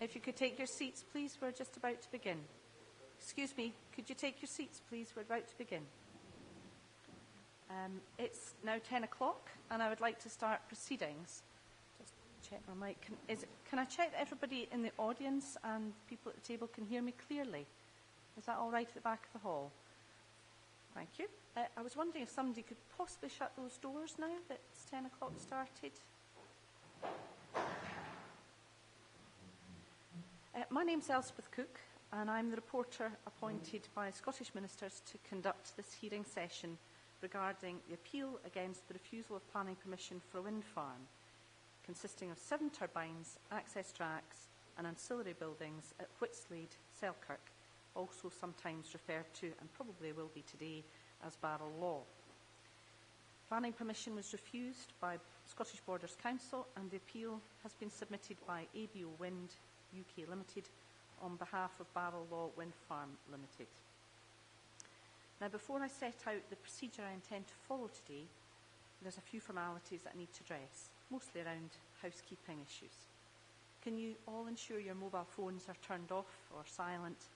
If you could take your seats, please, we're just about to begin. Excuse me, could you take your seats, please? We're about to begin. It's now 10 o'clock, and I would like to start proceedings. Just check my mic. Can I check that everybody in the audience and people at the table can hear me clearly? Is that all right at the back of the hall? Thank you. I was wondering if somebody could possibly shut those doors now that it's 10 o'clock started. My name's Elspeth Cook, and I'm the reporter appointed by Scottish ministers to conduct this hearing session regarding the appeal against the refusal of planning permission for a wind farm, consisting of 7 turbines, access tracks and ancillary buildings at Whitslaid, Selkirk, also sometimes referred to, and probably will be today, as Barrel Law. Planning permission was refused by Scottish Borders Council, and the appeal has been submitted by ABO Wind UK Limited on behalf of Barrel Law Wind Farm Limited. Now, before I set out the procedure I intend to follow today, there's a few formalities that I need to address, mostly around housekeeping issues. Can you all ensure your mobile phones are turned off or silent?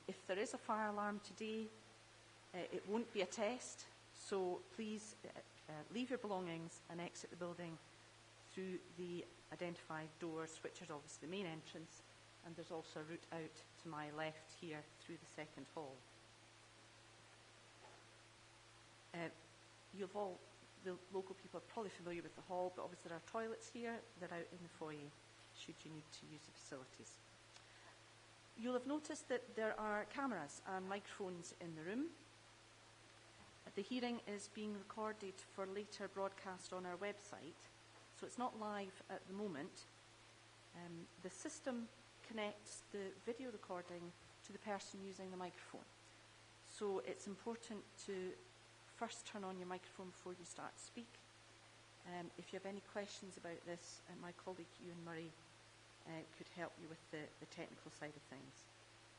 If there is a fire alarm today, it won't be a test, so please leave your belongings and exit the building through the identified doors, which is obviously the main entrance, and there's also a route out to my left here through the second hall. The local people are probably familiar with the hall, but obviously there are toilets here. They're out in the foyer should you need to use the facilities. You'll have noticed that there are cameras and microphones in the room. The hearing is being recorded for later broadcast on our website, so it's not live at the moment. The system connects the video recording to the person using the microphone. So it's important to first turn on your microphone before you start to speak. If you have any questions about this, my colleague Ewan Murray could help you with the technical side of things.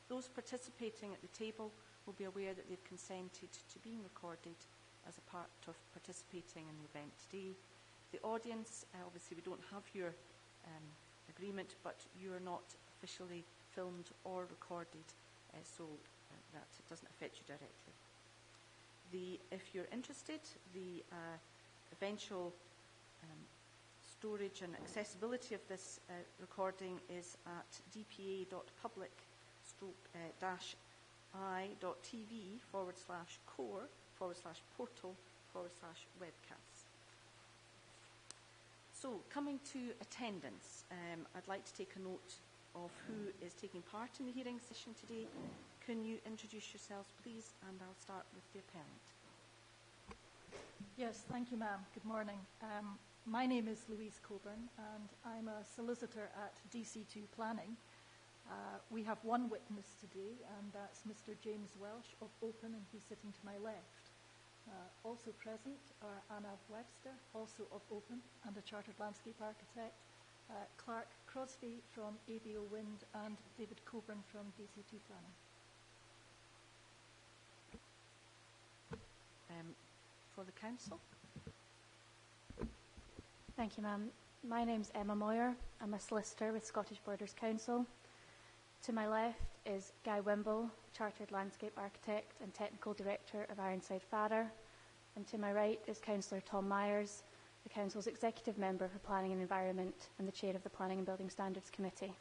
Those participating at the table will be aware that they've consented to being recorded as a part of participating in the event today. The audience, obviously we don't have your agreement, but you are not officially filmed or recorded, so that it doesn't affect you directly. If you're interested, the eventual storage and accessibility of this recording is at dpa.public.tv/core/portal/webcasts. So, coming to attendance, I'd like to take a note of who is taking part in the hearing session today. Can you introduce yourselves, please? And I'll start with the appellant. Yes, thank you, ma'am. Good morning. My name is Louise Coburn, and I'm a solicitor at DC2 Planning. We have one witness today, and that's Mr. James Welsh of Open, and he's sitting to my left. Also present are Anna Webster, also of Open, and a chartered landscape architect, Clark Crosby from ABO Wind, and David Coburn from DC2 Planning. For the council. Thank you, ma'am. My name's Emma Moyer. I'm a solicitor with Scottish Borders Council. To my left is Guy Wimble, Chartered Landscape Architect and Technical Director of Ironside Farrer. And to my right is Councillor Tom Myers, the Council's Executive Member for Planning and Environment and the Chair of the Planning and Building Standards Committee.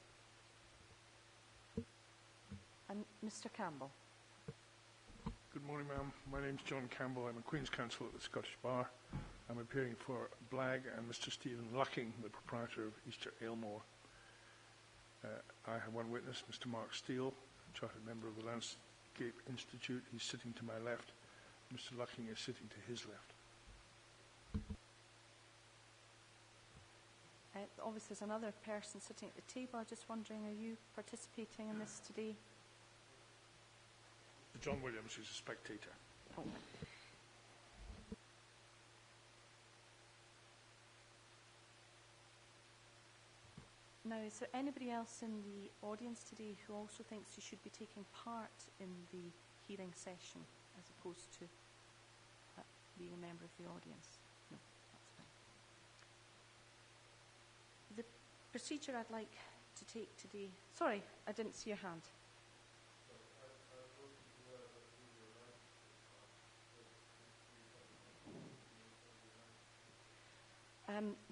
And Mr. Campbell. Good morning, ma'am. My name's John Campbell. I'm a Queen's Counsel at the Scottish Bar. I'm appearing for Blagg and Mr. Stephen Lucking, the proprietor of Easter Aylmore. I have one witness, Mr. Mark Steele, Chartered Member of the Landscape Institute. He's sitting to my left. Mr. Lucking is sitting to his left. Obviously, there's another person sitting at the table. I'm just wondering, are you participating in this today? John Williams, who's a spectator. Oh. Now, is there anybody else in the audience today who also thinks you should be taking part in the hearing session as opposed to being a member of the audience? No, that's fine. The procedure I'd like to take today? Sorry, I didn't see your hand.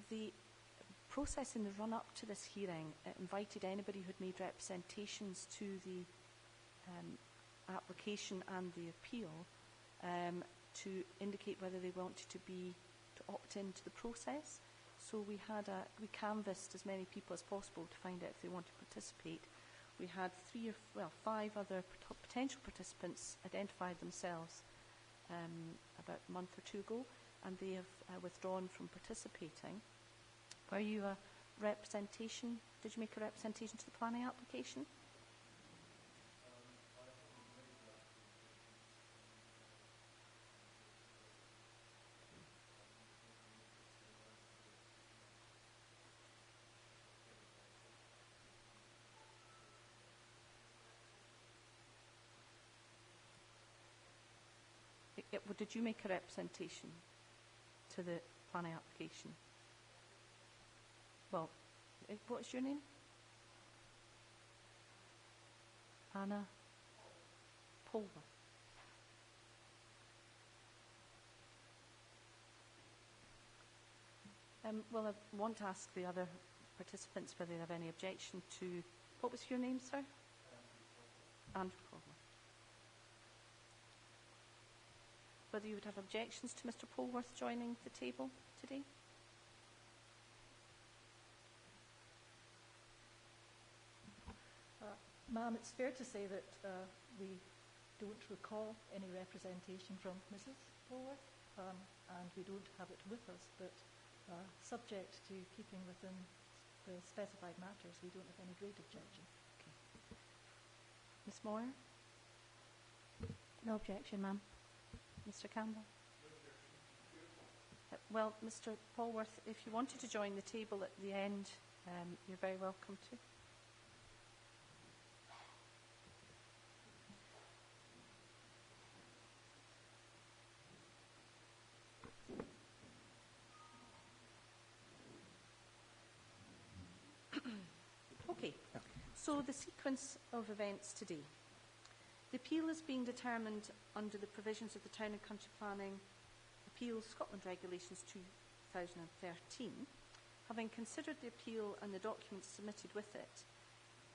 The process in the run-up to this hearing invited anybody who had made representations to the application and the appeal to indicate whether they wanted to opt into the process. So we canvassed as many people as possible to find out if they want to participate. We had 5 other potential participants identified themselves about a month or 2 ago, and they have withdrawn from participating. Were you a representation? Did you make a representation to the planning application? Did you make a representation to the planning application? Well, what's your name? Anna Polver. Well, I want to ask the other participants whether they have any objection to... What was your name, sir? Andrew Polver. Whether you would have objections to Mr. Polworth joining the table today? Ma'am, it's fair to say that we don't recall any representation from Mrs. Polworth, and we don't have it with us, but subject to keeping within the specified matters, we don't have any great objection. Okay. Ms. Moyer? No objection, ma'am. Mr. Campbell? Well, Mr. Polworth, if you wanted to join the table at the end, you're very welcome to. Okay, so the sequence of events today. The appeal is being determined under the provisions of the Town and Country Planning Appeals Scotland Regulations 2013. Having considered the appeal and the documents submitted with it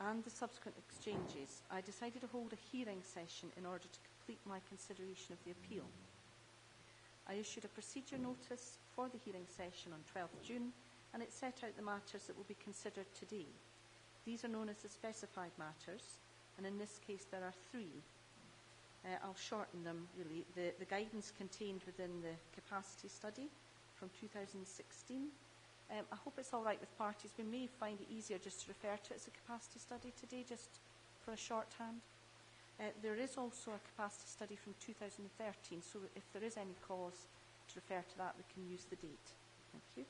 and the subsequent exchanges, I decided to hold a hearing session in order to complete my consideration of the appeal. I issued a procedure notice for the hearing session on 12th June, and it set out the matters that will be considered today. These are known as the specified matters, and in this case there are 3. I'll shorten them, really. The guidance contained within the capacity study from 2016. I hope it's all right with parties. We may find it easier just to refer to it as a capacity study today, just for a shorthand. There is also a capacity study from 2013, so if there is any cause to refer to that, we can use the date. Thank you.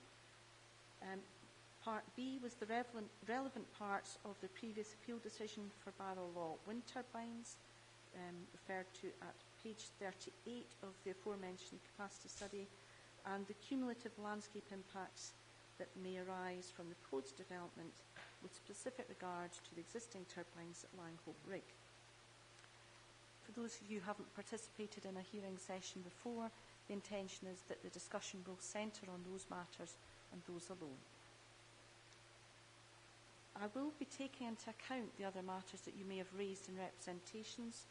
Part B was the relevant parts of the previous appeal decision for Barrow Law wind turbines, referred to at page 38 of the aforementioned capacity study, and the cumulative landscape impacts that may arise from the proposed development with specific regard to the existing turbines at Langhope Rig. For those of you who haven't participated in a hearing session before, the intention is that the discussion will centre on those matters and those alone. I will be taking into account the other matters that you may have raised in representations,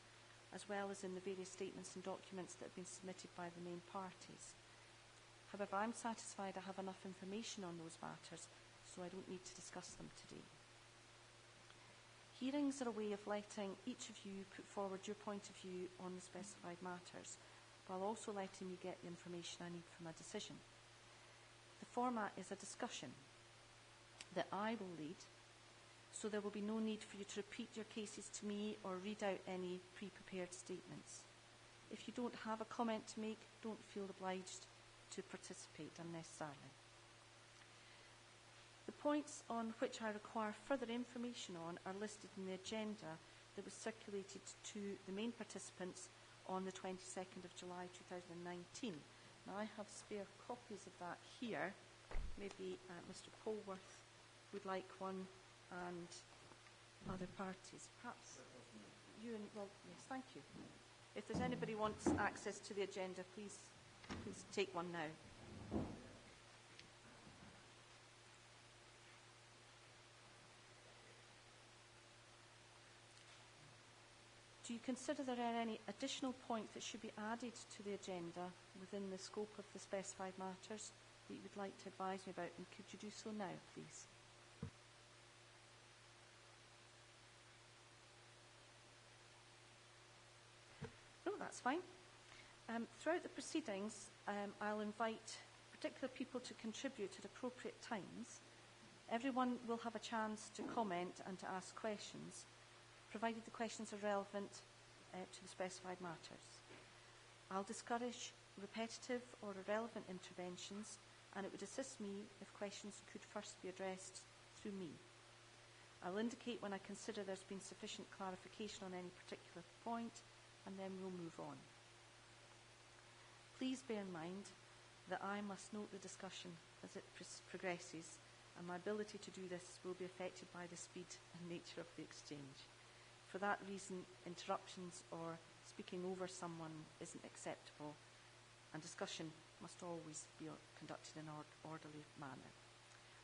as well as in the various statements and documents that have been submitted by the main parties. However, I'm satisfied I have enough information on those matters, so I don't need to discuss them today. Hearings are a way of letting each of you put forward your point of view on the specified matters, while also letting me get the information I need for my decision. The format is a discussion that I will lead, so there will be no need for you to repeat your cases to me or read out any pre-prepared statements. If you don't have a comment to make, don't feel obliged to participate unnecessarily. The points on which I require further information on are listed in the agenda that was circulated to the main participants on the 22nd of July 2019. Now, I have spare copies of that here. Maybe Mr. Polworth would like one and other parties. Perhaps you and, well, yes, thank you. If there's anybody who wants access to the agenda, please take one now. Do you consider there are any additional points that should be added to the agenda within the scope of the specified matters that you would like to advise me about? And could you do so now, please? No, that's fine. Throughout the proceedings, I'll invite particular people to contribute at appropriate times. Everyone will have a chance to comment and to ask questions, provided the questions are relevant to the specified matters. I'll discourage repetitive or irrelevant interventions, and it would assist me if questions could first be addressed through me. I'll indicate when I consider there's been sufficient clarification on any particular point, and then we'll move on. Please bear in mind that I must note the discussion as it progresses, and my ability to do this will be affected by the speed and nature of the exchange. For that reason, interruptions or speaking over someone isn't acceptable, and discussion must always be conducted in an orderly manner.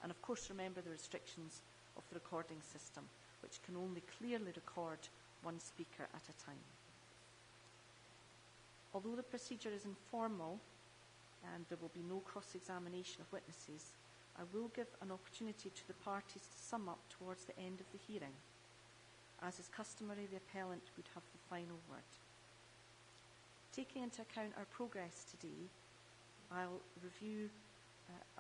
And of course, remember the restrictions of the recording system, which can only clearly record one speaker at a time. Although the procedure is informal and there will be no cross-examination of witnesses, I will give an opportunity to the parties to sum up towards the end of the hearing. As is customary, the appellant would have the final word. Taking into account our progress today, I'll review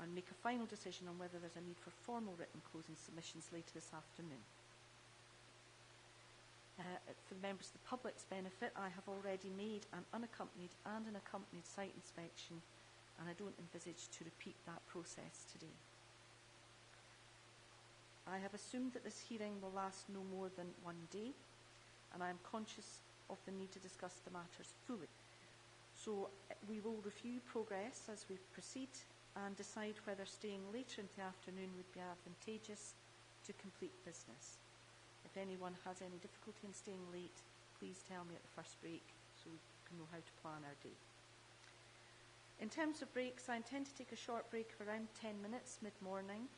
and make a final decision on whether there's a need for formal written closing submissions later this afternoon. For the members of the public's benefit, I have already made an unaccompanied and an accompanied site inspection, and I don't envisage to repeat that process today. I have assumed that this hearing will last no more than 1 day, and I am conscious of the need to discuss the matters fully. So we will review progress as we proceed and decide whether staying later into the afternoon would be advantageous to complete business. If anyone has any difficulty in staying late, please tell me at the first break so we can know how to plan our day. In terms of breaks, I intend to take a short break of around 10 minutes mid-morning,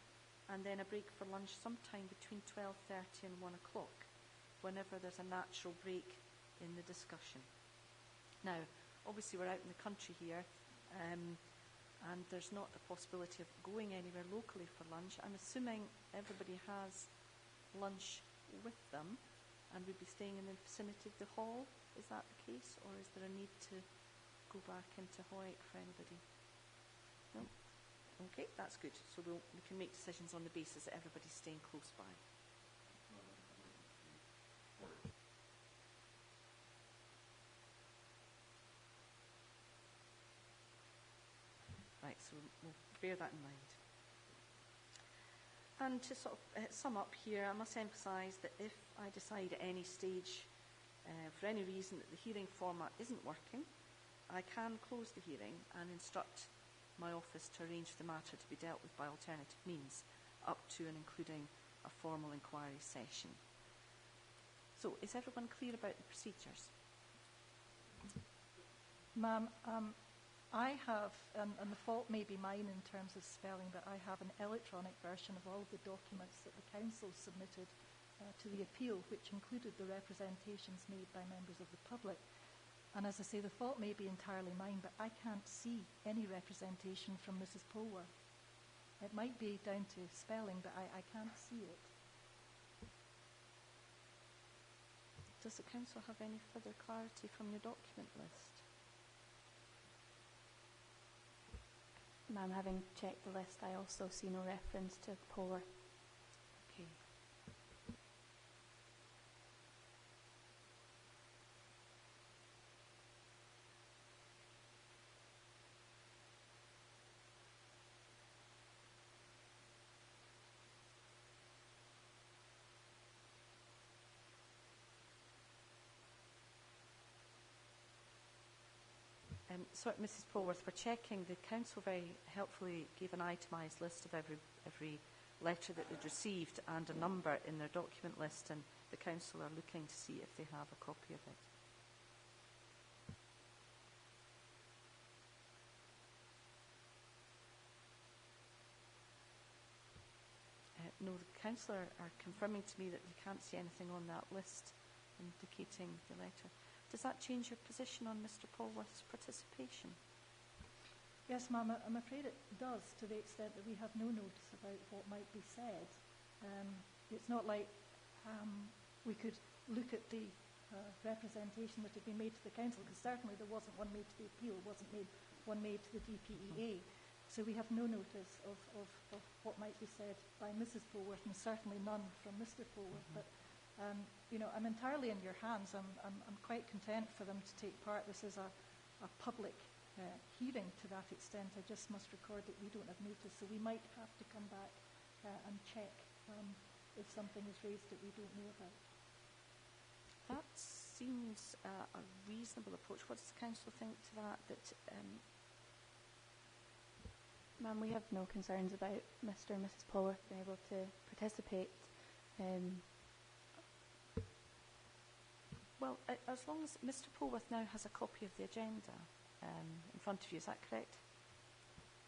and then a break for lunch sometime between 12:30 and 1 o'clock, whenever there's a natural break in the discussion. Now, obviously we're out in the country here, and there's not the possibility of going anywhere locally for lunch. I'm assuming everybody has lunch with them and would be staying in the vicinity of the hall. Is that the case, or is there a need to go back into Hoyk for anybody? No? Okay, that's good. So we can make decisions on the basis that everybody's staying close by. Right, so we'll bear that in mind. And to sort of sum up here, I must emphasise that if I decide at any stage, for any reason, that the hearing format isn't working, I can close the hearing and instruct my office to arrange for the matter to be dealt with by alternative means, up to and including a formal inquiry session. So, is everyone clear about the procedures? Ma'am, I have, and the fault may be mine in terms of spelling, but I have an electronic version of all the documents that the Council submitted to the appeal, which included the representations made by members of the public. And as I say, the fault may be entirely mine, but I can't see any representation from Mrs. Polwarth. It might be down to spelling, but I can't see it. Does the Council have any further clarity from your document list? Ma'am, having checked the list, I also see no reference to Polwarth. Okay. So, Mrs. Polwarth, we're checking. The Council very helpfully gave an itemised list of every letter that they'd received and a number in their document list, and the council are looking to see if they have a copy of it. No, the council are confirming to me that they can't see anything on that list indicating the letter. Does that change your position on Mr Polworth's participation? Yes, ma'am, I'm afraid it does, to the extent that we have no notice about what might be said. It's not like we could look at the representation that had been made to the council, because certainly there wasn't one made to the appeal, wasn't one made to the DPEA. So we have no notice of what might be said by Mrs Polworth, and certainly none from Mr Polworth. But you know, I'm entirely in your hands. I'm quite content for them to take part. This is a public hearing to that extent. I just must record that we don't have notice, so we might have to come back and check if something is raised that we don't know about. That seems a reasonable approach. What does the council think to that? Ma'am, we have no concerns about Mr and Mrs Polworth being able to participate. Well, as long as Mr Polworth now has a copy of the agenda in front of you, is that correct?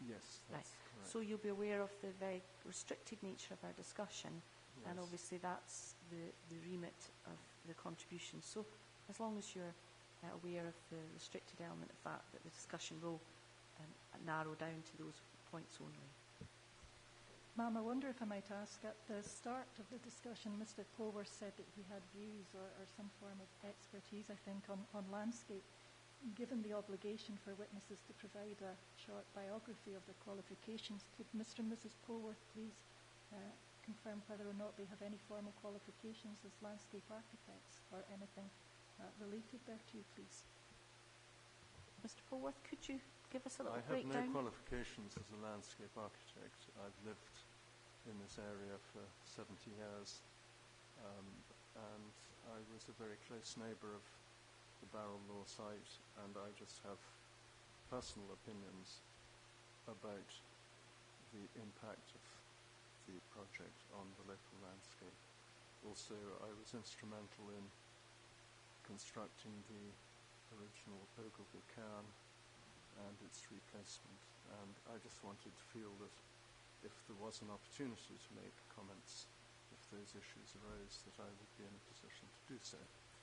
Yes, that's correct. So you'll be aware of the very restricted nature of our discussion, Yes. and obviously that's the remit of the contribution. So as long as you're aware of the restricted element of that the discussion will narrow down to those points only. Ma'am, I wonder if I might ask, at the start of the discussion, Mr Polworth said that he had views or some form of expertise, I think, on landscape. Given the obligation for witnesses to provide a short biography of their qualifications, could Mr and Mrs Polworth please confirm whether or not they have any formal qualifications as landscape architects or anything related thereto, please? Mr Polworth, could you give us a little I have breakdown? no qualifications as a landscape architect. I've lived in this area for 70 years, and I was a very close neighbour of the Barrel Law site, and I just have personal opinions about the impact of the project on the local landscape. Also, I was instrumental in constructing the original Ogilvy cairn and its replacement, and I just wanted to feel that if there was an opportunity to make comments, if those issues arose, that I would be in a position to do so.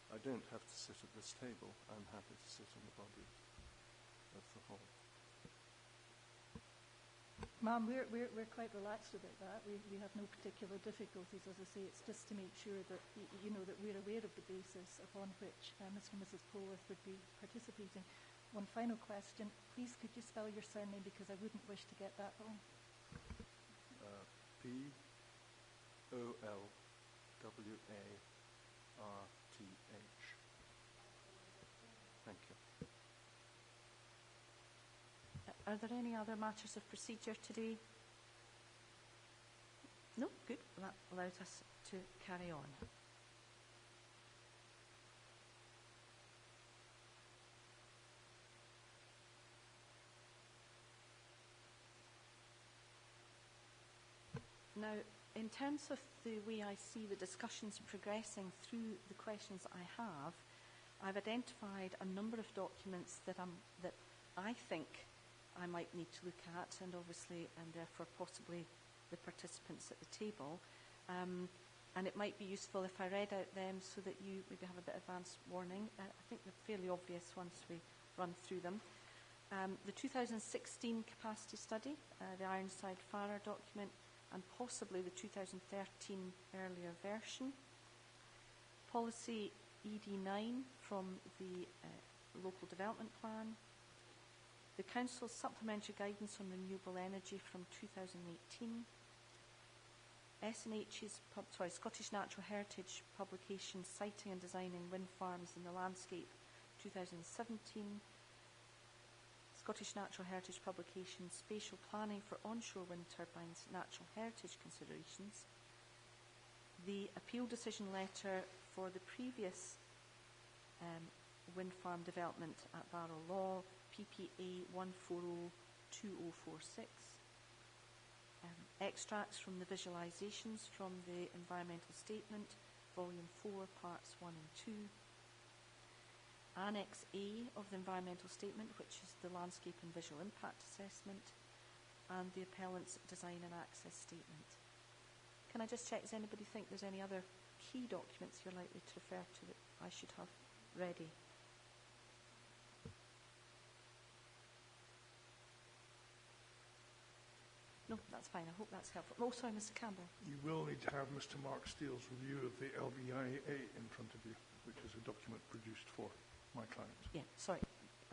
I don't have to sit at this table. I'm happy to sit in the body of the hall. Ma'am, we're quite relaxed about that. We have no particular difficulties. As I say, it's just to make sure that you know that we're aware of the basis upon which Mr and Mrs Polworth would be participating. One final question. Please, could you spell your surname, because I wouldn't wish to get that wrong. P-O-L-W-A-R-T-H. Thank you. Are there any other matters of procedure today? No? Good. That allows us to carry on. Now, in terms of the way I see the discussions progressing through the questions I have, I've identified a number of documents that I think I might need to look at, and obviously, and therefore possibly the participants at the table. And it might be useful if I read out them so that you maybe have a bit of advance warning. I think they're fairly obvious once we run through them. The 2016 capacity study, the Ironside-Farrer document, and possibly the 2013 earlier version. Policy ED9 from the local development plan. The Council's supplementary guidance on renewable energy from 2018. SNH's, Scottish Natural Heritage publication, Siting and Designing Wind Farms in the Landscape, 2017. Scottish Natural Heritage publication, Spatial Planning for Onshore Wind Turbines, Natural Heritage Considerations. The appeal decision letter for the previous wind farm development at PPA-140-2072. extracts from the visualisations from the environmental statement, Volume 4, Parts 1 and 2. Annex A of the environmental statement, which is the landscape and visual impact assessment, and the appellant's design and access statement. Can I just check, does anybody think there's any other key documents you're likely to refer to that I should have ready? No, that's fine. I hope that's helpful. Oh, sorry, Mr. Campbell. You will need to have Mr. Mark Steele's review of the LVIA in front of you, which is a document produced for my client. Yeah, sorry.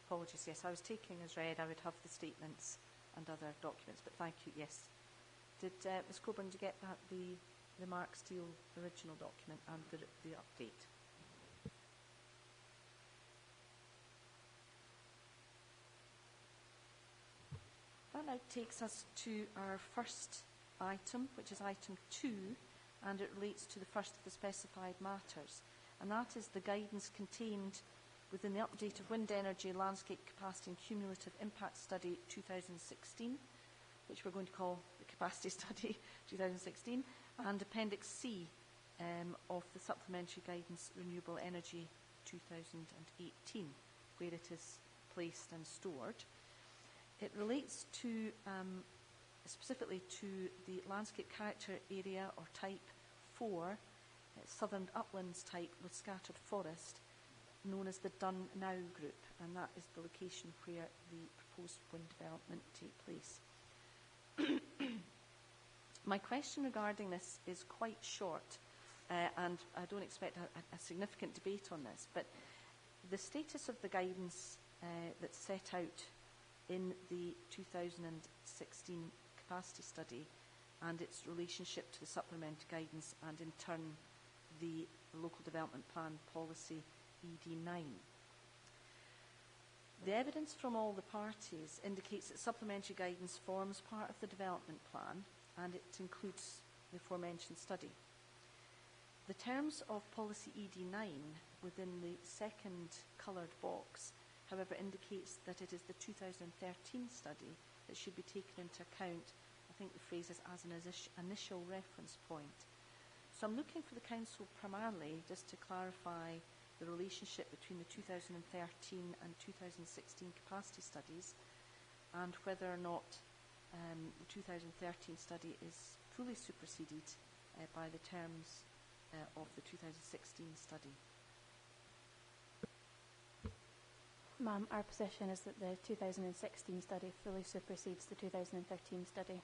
Apologies. Yes, I was taking as read. I would have the statements and other documents, but thank you. Yes. Did Ms. Coburn, did you get that, the Mark Steele original document and the update? That now takes us to our first item, which is item 2, and it relates to the first of the specified matters, and that is the guidance contained within the update of wind energy landscape capacity and cumulative impact study 2016, which we're going to call the capacity study 2016, and Appendix C of the supplementary guidance renewable energy 2018, where it is placed and stored. It relates to specifically to the landscape character area or type 4, southern uplands type with scattered forest, known as the Dun Now group, and that is the location where the proposed wind development take place. My question regarding this is quite short, and I don't expect a significant debate on this, but the status of the guidance that's set out in the 2016 capacity study and its relationship to the supplementary guidance and in turn the local development plan policy ED9. The evidence from all the parties indicates that supplementary guidance forms part of the development plan and it includes the aforementioned study. The terms of policy ED9 within the second coloured box, however, indicates that it is the 2013 study that should be taken into account. I think the phrase is as an initial reference point. So I'm looking for the Council primarily just to clarify the relationship between the 2013 and 2016 capacity studies and whether or not the 2013 study is fully superseded by the terms of the 2016 study. Ma'am, our position is that the 2016 study fully supersedes the 2013 study.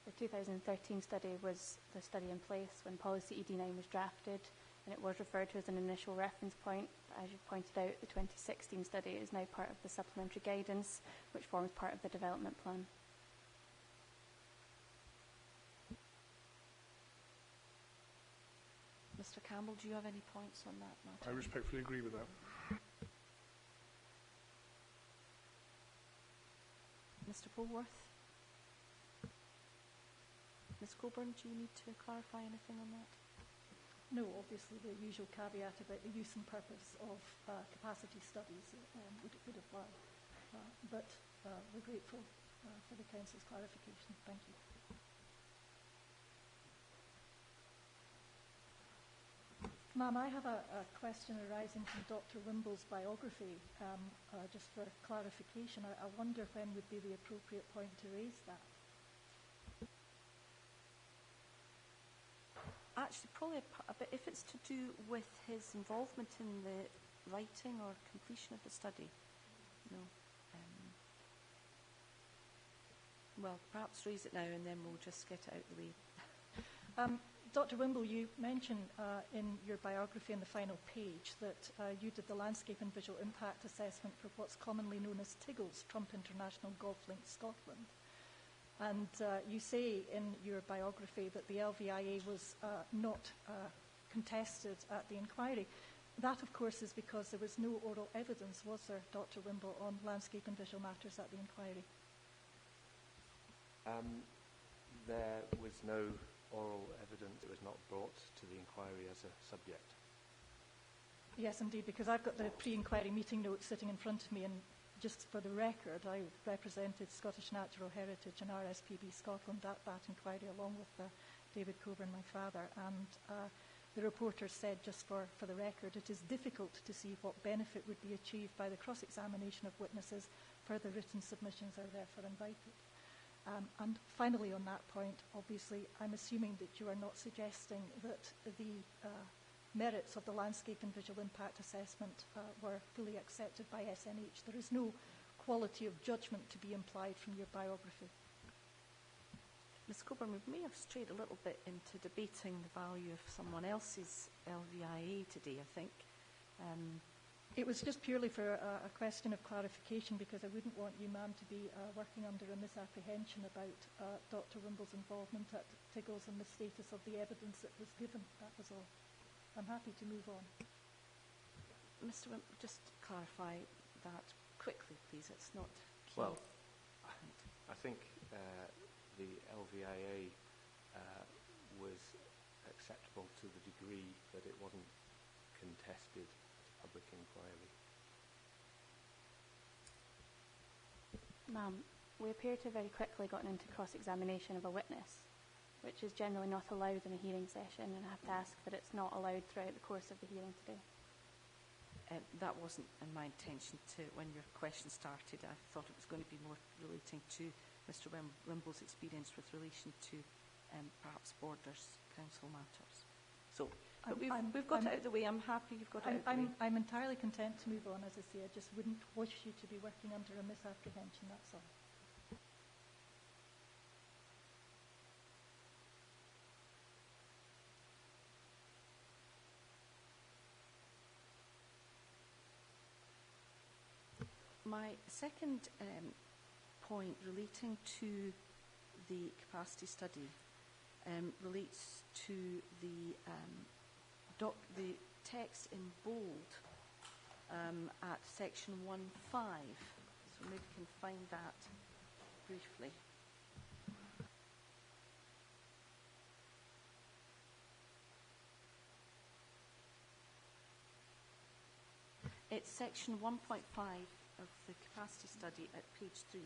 The 2013 study was the study in place when policy ED9 was drafted, and it was referred to as an initial reference point. But as you pointed out, the 2016 study is now part of the supplementary guidance, which forms part of the development plan. Mr. Campbell, do you have any points on that matter? I respectfully agree with that. Mr. Polwarth? Ms. Coburn, do you need to clarify anything on that? No, obviously the usual caveat about the use and purpose of capacity studies would apply. But we're grateful for the Council's clarification. Thank you. Ma'am, I have a question arising from Dr. Wimble's biography, just for clarification. I wonder when would be the appropriate point to raise that? Actually, probably a bit, if it's to do with his involvement in the writing or completion of the study. No. Well, perhaps raise it now and then we'll just get it out of the way. Dr. Wimble, you mentioned in your biography on the final page that you did the landscape and visual impact assessment for what's commonly known as TIGLS, Trump International Golf Link Scotland. And you say in your biography that the LVIA was not contested at the inquiry. That, of course, is because there was no oral evidence, was there, Dr. Wimble, on landscape and visual matters at the inquiry? There was no oral evidence. It was not brought to the inquiry as a subject. Yes, indeed, because I've got the pre-inquiry meeting notes sitting in front of me, and just for the record, I represented Scottish Natural Heritage and RSPB Scotland at that inquiry, along with David Coburn, my father. And the reporter said, just for the record, it is difficult to see what benefit would be achieved by the cross-examination of witnesses. Further written submissions are therefore invited. And finally, on that point, obviously, I'm assuming that you are not suggesting that the merits of the landscape and visual impact assessment were fully accepted by SNH. There is no quality of judgment to be implied from your biography. Ms Coburn, we may have strayed a little bit into debating the value of someone else's LVIA today, I think. It was just purely for a question of clarification, because I wouldn't want you, ma'am, to be working under a misapprehension about Dr. Wimble's involvement at Tiggles and the status of the evidence that was given. That was all. I'm happy to move on. Mr. Wimble, just clarify that quickly, please. It's not key. Well, I think the LVIA was acceptable to the degree that it wasn't contested public inquiry. Ma'am, we appear to have very quickly gotten into cross-examination of a witness, which is generally not allowed in a hearing session, and I have to ask that it's not allowed throughout the course of the hearing today. That wasn't in my intention to, when your question started. I thought it was going to be more relating to Mr. Wimble's experience with relation to perhaps Borders Council matters. So, but we've got it out of the way. I'm happy you've got it out of the way. I'm entirely content to move on, as I say. I just wouldn't wish you to be working under a misapprehension, that's all. My second point relating to the capacity study relates to the text in bold at section 1.5. So maybe we can find that briefly. It's section 1.5 of the capacity study at page 3.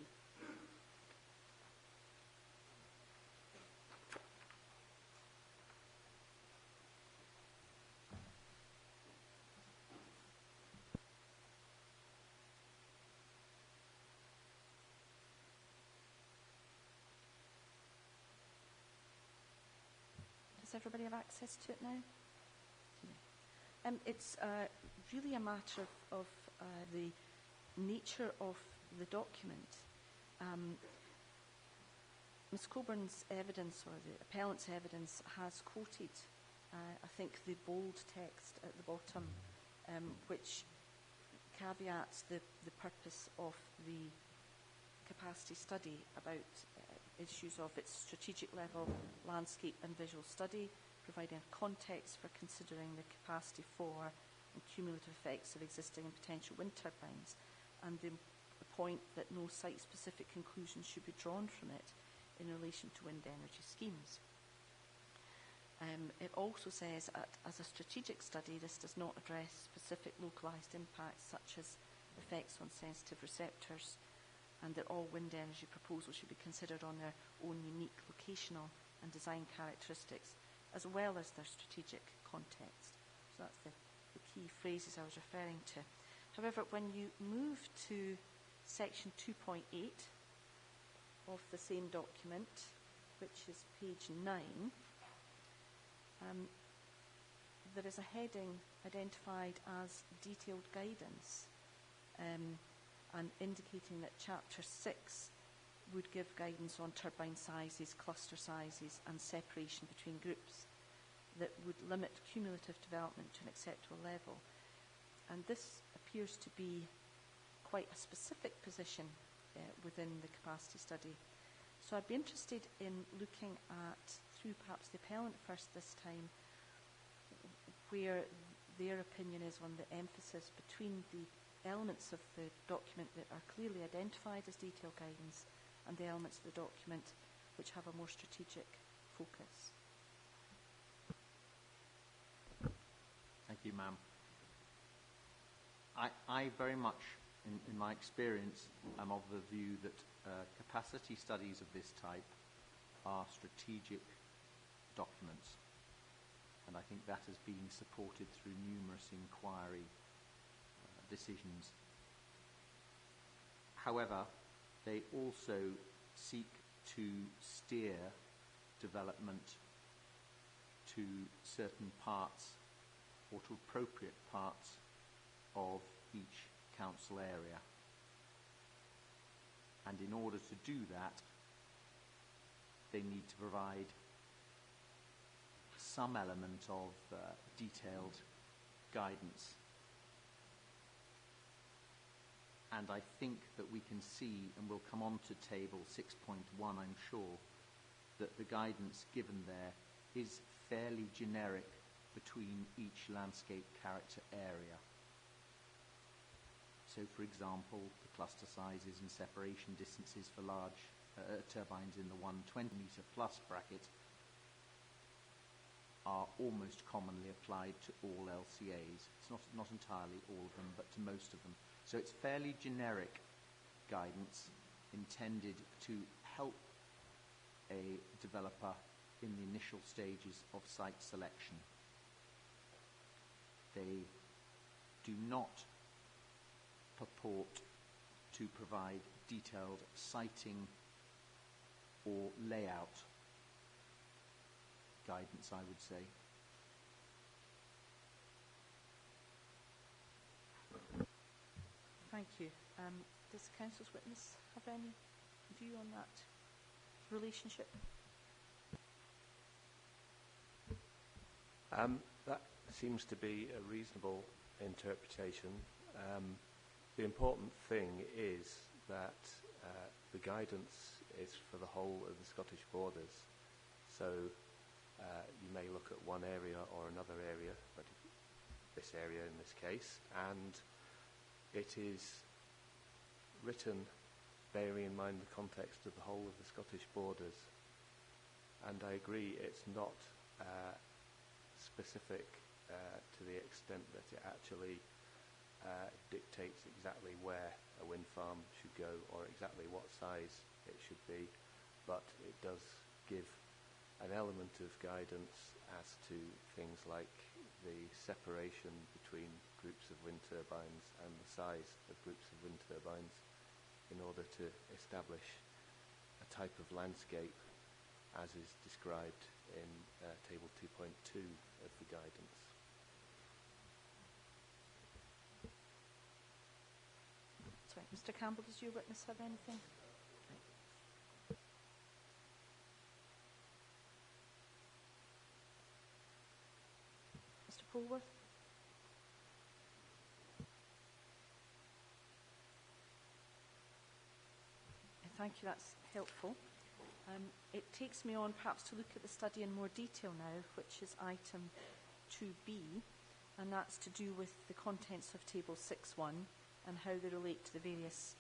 Does everybody have access to it now? It's really a matter of the nature of the document. Ms Coburn's evidence, or the appellant's evidence, has quoted, I think, the bold text at the bottom, which caveats the purpose of the capacity study about issues of its strategic level landscape and visual study, providing a context for considering the capacity for and cumulative effects of existing and potential wind turbines, and the point that no site-specific conclusions should be drawn from it in relation to wind energy schemes. It also says, as a strategic study, this does not address specific localised impacts such as effects on sensitive receptors, and that all wind energy proposals should be considered on their own unique locational and design characteristics, as well as their strategic context. So that's the key phrases I was referring to. However, when you move to section 2.8 of the same document, which is page 9, there is a heading identified as detailed guidance, and indicating that Chapter 6 would give guidance on turbine sizes, cluster sizes, and separation between groups that would limit cumulative development to an acceptable level. And this appears to be quite a specific position within the capacity study. So I'd be interested in looking at, through perhaps the appellant first this time, where their opinion is on the emphasis between the elements of the document that are clearly identified as detailed guidance and the elements of the document which have a more strategic focus. Thank you, ma'am. I very much in my experience, I'm of the view that capacity studies of this type are strategic documents, and I think that has been supported through numerous inquiry decisions. However, they also seek to steer development to certain parts or to appropriate parts of each council area. And in order to do that, they need to provide some element of detailed guidance. And I think that we can see, and we'll come on to table 6.1, I'm sure, that the guidance given there is fairly generic between each landscape character area. So, for example, the cluster sizes and separation distances for large turbines in the 120 metre plus bracket are almost commonly applied to all LCAs. It's not entirely all of them, but to most of them. So it's fairly generic guidance intended to help a developer in the initial stages of site selection. They do not purport to provide detailed siting or layout guidance, I would say. Thank you. Does the council's witness have any view on that relationship? That seems to be a reasonable interpretation. The important thing is that the guidance is for the whole of the Scottish borders. So you may look at one area or another area, but this area in this case, and it is written bearing in mind the context of the whole of the Scottish borders. And I agree it's not specific to the extent that it actually dictates exactly where a wind farm should go or exactly what size it should be, but it does give an element of guidance as to things like the separation between groups of wind turbines and the size of groups of wind turbines in order to establish a type of landscape as is described in table 2.2 of the guidance. Sorry, Mr. Campbell, does your witness have anything? Mr. Polworth? Thank you, that's helpful. It takes me on perhaps to look at the study in more detail now, which is item 2B, and that's to do with the contents of table 6.1 and how they relate to the various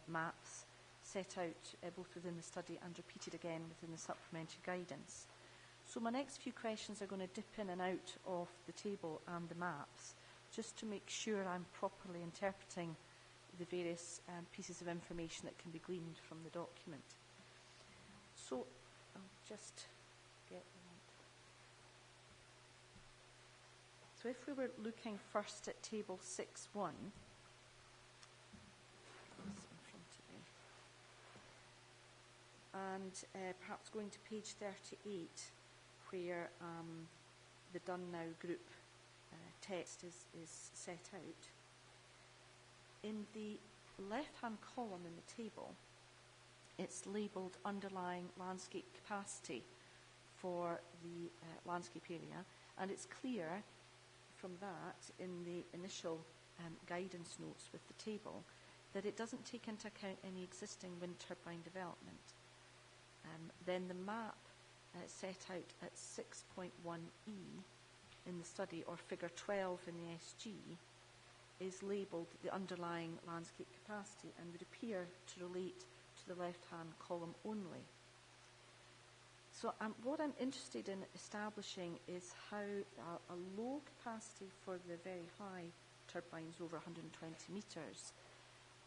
maps set out both within the study and repeated again within the supplementary guidance. So my next few questions are going to dip in and out of the table and the maps, just to make sure I'm properly interpreting the various pieces of information that can be gleaned from the document. So I'll just get that. So if we were looking first at table 6.1, and perhaps going to page 38, where the Done Now group text is set out. In the left-hand column in the table, it's labelled underlying landscape capacity for the landscape area, and it's clear from that in the initial guidance notes with the table that it doesn't take into account any existing wind turbine development. Then the map set out at 6.1e in the study, or figure 12 in the SG, is labelled the underlying landscape capacity and would appear to relate to the left-hand column only. So what I'm interested in establishing is how a low capacity for the very high turbines over 120 metres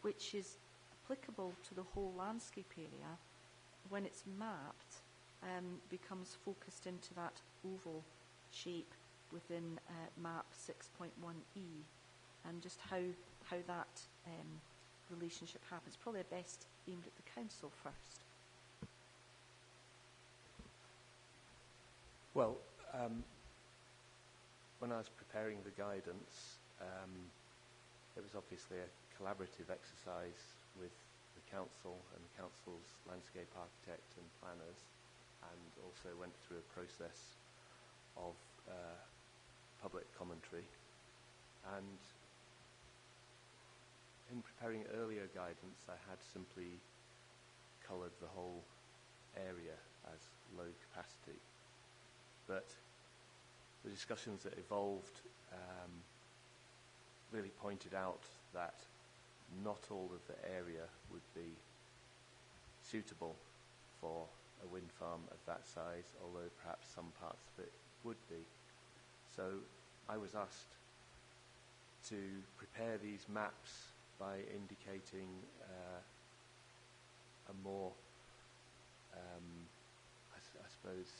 which is applicable to the whole landscape area, when it's mapped, becomes focused into that oval shape within map 6.1e, and just how that relationship happens. Probably best aimed at the council first. Well, when I was preparing the guidance, it was obviously a collaborative exercise with the council and the council's landscape architect and planners, and also went through a process of public commentary. And in preparing earlier guidance, I had simply coloured the whole area as low capacity. But the discussions that evolved really pointed out that not all of the area would be suitable for a wind farm of that size, although perhaps some parts of it would be. So I was asked to prepare these maps by indicating a more, I suppose,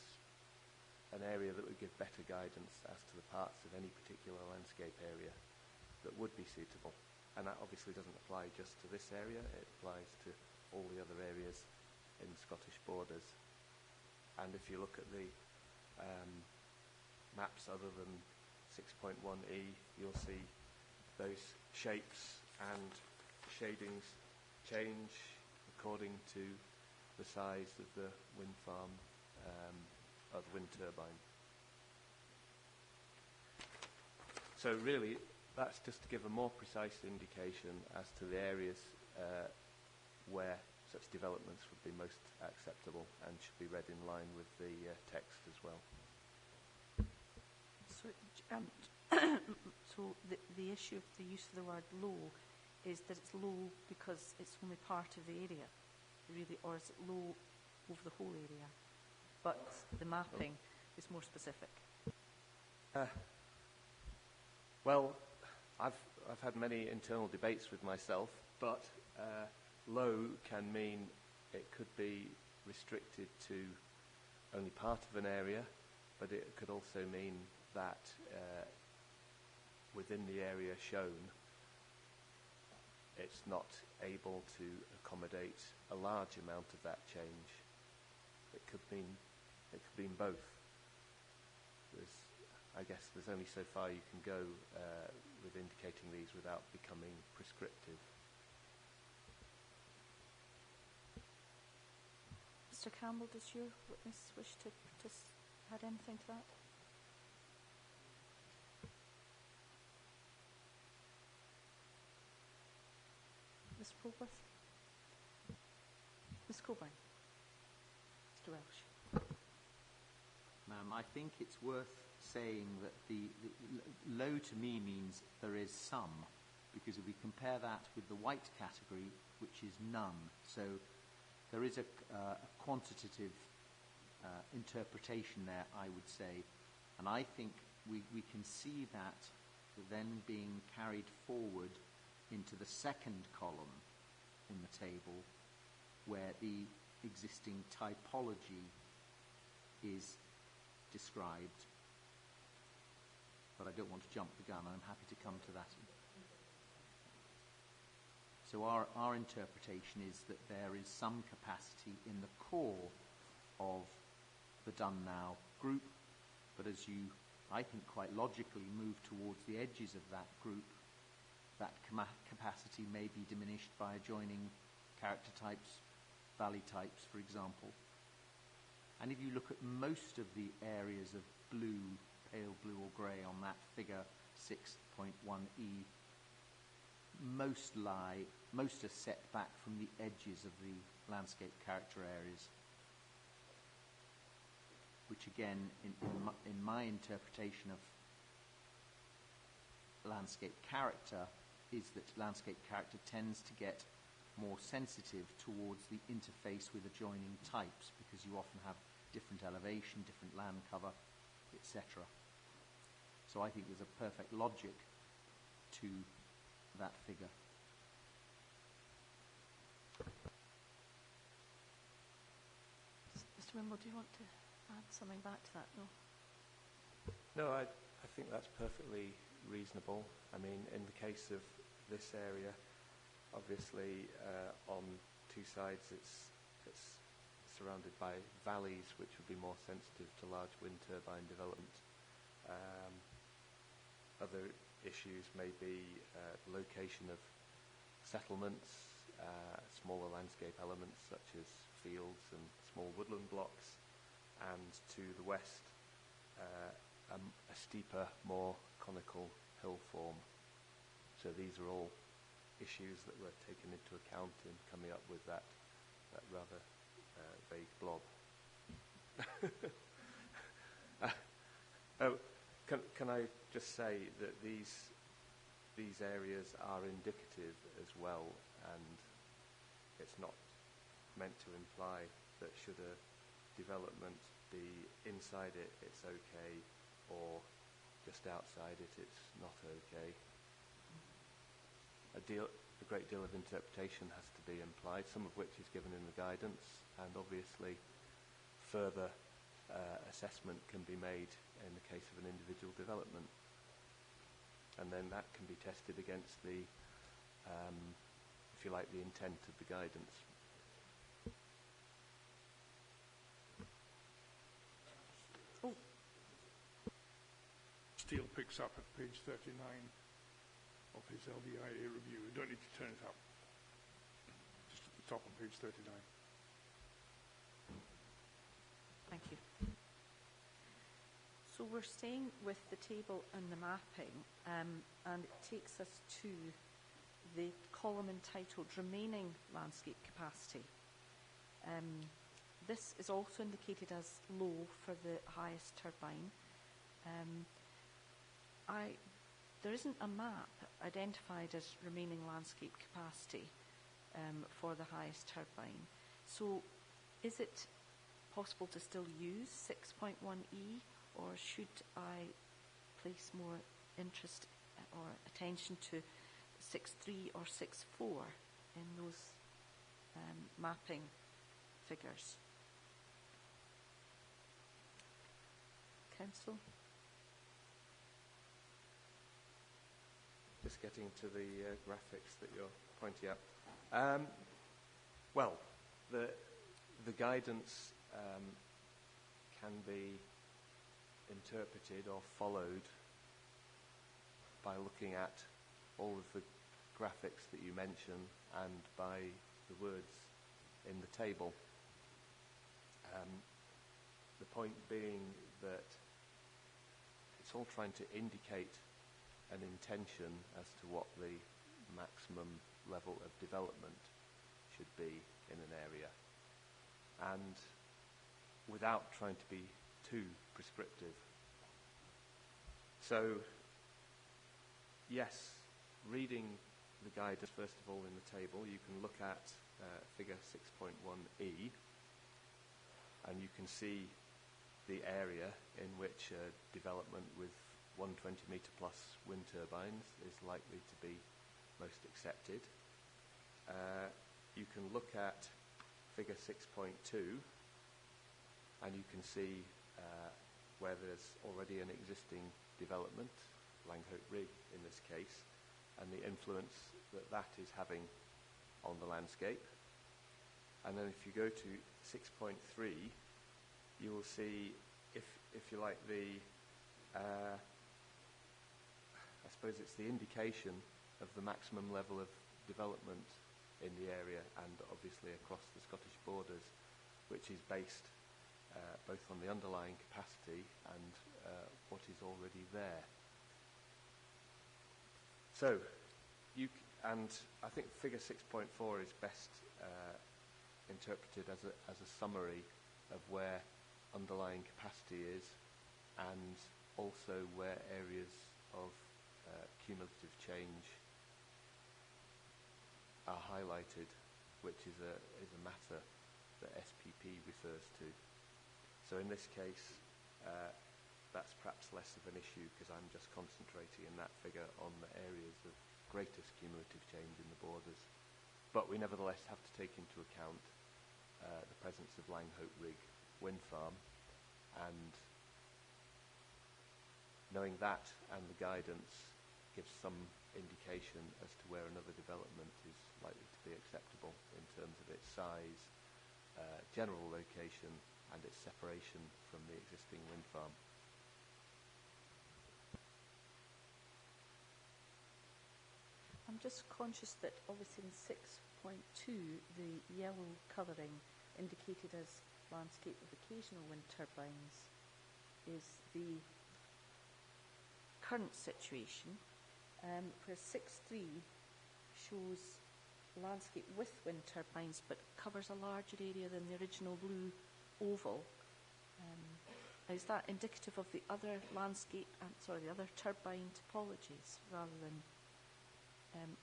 an area that would give better guidance as to the parts of any particular landscape area that would be suitable. And that obviously doesn't apply just to this area, it applies to all the other areas in Scottish borders. And if you look at the maps other than 6.1e, you'll see those shapes and shadings change according to the size of the wind farm or the wind turbine. So really, that's just to give a more precise indication as to the areas where such developments would be most acceptable and should be read in line with the text as well. So the issue of the use of the word low is that it's low because it's only part of the area, really, or is it low over the whole area? But the mapping is more specific. Well, I've had many internal debates with myself, but low can mean it could be restricted to only part of an area, but it could also mean that within the area shown, it's not able to accommodate a large amount of that change. It could mean both. I guess there's only so far you can go with indicating these without becoming prescriptive. Mr. Campbell, does your witness wish to add anything to that? Ms. Polworth? Ms. Coburn? Mr. Welsh? Ma'am, I think it's worth saying that the low to me means there is some, because if we compare that with the white category, which is none, so there is a quantitative interpretation there, I would say, and I think we can see that then being carried forward into the second column in the table, where the existing typology is described. But I don't want to jump the gun. I'm happy to come to that. So our interpretation is that there is some capacity in the core of the done now group, but as you, I think, quite logically move towards the edges of that group, that capacity may be diminished by adjoining character types, valley types, for example. And if you look at most of the areas of blue, pale blue or grey on that figure 6.1e, most are set back from the edges of the landscape character areas, which again, in my interpretation of landscape character, is that landscape character tends to get more sensitive towards the interface with adjoining types, because you often have different elevation, different land cover, etc. So I think there's a perfect logic to that figure. Councillor Wimble, do you want to add something back to that? No. No, I think that's perfectly reasonable. I mean, in the case of this area, obviously on two sides it's surrounded by valleys which would be more sensitive to large wind turbine development. Other issues may be the location of settlements, smaller landscape elements such as fields and small woodland blocks, and to the west a steeper, more conical hill form. So these are all issues that were taken into account in coming up with that rather vague blob. Can I just say that these areas are indicative as well, and it's not meant to imply that should a development be inside it, it's okay, or just outside it, it's not okay. A great deal of interpretation has to be implied, some of which is given in the guidance, and obviously further assessment can be made in the case of an individual development. And then that can be tested against the, if you like, the intent of the guidance. Oh. Steele picks up at page 39 of his LDIA review. You don't need to turn it up. Just at the top of page 39. Thank you. So we're staying with the table and the mapping, and it takes us to the column entitled Remaining Landscape Capacity. This is also indicated as low for the highest turbine. There isn't a map identified as remaining landscape capacity for the highest turbine. So is it possible to still use 6.1e, or should I place more interest or attention to 6.3 or 6.4 in those mapping figures? Council? Just getting to the graphics that you're pointing at. Well, the guidance can be interpreted or followed by looking at all of the graphics that you mention and by the words in the table. The point being that it's all trying to indicate an intention as to what the maximum level of development should be in an area, and without trying to be too prescriptive. So, yes, reading the guidance first of all in the table, you can look at figure 6.1e, and you can see the area in which development with 120 metre plus wind turbines is likely to be most accepted. You can look at figure 6.2, and you can see where there's already an existing development, Langhope Rig in this case, and the influence that that is having on the landscape. And then if you go to 6.3, you will see, if you like, I suppose it's the indication of the maximum level of development in the area and obviously across the Scottish borders, which is based both on the underlying capacity and what is already there. So, and I think figure 6.4 is best interpreted as a summary of where underlying capacity is, and also where areas of cumulative change are highlighted, which is a matter that SPP refers to. So in this case, that's perhaps less of an issue because I'm just concentrating in that figure on the areas of greatest cumulative change in the borders. But we nevertheless have to take into account the presence of Langhope Rig wind farm, and knowing that and the guidance gives some indication as to where another development is likely to be acceptable in terms of its size, general location, and its separation from the existing wind farm. I'm just conscious that obviously in 6.2 the yellow colouring indicated as landscape with occasional wind turbines is the current situation, whereas 6.3 shows landscape with wind turbines but covers a larger area than the original blue oval. Is that indicative of the other landscape, the other turbine topologies rather than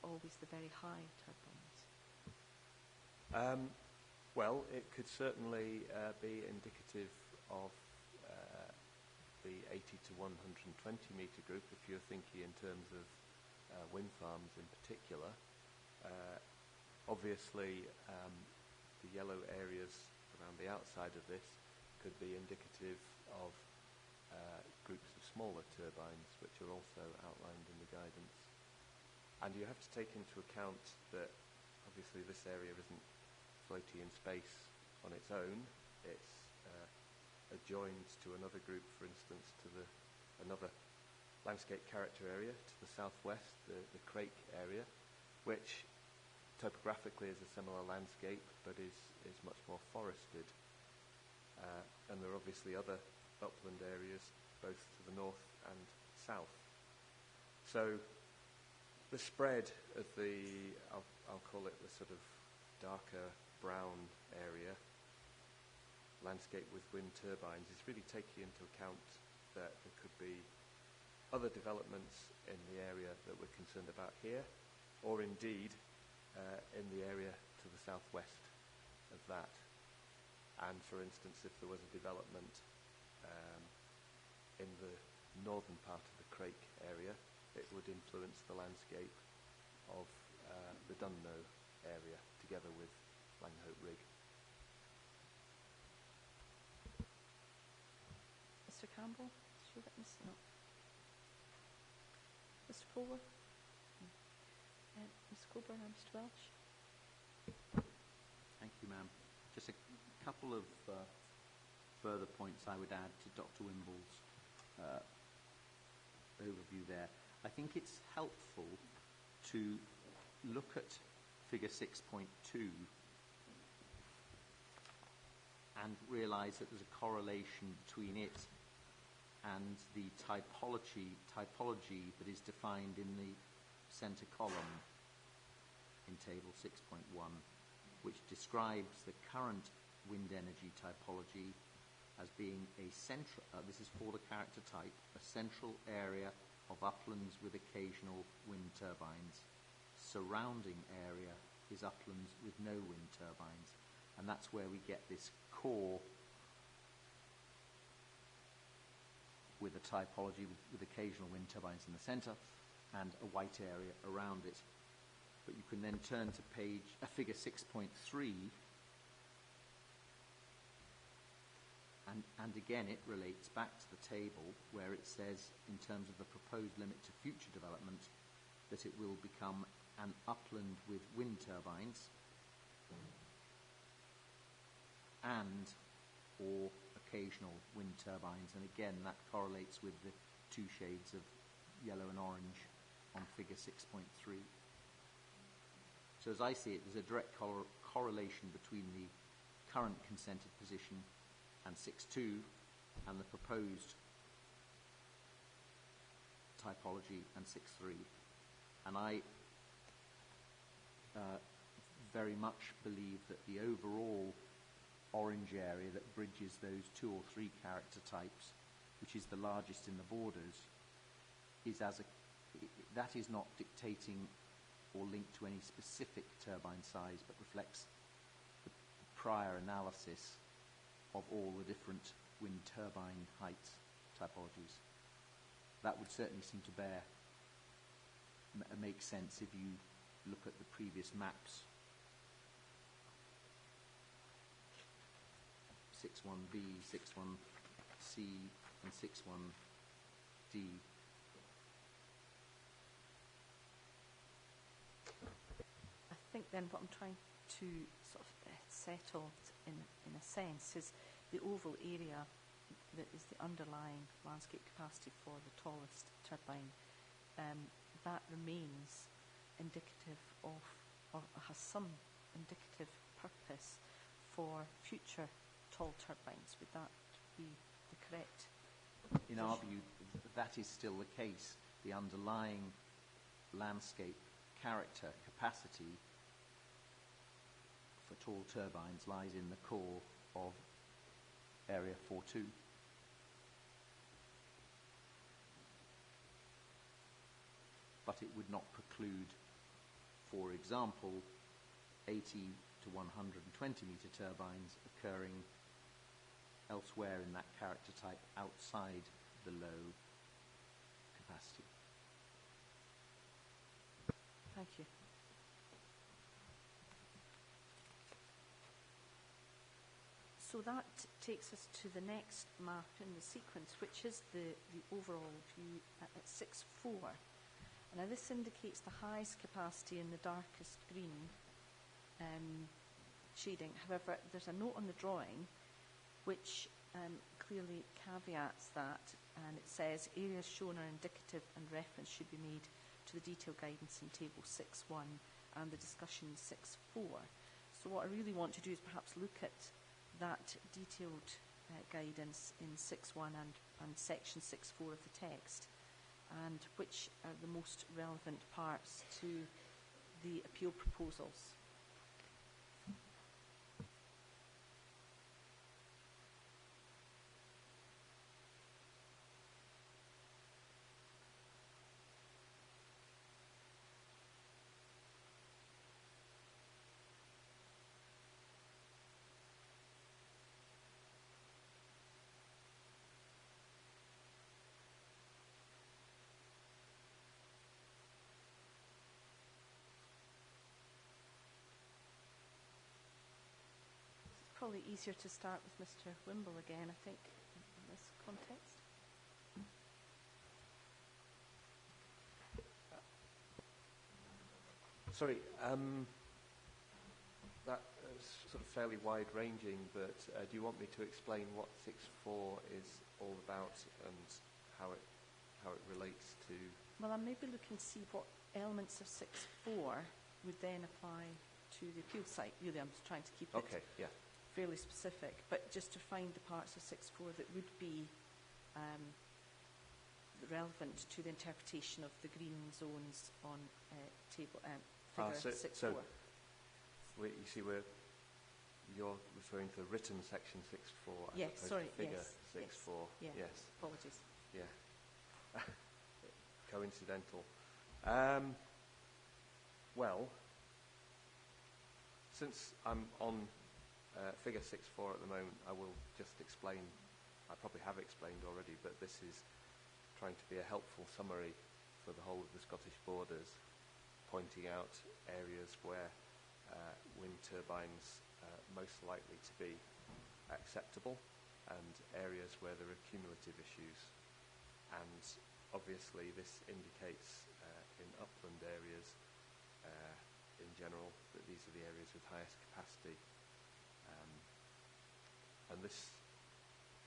always the very high turbines? Well, it could certainly be indicative of the 80 to 120 metre group if you're thinking in terms of wind farms in particular. Obviously, the yellow areas around the outside of this could be indicative of groups of smaller turbines, which are also outlined in the guidance. And you have to take into account that obviously this area isn't floating in space on its own. It's adjoined to another group, for instance, to another landscape character area to the southwest, the Crake area, which topographically is a similar landscape but is much more forested. And there are obviously other upland areas both to the north and south. So the spread of I'll call it the sort of darker brown area, landscape with wind turbines, is really taking into account that there could be other developments in the area that we're concerned about here, or indeed in the area to the southwest of that. And for instance, if there was a development in the northern part of the Crake area, it would influence the landscape of the Dunno area together with Langhope Rig. Mr. Campbell, is your witness? No. Mr. Polwar? Ms. Coburn and Mr. Welch? Thank you, ma'am. Just a couple of further points I would add to Dr. Wimble's overview there. I think it's helpful to look at figure 6.2 and realise that there's a correlation between it and the typology that is defined in the centre column in table 6.1, which describes the current wind energy typology as being a central, this is for the character type, a central area of uplands with occasional wind turbines. Surrounding area is uplands with no wind turbines. And that's where we get this core with a typology with occasional wind turbines in the centre and a white area around it. But you can then turn to figure 6.3, and again it relates back to the table where it says in terms of the proposed limit to future development that it will become an upland with wind turbines and or occasional wind turbines, and again that correlates with the two shades of yellow and orange on figure 6.3. So as I see it, there's a direct correlation between the current consented position and 6.2 and the proposed typology and 6.3. And I very much believe that the overall orange area that bridges those two or three character types, which is the largest in the borders, that is not dictating or linked to any specific turbine size, but reflects the prior analysis of all the different wind turbine height typologies. That would certainly seem to make sense if you look at the previous maps. 61B, 61C and 61D. I think then what I'm trying to sort of settle in a sense is the oval area that is the underlying landscape capacity for the tallest turbine. That remains indicative of, or has some indicative purpose for future tall turbines. Would that be the correct? In our view, that is still the case. The underlying landscape character capacity for tall turbines lies in the core of Area 4.2. But it would not preclude, for example, 80 to 120 metre turbines occurring elsewhere in that character type outside the low capacity. Thank you. So that takes us to the next map in the sequence, which is the overall view at 6.4. Now this indicates the highest capacity in the darkest green shading. However, there's a note on the drawing which clearly caveats that, and it says areas shown are indicative and reference should be made to the detailed guidance in table 6.1 and the discussion in 6.4. So what I really want to do is perhaps look at that detailed guidance in 6.1 and section 6.4 of the text, and which are the most relevant parts to the appeal proposals. Probably easier to start with Mr. Wimble again, I think, in this context. Sorry, that is sort of fairly wide-ranging, but do you want me to explain what 6.4 is all about and how it relates to? Well, I'm maybe looking to see what elements of 6.4 would then apply to the appeal site. Really, I'm just trying to keep it fairly specific, but just to find the parts of 6.4 that would be relevant to the interpretation of the green zones on table figure 6.4. So you see, you're referring to the written section 6.4 as opposed to figure 6.4. Yeah. Yes. Apologies. Yeah. Coincidental. Well, since I'm on figure 6.4 at the moment, I will just explain. I probably have explained already, but this is trying to be a helpful summary for the whole of the Scottish borders, pointing out areas where wind turbines are most likely to be acceptable and areas where there are cumulative issues. And obviously this indicates in upland areas in general that these are the areas with highest capacity. And this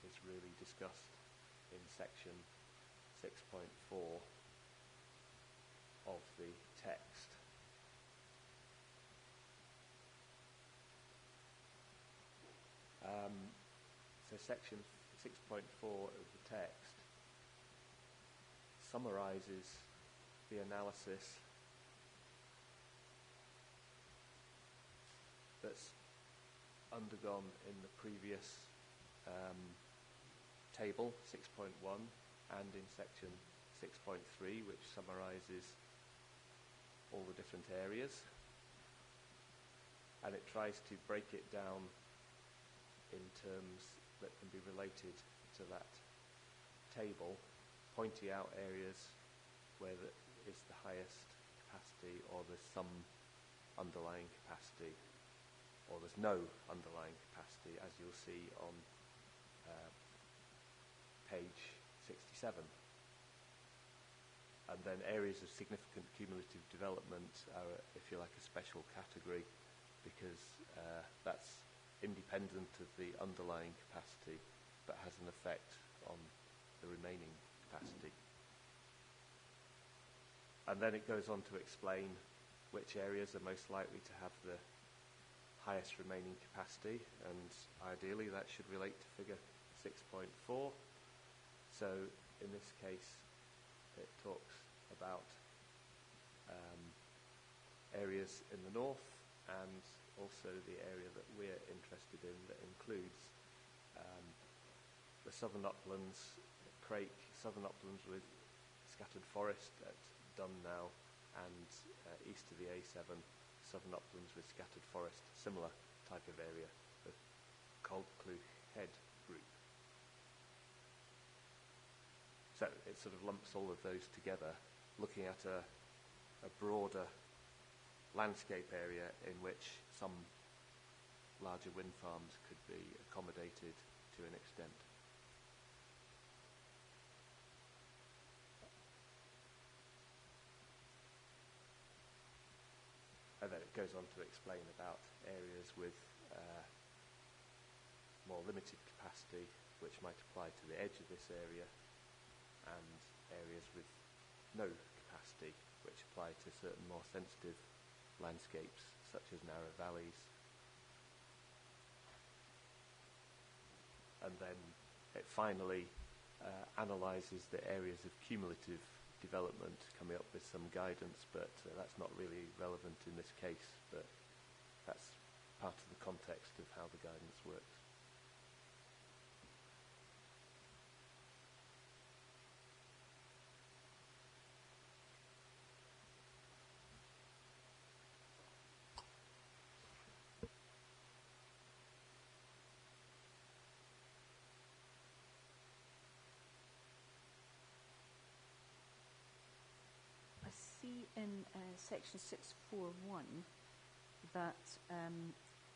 is really discussed in section 6.4 of the text. So section 6.4 of the text summarises the analysis that's undergone in the previous table 6.1 and in section 6.3, which summarises all the different areas, and it tries to break it down in terms that can be related to that table, pointing out areas where there is the highest capacity or there's some underlying capacity or there's no underlying capacity, as you'll see on page 67. And then areas of significant cumulative development are, if you like, a special category, because that's independent of the underlying capacity, but has an effect on the remaining capacity. And then it goes on to explain which areas are most likely to have the highest remaining capacity, and ideally that should relate to figure 6.4. So in this case, it talks about areas in the north, and also the area that we're interested in that includes the southern uplands, Crake, southern uplands with scattered forest at Dunnow, and east of the A7, southern uplands with scattered forest, similar type of area, the Coldcleugh Head group. So it sort of lumps all of those together, looking at a broader landscape area in which some larger wind farms could be accommodated to an extent. And then it goes on to explain about areas with more limited capacity, which might apply to the edge of this area, and areas with no capacity, which apply to certain more sensitive landscapes, such as narrow valleys. And then it finally analyses the areas of cumulative development, coming up with some guidance, but that's not really relevant in this case, but that's part of the context of how the guidance works. See in section 641 that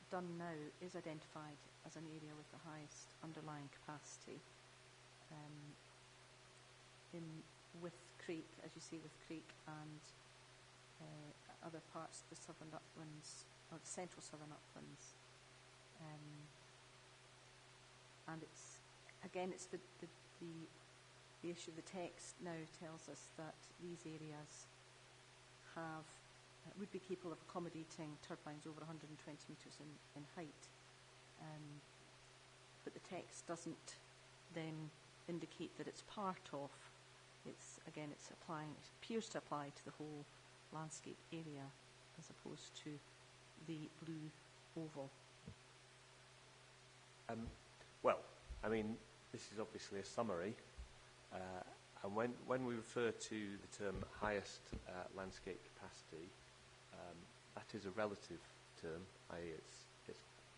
Dunnow is identified as an area with the highest underlying capacity. With Creek, as you see, with Creek and other parts of the southern uplands, or the central southern uplands. And it's, again, it's the issue of the text now tells us that these areas would be capable of accommodating turbines over 120 metres in height. But the text doesn't then indicate that it's part of. It's applying, it appears to apply to the whole landscape area as opposed to the blue oval. Well, I mean, this is obviously a summary. And when we refer to the term highest landscape capacity, that is a relative term, i.e. it's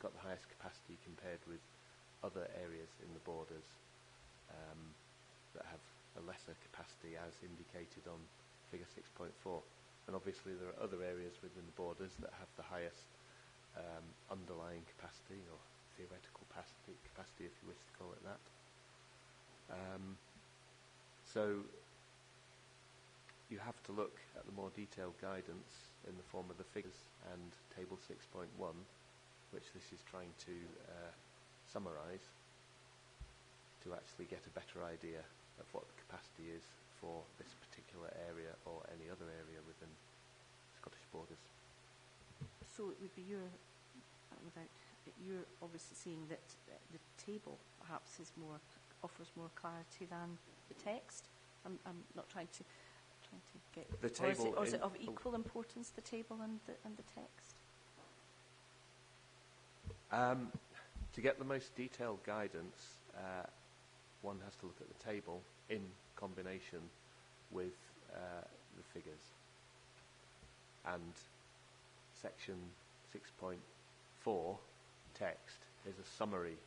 got the highest capacity compared with other areas in the borders that have a lesser capacity as indicated on figure 6.4. And obviously there are other areas within the borders that have the highest underlying capacity, or theoretical capacity if you wish to call it that. So you have to look at the more detailed guidance in the form of the figures and table 6.1, which this is trying to summarise, to actually get a better idea of what the capacity is for this particular area or any other area within Scottish borders. So it would be you're obviously seeing that the table perhaps offers more clarity than the text. I'm not trying to get the table. Or is it of equal importance, the table and the text? To get the most detailed guidance, one has to look at the table in combination with the figures. And section 6.4 text is a summary.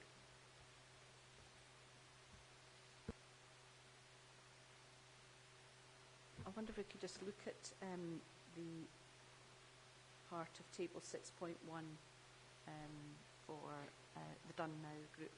I wonder if we could just look at the part of table 6.1 for the Done Now group.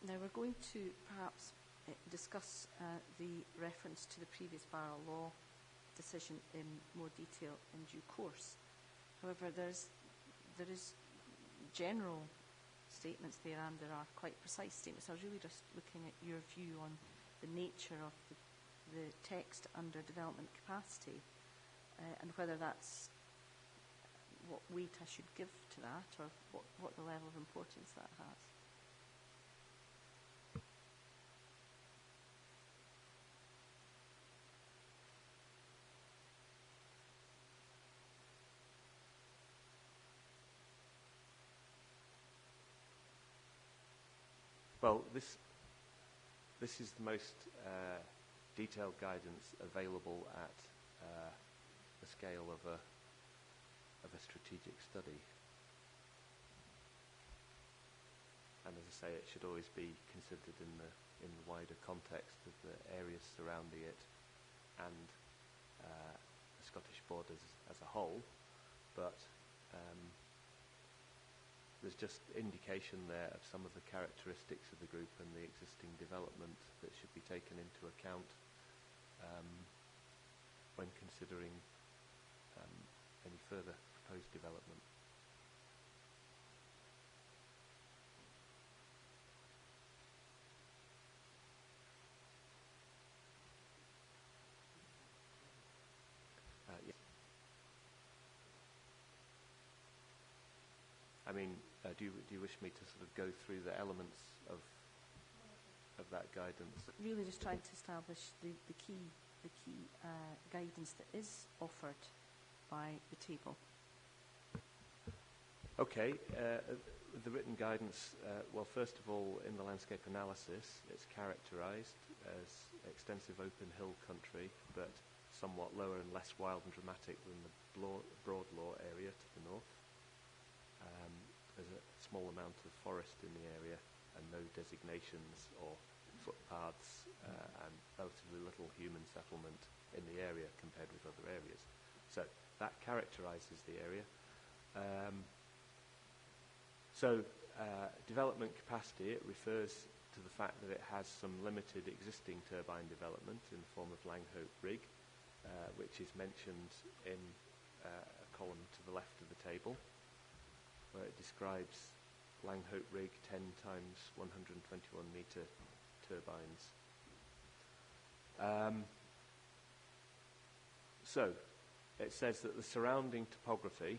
Now we're going to perhaps discuss the reference to the previous barrel law decision in more detail in due course. However, there is general statements there, and there are quite precise statements. I was really just looking at your view on the nature of the text under development capacity and whether that's what weight I should give to that, or what the level of importance that has. Well, this is the most detailed guidance available at the scale of a strategic study. And as I say, it should always be considered in the wider context of the areas surrounding it and the Scottish borders as a whole. But there's just indication there of some of the characteristics of the group and the existing development that should be taken into account when considering any further proposed development. Yes. I mean, do you wish me to sort of go through the elements of that guidance? Really just trying to establish the key guidance that is offered by the table. Okay, the written guidance, well, first of all, in the landscape analysis, it's characterised as extensive open hill country, but somewhat lower and less wild and dramatic than the Broadlaw area to the north. There's a small amount of forest in the area and no designations or footpaths and relatively little human settlement in the area compared with other areas. So that characterises the area. Development capacity, it refers to the fact that it has some limited existing turbine development in the form of Langhope Rig, which is mentioned in a column to the left of the table, where it describes Langhope Rig 10 times 121 metre turbines. So it says that the surrounding topography,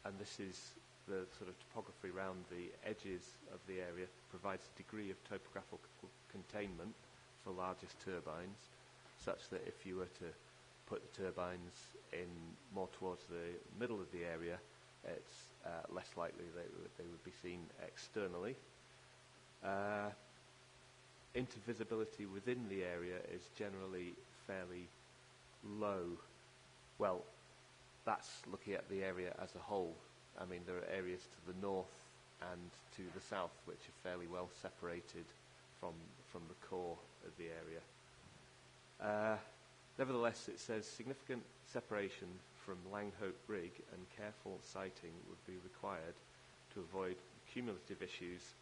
and this is the sort of topography around the edges of the area, provides a degree of topographical containment for largest turbines, such that if you were to put the turbines in more towards the middle of the area, it's less likely they would be seen externally. Intervisibility within the area is generally fairly low. Well, that's looking at the area as a whole. I mean, there are areas to the north and to the south which are fairly well separated from the core of the area. Nevertheless, it says significant separation from Langhope Rig and careful sighting would be required to avoid cumulative issues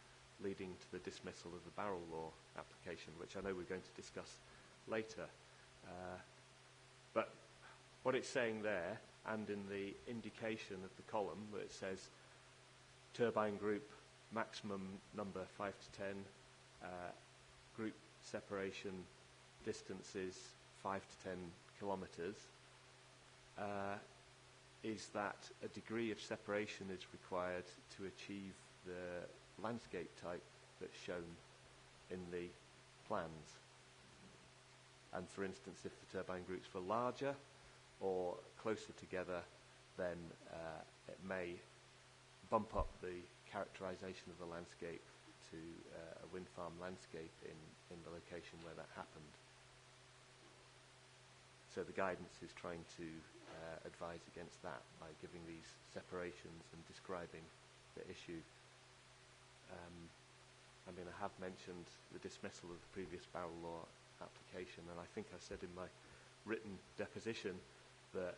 leading to the dismissal of the barrel law application, which I know we're going to discuss later. But what it's saying there, and in the indication of the column where it says turbine group maximum number 5 to 10, group separation distances 5 to 10 kilometres, is that a degree of separation is required to achieve the landscape type that's shown in the plans. And for instance, if the turbine groups were larger or closer together, then it may bump up the characterisation of the landscape to a wind farm landscape in the location where that happened. So the guidance is trying to advise against that by giving these separations and describing the issue. I mean, I have mentioned the dismissal of the previous barrel law application, and I think I said in my written deposition that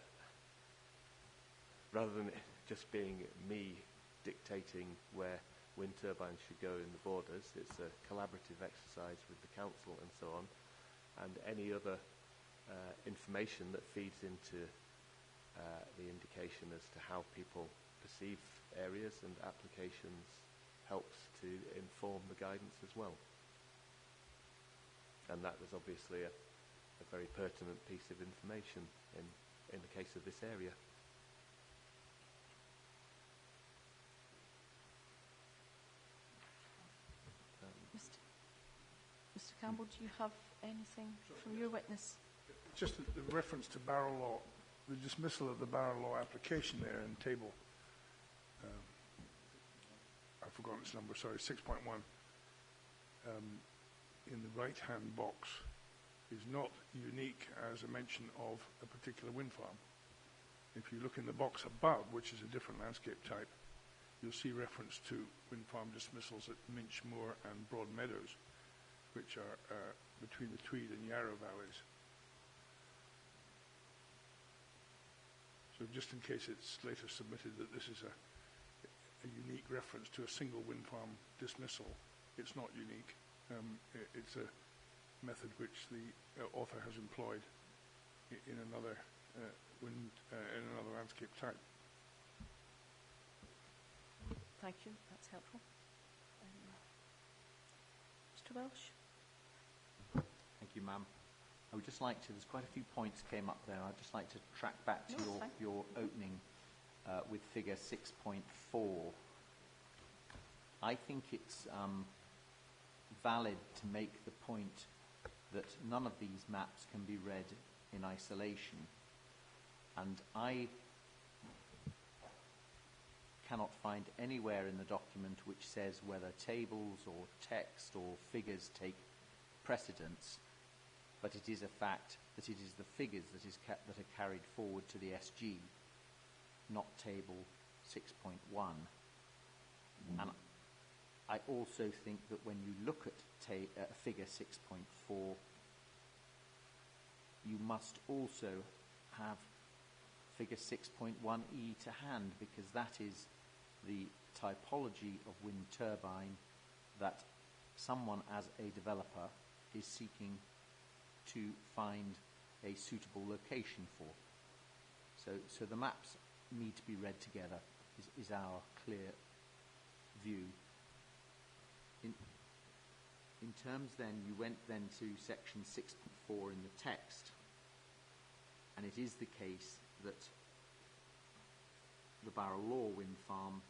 rather than it just being me dictating where wind turbines should go in the borders, it's a collaborative exercise with the council and so on, and any other information that feeds into the indication as to how people perceive areas and applications helps to inform the guidance as well. And that was obviously a very pertinent piece of information in the case of this area. Mr. Campbell, do you have anything from your witness? Just the reference to barrel law, the dismissal of the barrel law application there in table, I've forgotten its number, sorry, 6.1, in the right-hand box is not unique as a mention of a particular wind farm. If you look in the box above, which is a different landscape type, you'll see reference to wind farm dismissals at Minch Moor and Broadmeadows, which are between the Tweed and Yarrow valleys. So just in case it's later submitted that this is a unique reference to a single wind farm dismissal, it's not unique. It's a method which the author has employed in another in another landscape type. Thank you. That's helpful. Mr. Welsh. Thank you, ma'am. I would just like to, there's quite a few points came up there. I'd just like to track back to your opening with figure 6.4. I think it's valid to make the point that none of these maps can be read in isolation. And I cannot find anywhere in the document which says whether tables or text or figures take precedence, but it is a fact that it is the figures that are carried forward to the SG, not table 6.1. And I also think that when you look at figure 6.4, you must also have figure 6.1e to hand, because that is the typology of wind turbine that someone as a developer is seeking to find a suitable location for. So the maps need to be read together, is our clear view. In terms then, you went then to section 6.4 in the text, and it is the case that the Barrow Law wind farm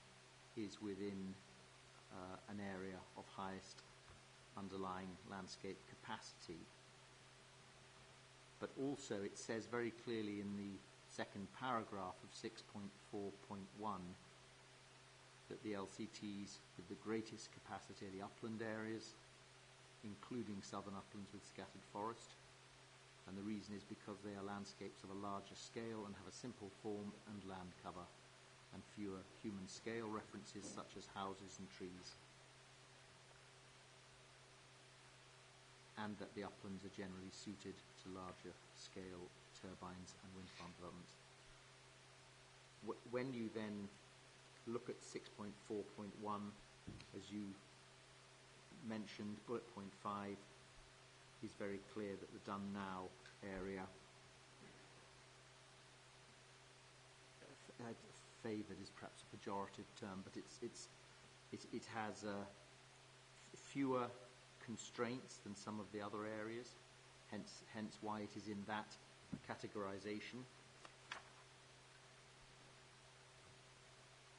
is within an area of highest underlying landscape capacity. But also it says very clearly in the second paragraph of 6.4.1 that the LCTs with the greatest capacity are the upland areas, including southern uplands with scattered forest. And the reason is because they are landscapes of a larger scale and have a simple form and land cover, and fewer human scale references such as houses and trees. And that the uplands are generally suited to larger scale turbines and wind farm developments. When you then look at 6.4.1, as you mentioned, bullet point 5 is very clear that the done now area, favoured is perhaps a pejorative term, but it has fewer constraints than some of the other areas, hence why it is in that categorization.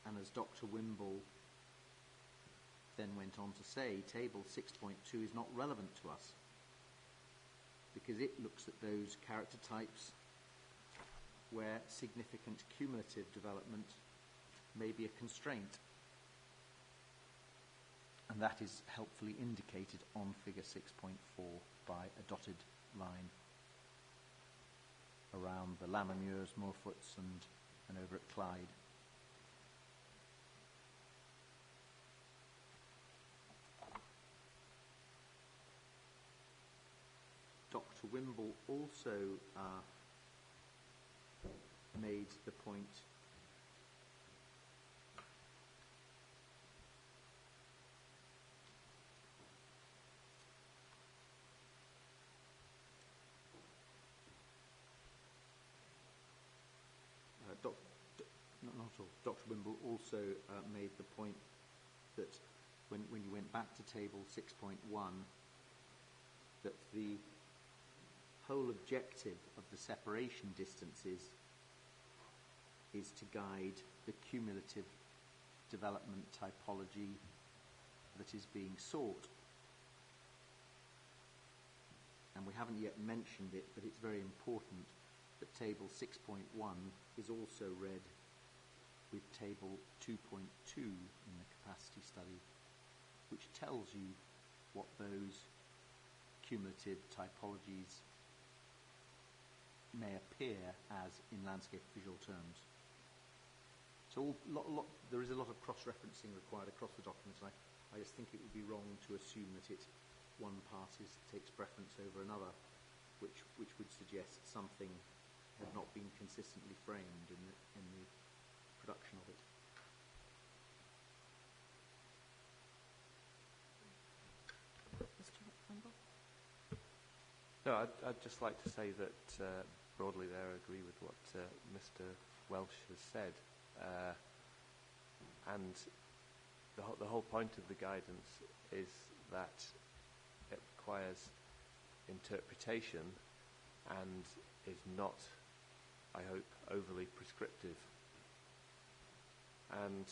And as Dr. Wimble then went on to say, table 6.2 is not relevant to us because it looks at those character types where significant cumulative development may be a constraint. and that is helpfully indicated on figure 6.4 by a dotted line around the Lammermuirs, Moorfoots and over at Clyde. Dr. Wimble also made the point Dr. Wimble also made the point that when you went back to table 6.1, that the whole objective of the separation distances is to guide the cumulative development typology that is being sought. And we haven't yet mentioned it, but it's very important that table 6.1 is also read with table 2.2 in the capacity study, which tells you what those cumulative typologies may appear as in landscape visual terms. So there is a lot of cross-referencing required across the documents, and I just think it would be wrong to assume that one part takes preference over another, which would suggest something had not been consistently framed in the production of it. Mr. Wimble? No, I'd just like to say that broadly there I agree with what Mr. Welsh has said. And the whole point of the guidance is that it requires interpretation and is not, I hope, overly prescriptive. And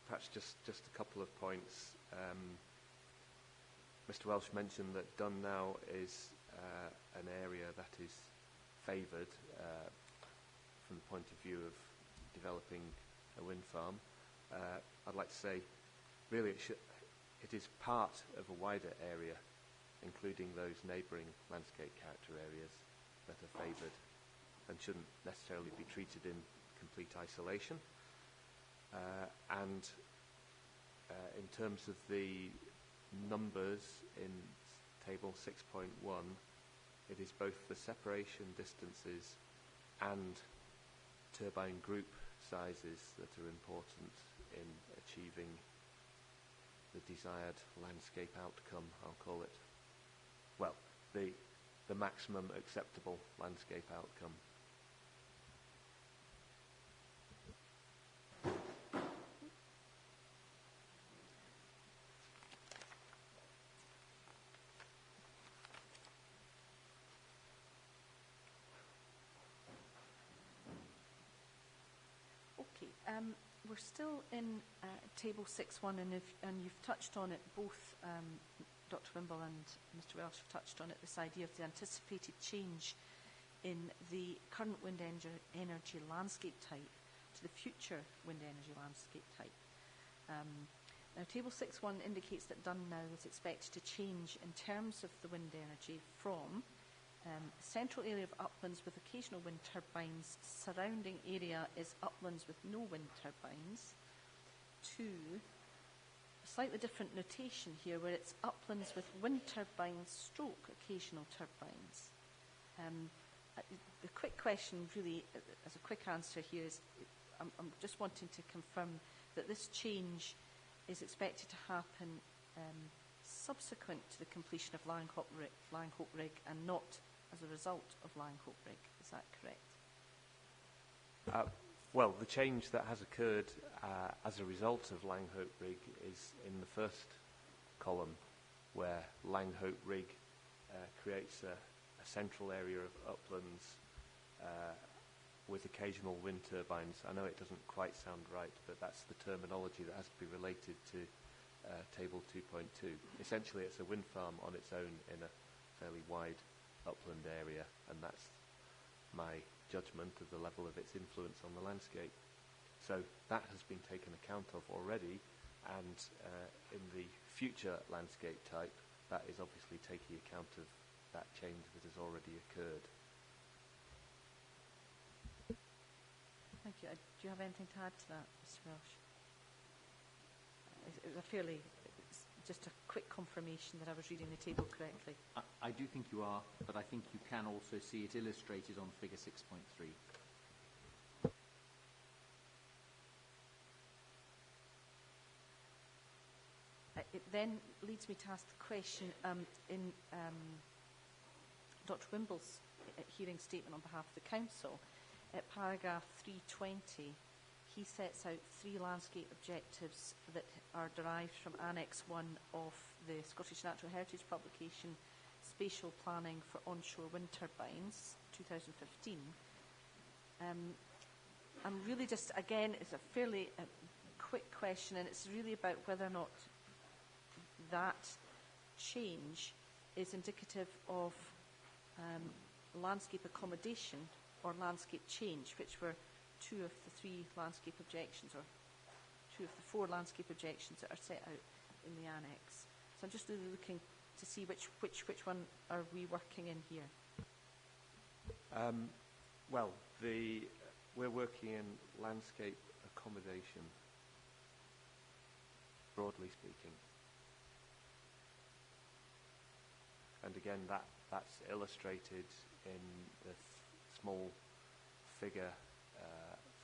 perhaps just a couple of points. Mr. Welsh mentioned that Dun now is an area that is favoured from the point of view of developing a wind farm. I'd like to say, really, it is part of a wider area, including those neighbouring landscape character areas that are favoured and shouldn't necessarily be treated in complete isolation. And in terms of the numbers in table 6.1, it is both the separation distances and turbine group sizes that are important in achieving the desired landscape outcome, I'll call it. Well, the maximum acceptable landscape outcome. Okay, we're still in table 6.1, and you've touched on it, both Dr. Wimble and Mr. Welsh have touched on it, this idea of the anticipated change in the current wind energy landscape type to the future wind energy landscape type. Now, table 6.1 indicates that Dun now is expected to change in terms of the wind energy from a central area of uplands with occasional wind turbines, surrounding area is uplands with no wind turbines, to a slightly different notation here where it's uplands with wind turbines stroke occasional turbines. The quick question really, as a quick answer here, is I'm just wanting to confirm that this change is expected to happen subsequent to the completion of Langhope Rig and not as a result of Langhope Rig. Is that correct? Well, the change that has occurred as a result of Langhope Rig is in the first column, where Langhope Rig creates a central area of uplands with occasional wind turbines. I know it doesn't quite sound right, but that's the terminology that has to be related to table 2.2. Essentially, it's a wind farm on its own in a fairly wide upland area, and that's my judgment of the level of its influence on the landscape. So that has been taken account of already And in the future landscape type, that is obviously taking account of that change that has already occurred. Thank you. Do you have anything to add to that, Mr. Welsh? It was a fairly, it's just a quick confirmation that I was reading the table correctly. I do think you are, but I think you can also see it illustrated on figure 6.3. It then leads me to ask the question in Dr. Wimble's hearing statement on behalf of the Council, at paragraph 320, he sets out 3 landscape objectives that are derived from Annex 1 of the Scottish Natural Heritage publication, Spatial Planning for Onshore Wind Turbines, 2015. I'm really just, again, it's a fairly quick question, and it's really about whether or not that change is indicative of landscape accommodation or landscape change, which were 2 of the 3 landscape objections, or 2 of the 4 landscape objections that are set out in the annex. So I'm just really looking to see which one are we working in here. Well, we're working in landscape accommodation, broadly speaking. And again, that's illustrated in the small figure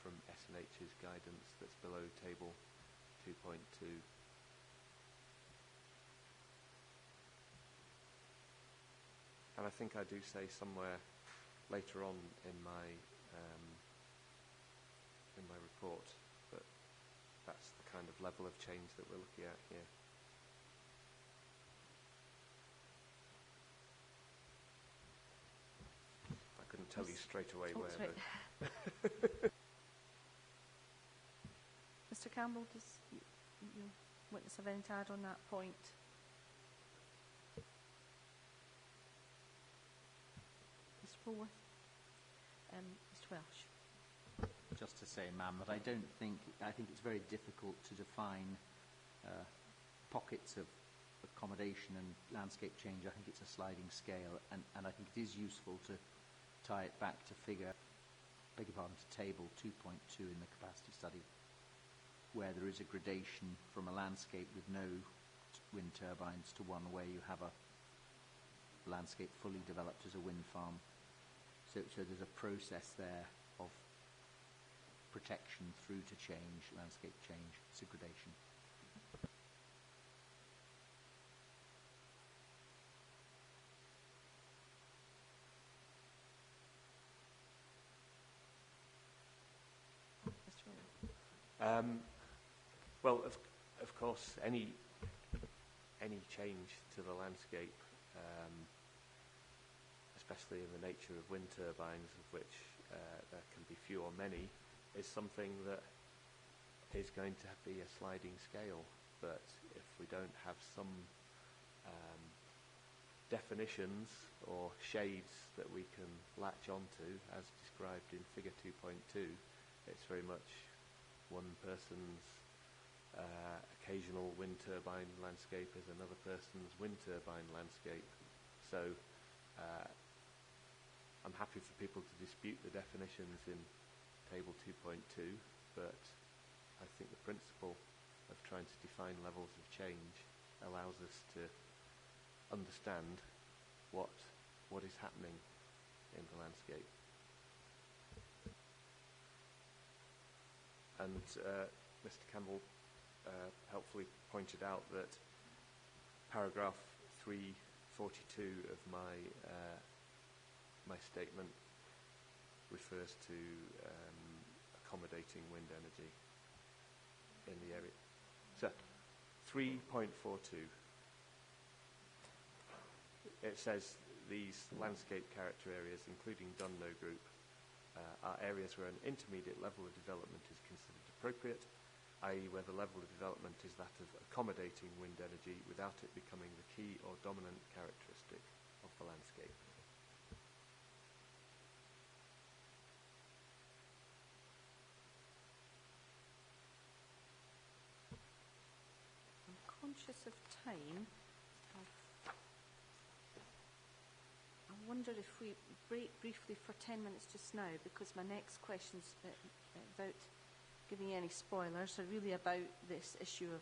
from S&H's guidance that's below table 2.2. And I think I do say somewhere later on in my report that that's the kind of level of change that we're looking at here. I couldn't tell you straight away where. But Mr. Campbell, does your witness have anything to add on that point? Mr. Polworth? Mr. Welsh? Just to say, ma'am, that I think it's very difficult to define pockets of accommodation and landscape change. I think it's a sliding scale, and I think it is useful to tie it back to to table 2.2 in the capacity study, where there is a gradation from a landscape with no wind turbines to one where you have a landscape fully developed as a wind farm. So there's a process there of protection through to change, landscape change. It's a gradation. Well, of course, any change to the landscape, especially in the nature of wind turbines, of which there can be few or many, is something that is going to be a sliding scale. But if we don't have some definitions or shades that we can latch onto, as described in figure 2.2, it's very much one person's occasional wind turbine landscape is another person's wind turbine landscape. So I'm happy for people to dispute the definitions in table 2.2, but I think the principle of trying to define levels of change allows us to understand what is happening in the landscape. And Mr. Campbell helpfully pointed out that paragraph 342 of my statement refers to accommodating wind energy in the area. So, 3.42. It says these landscape character areas, including Dunno Group, are areas where an intermediate level of development is considered appropriate, i.e. where the level of development is that of accommodating wind energy without it becoming the key or dominant characteristic of the landscape. conscious of time, I wonder if we break briefly for 10 minutes just now, because my next questions, without giving you any spoilers, are really about this issue of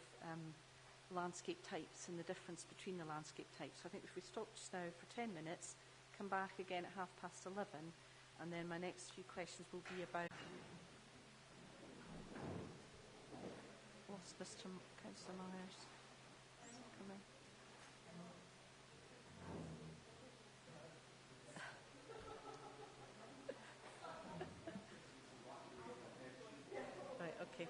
landscape types and the difference between the landscape types. So I think if we stop just now for 10 minutes, come back again at 11:30, and then my next few questions will be about... What's Mr. Councillor Myers coming? Right, okay.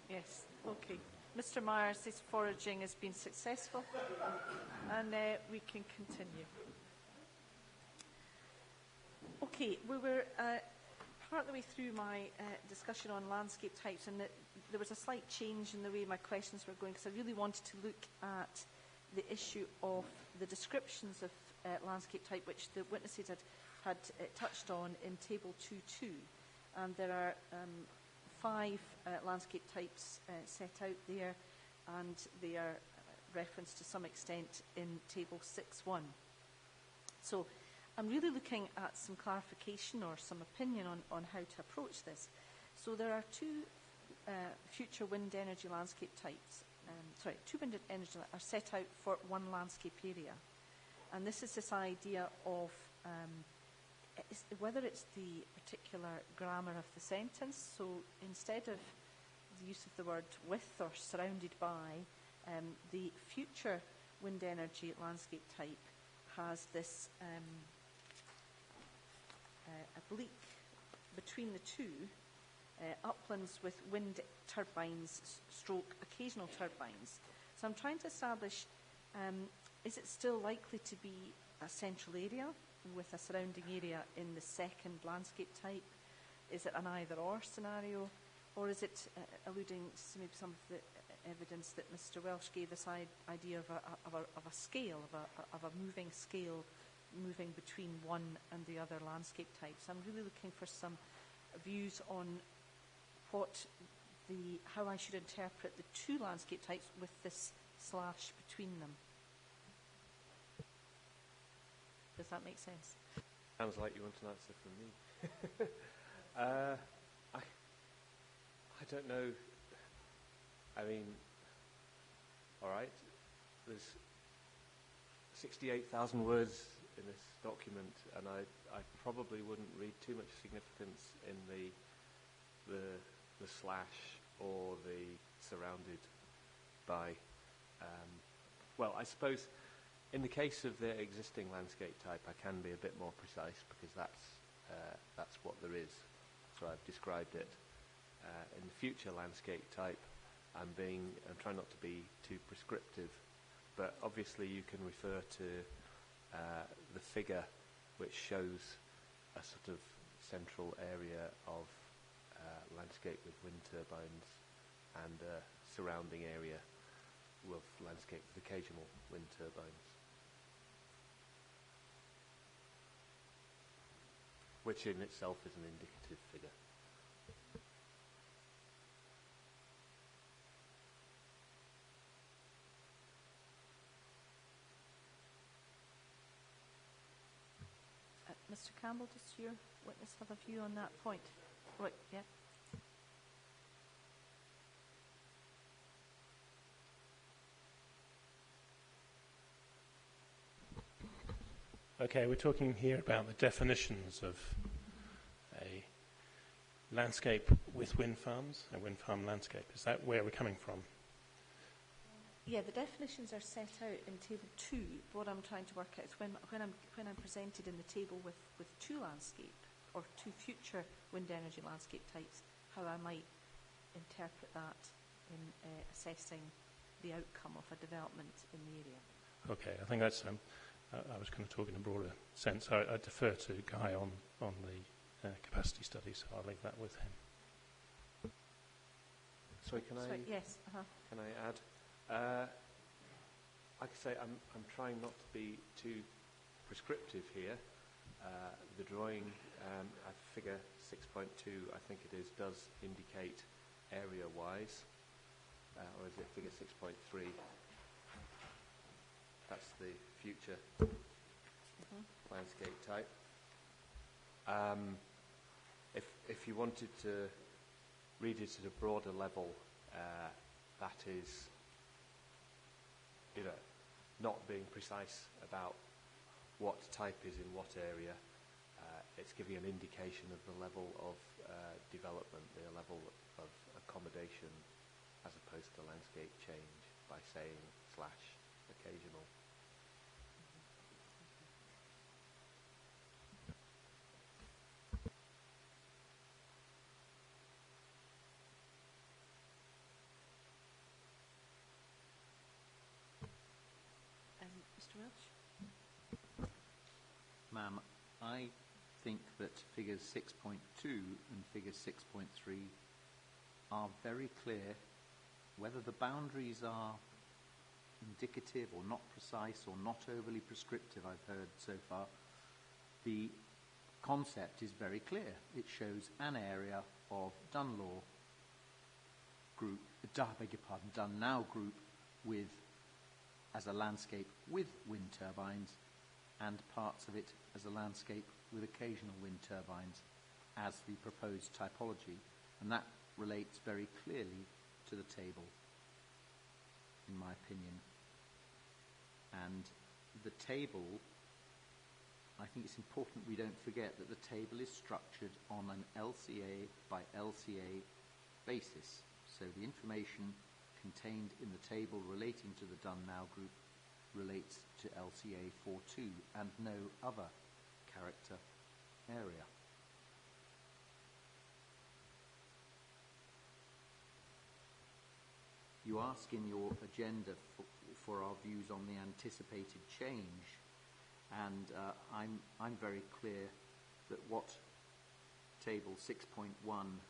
Yes, okay. Mr. Myers' foraging has been successful, and we can continue. Okay, we were part of the way through my discussion on landscape types, and there was a slight change in the way my questions were going, because I really wanted to look at the issue of the descriptions of landscape type, which the witnesses had touched on in Table 2.2. And there are 5 landscape types set out there, and they are referenced to some extent in Table 6.1. So I'm really looking at some clarification or some opinion on how to approach this. So there are 2 future wind energy landscape types. 2 wind energy are set out for one landscape area. And this is this idea of whether it's the particular grammar of the sentence. So instead of the use of the word with or surrounded by, the future wind energy landscape type has this oblique between the two, uplands with wind turbines stroke occasional turbines. So I'm trying to establish, is it still likely to be a central area with a surrounding area in the second landscape type? Is it an either-or scenario? Or is it alluding to maybe some of the evidence that Mr. Welsh gave, this idea of a scale, of a moving scale, moving between one and the other landscape types? I'm really looking for some views on how I should interpret the 2 landscape types with this slash between them. Does that make sense? Sounds like you want an answer from me. I don't know. I mean, all right, there's 68,000 words in this document, and I probably wouldn't read too much significance in the slash or the surrounded by. Well, I suppose in the case of the existing landscape type, I can be a bit more precise, because that's what there is. So I've described it. In the future landscape type, I'm trying not to be too prescriptive, but obviously you can refer to the figure which shows a sort of central area of landscape with wind turbines and a surrounding area with landscape with occasional wind turbines, which in itself is an indicative figure. Mr. Campbell, does your witness have a view on that point? Right, yeah. Okay, we're talking here about the definitions of a landscape with wind farms, a wind farm landscape. Is that where we're coming from? Yeah, the definitions are set out in Table 2. What I'm trying to work out is when I'm presented in the table with two landscape or two future wind energy landscape types, how I might interpret that in assessing the outcome of a development in the area. Okay, I think that's. I was kind of talking in a broader sense. I defer to Guy on the capacity study, so I'll leave that with him. Sorry, can I? Yes. Can I add? Like I say, I'm trying not to be too prescriptive here. The drawing, figure 6.2, I think it is, does indicate area-wise, or is it figure 6.3? That's the future landscape type. If you wanted to read it at a broader level, that is, not being precise about what type is in what area. It's giving an indication of the level of development, the level of accommodation, as opposed to landscape change by saying / occasional. Mr. Welch? Ma'am, I think that figures 6.2 and figure 6.3 are very clear. Whether the boundaries are indicative or not precise or not overly prescriptive, I've heard so far, the concept is very clear. It shows an area of Dunlaw group, Dunnow group with, as a landscape with wind turbines, and parts of it as a landscape with occasional wind turbines as the proposed typology. And that relates very clearly to the table, in my opinion. And the table, I think it's important we don't forget that the table is structured on an LCA by LCA basis. So the information contained in the table relating to the Dunnow group relates to LCA 42 and no other character area. You ask in your agenda for our views on the anticipated change, and I'm very clear that what table 6.1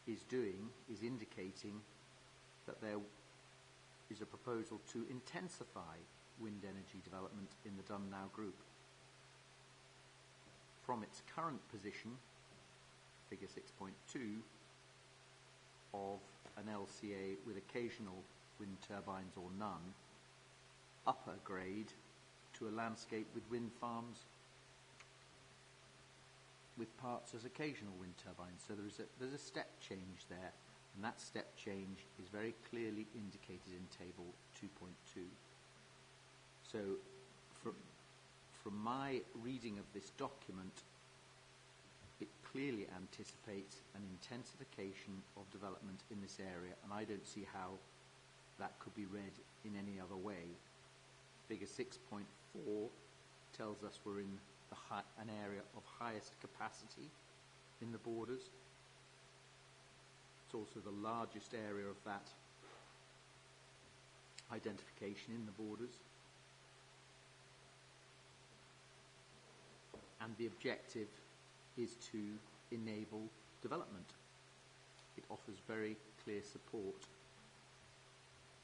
is doing is indicating that there is a proposal to intensify wind energy development in the Dunnow group. From its current position, figure 6.2, of an LCA with occasional wind turbines or none, upper grade to a landscape with wind farms with parts as occasional wind turbines. So there's a step change there, and that step change is very clearly indicated in table 2.2. So from my reading of this document, it clearly anticipates an intensification of development in this area, and I don't see how that could be read in any other way. Figure 6.4 tells us we're in an area of highest capacity in the borders. It's also the largest area of that identification in the borders. And the objective is to enable development. It offers very clear support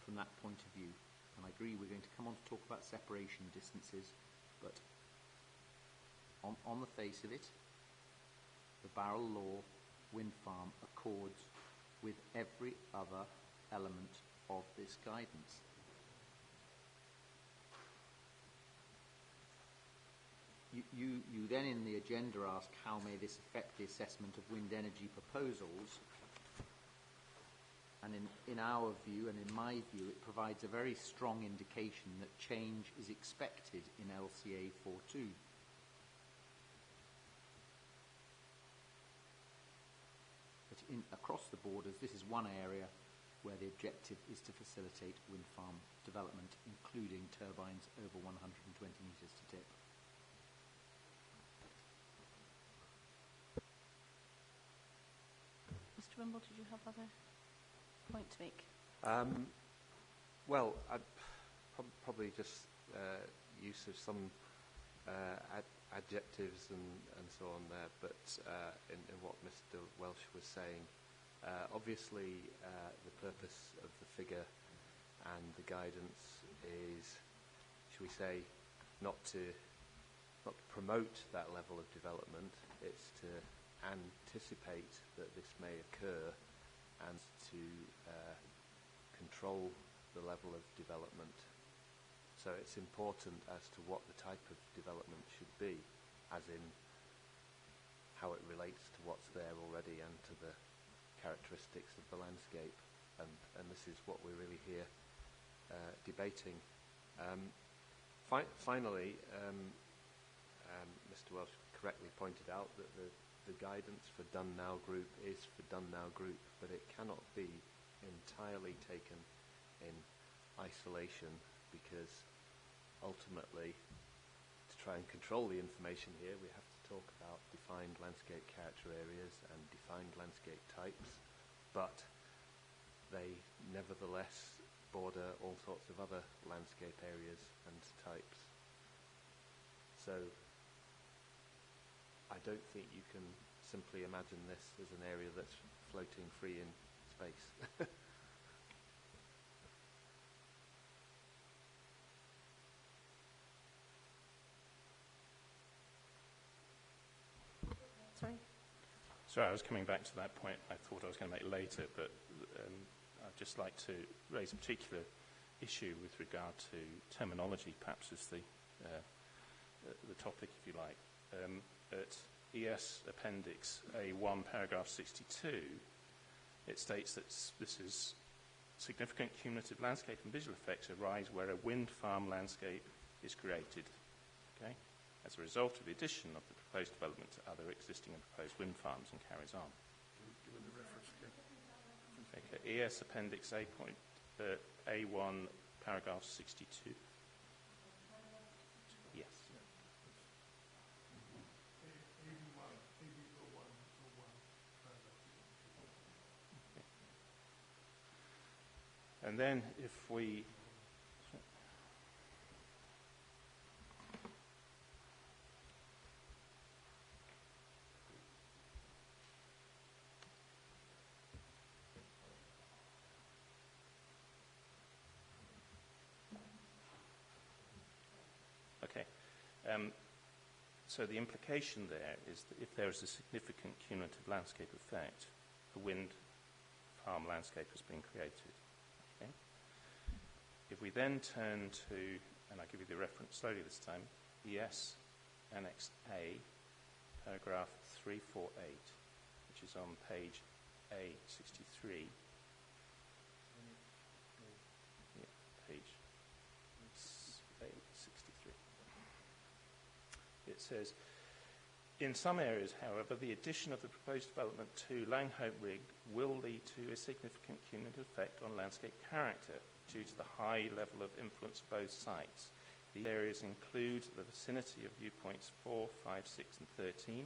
from that point of view. And I agree we're going to come on to talk about separation distances, but on the face of it, the Barrel Law wind farm accords with every other element of this guidance. You then in the agenda ask how may this affect the assessment of wind energy proposals, and in our view and in my view it provides a very strong indication that change is expected in LCA 42. But across the borders, this is one area where the objective is to facilitate wind farm development, including turbines over 120 metres to tip. Mr Wimble, did you have other point to make? Well, I'd probably just use of some adjectives and so on there, but in what Mr Welsh was saying, obviously the purpose of the figure and the guidance is, shall we say, not to promote that level of development. It's to anticipate that this may occur and to control the level of development. So it's important as to what the type of development should be, as in how it relates to what's there already and to the characteristics of the landscape. And this is what we're really here debating. Finally, Mr Welsh correctly pointed out that the guidance for Done Now Group is for Done Now Group, but it cannot be entirely taken in isolation, because ultimately, to try and control the information here, we have to talk about defined landscape character areas and defined landscape types, but they nevertheless border all sorts of other landscape areas and types. So I don't think you can simply imagine this as an area that's floating free in space. Sorry? I was coming back to that point I thought I was going to make later, but I'd just like to raise a particular issue with regard to terminology, perhaps as the topic, if you like. At ES Appendix A1, paragraph 62, it states that this is significant cumulative landscape and visual effects arise where a wind farm landscape is created, okay, as a result of the addition of the proposed development to other existing and proposed wind farms, and carries on. Give it the reference again. Okay, ES Appendix A1, paragraph 62. Yes. And then if we so the implication there is that if there is a significant cumulative landscape effect, a wind farm landscape has been created. Okay? If we then turn to, and I'll give you the reference slowly this time, ES Annex A, paragraph 348, which is on page A63. Yeah, page A63. It says, in some areas, however, the addition of the proposed development to Langhope Rig will lead to a significant cumulative effect on landscape character due to the high level of influence of both sites. These areas include the vicinity of viewpoints 4, 5, 6 and 13,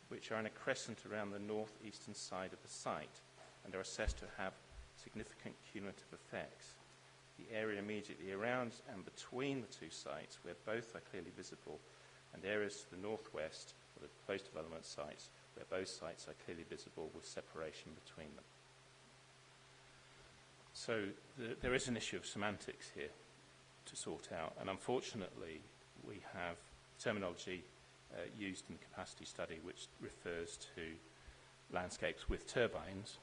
which are in a crescent around the northeastern side of the site and are assessed to have significant cumulative effects. The area immediately around and between the two sites, where both are clearly visible, and areas to the northwest of the proposed development sites, where both sites are clearly visible with separation between them. So there is an issue of semantics here to sort out, and unfortunately we have terminology used in the capacity study which refers to landscapes with turbines,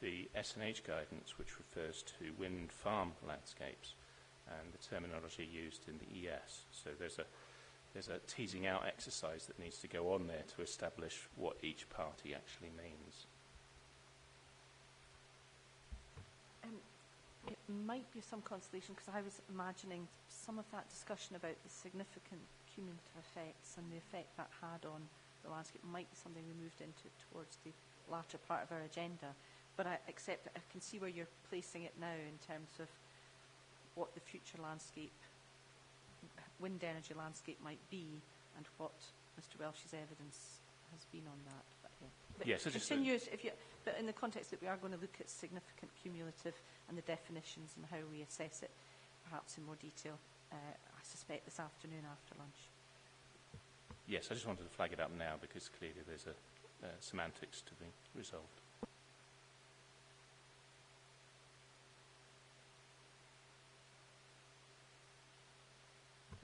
the S&H guidance which refers to wind farm landscapes, and the terminology used in the ES. So there's a teasing out exercise that needs to go on there to establish what each party actually means. It might be some consolation, because I was imagining some of that discussion about the significant cumulative effects and the effect that had on the landscape might be something we moved into towards the latter part of our agenda. but I accept I can see where you're placing it now in terms of what the future landscape, wind energy landscape might be, and what Mr. Welsh's evidence has been on that. But, yeah. But yes, continues, but in the context that we are going to look at significant cumulative and the definitions and how we assess it, perhaps in more detail, I suspect this afternoon after lunch. Yes, I just wanted to flag it up now because clearly there's a semantics to be resolved.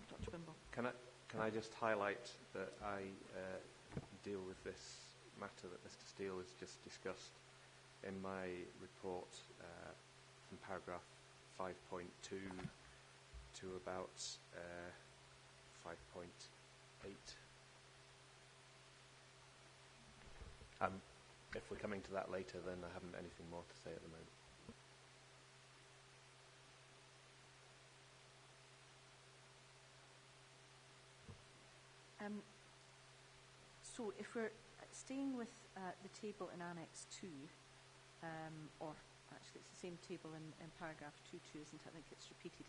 Dr. Wimble. Can I just highlight that I deal with this matter that Mr. Steele has just discussed in my report from paragraph 5.2 to about 5.8. If we're coming to that later, then I haven't anything more to say at the moment. So if we're staying with the table in Annex 2, or actually it's the same table in paragraph 2.2, isn't it? I think it's repeated.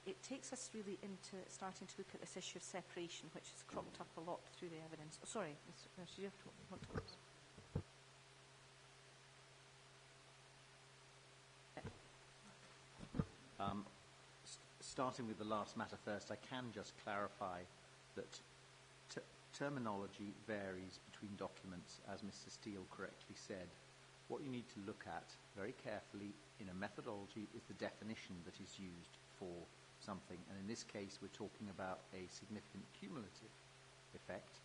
It takes us really into starting to look at this issue of separation, which has cropped up a lot through the evidence. Oh, sorry, Mr. You want to Starting with the last matter first, I can just clarify that terminology varies between documents, as Mr. Steele correctly said. What you need to look at very carefully in a methodology is the definition that is used for something. And in this case, we're talking about a significant cumulative effect.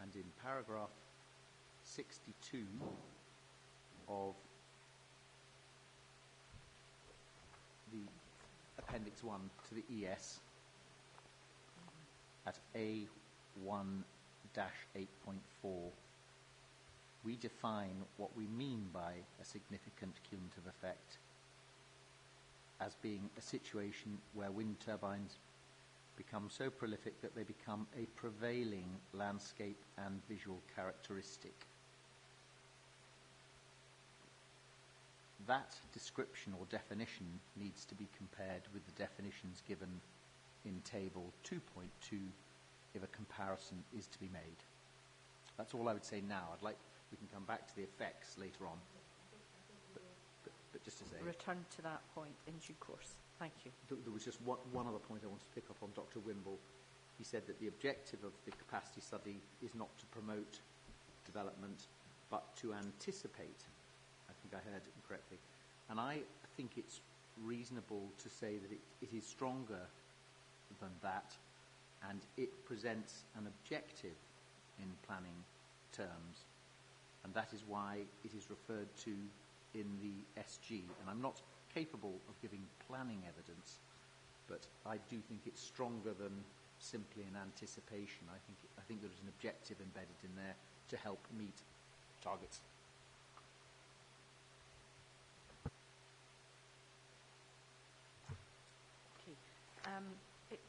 And in paragraph 62 of the Appendix 1 to the ES at A1-8.4, we define what we mean by a significant cumulative effect as being a situation where wind turbines become so prolific that they become a prevailing landscape and visual characteristic. That description or definition needs to be compared with the definitions given in Table 2.2 if a comparison is to be made. That's all I would say now. We can come back to the effects later on. But just to say... Return to that point in due course. Thank you. There was just one other point I wanted to pick up on Dr. Wimble. He said that the objective of the capacity study is not to promote development, but to anticipate. I think I heard it correctly. And I think it's reasonable to say that it is stronger than that, and it presents an objective in planning terms. And that is why it is referred to in the SG. And I'm not capable of giving planning evidence, but I do think it's stronger than simply an anticipation. I think there is an objective embedded in there to help meet targets.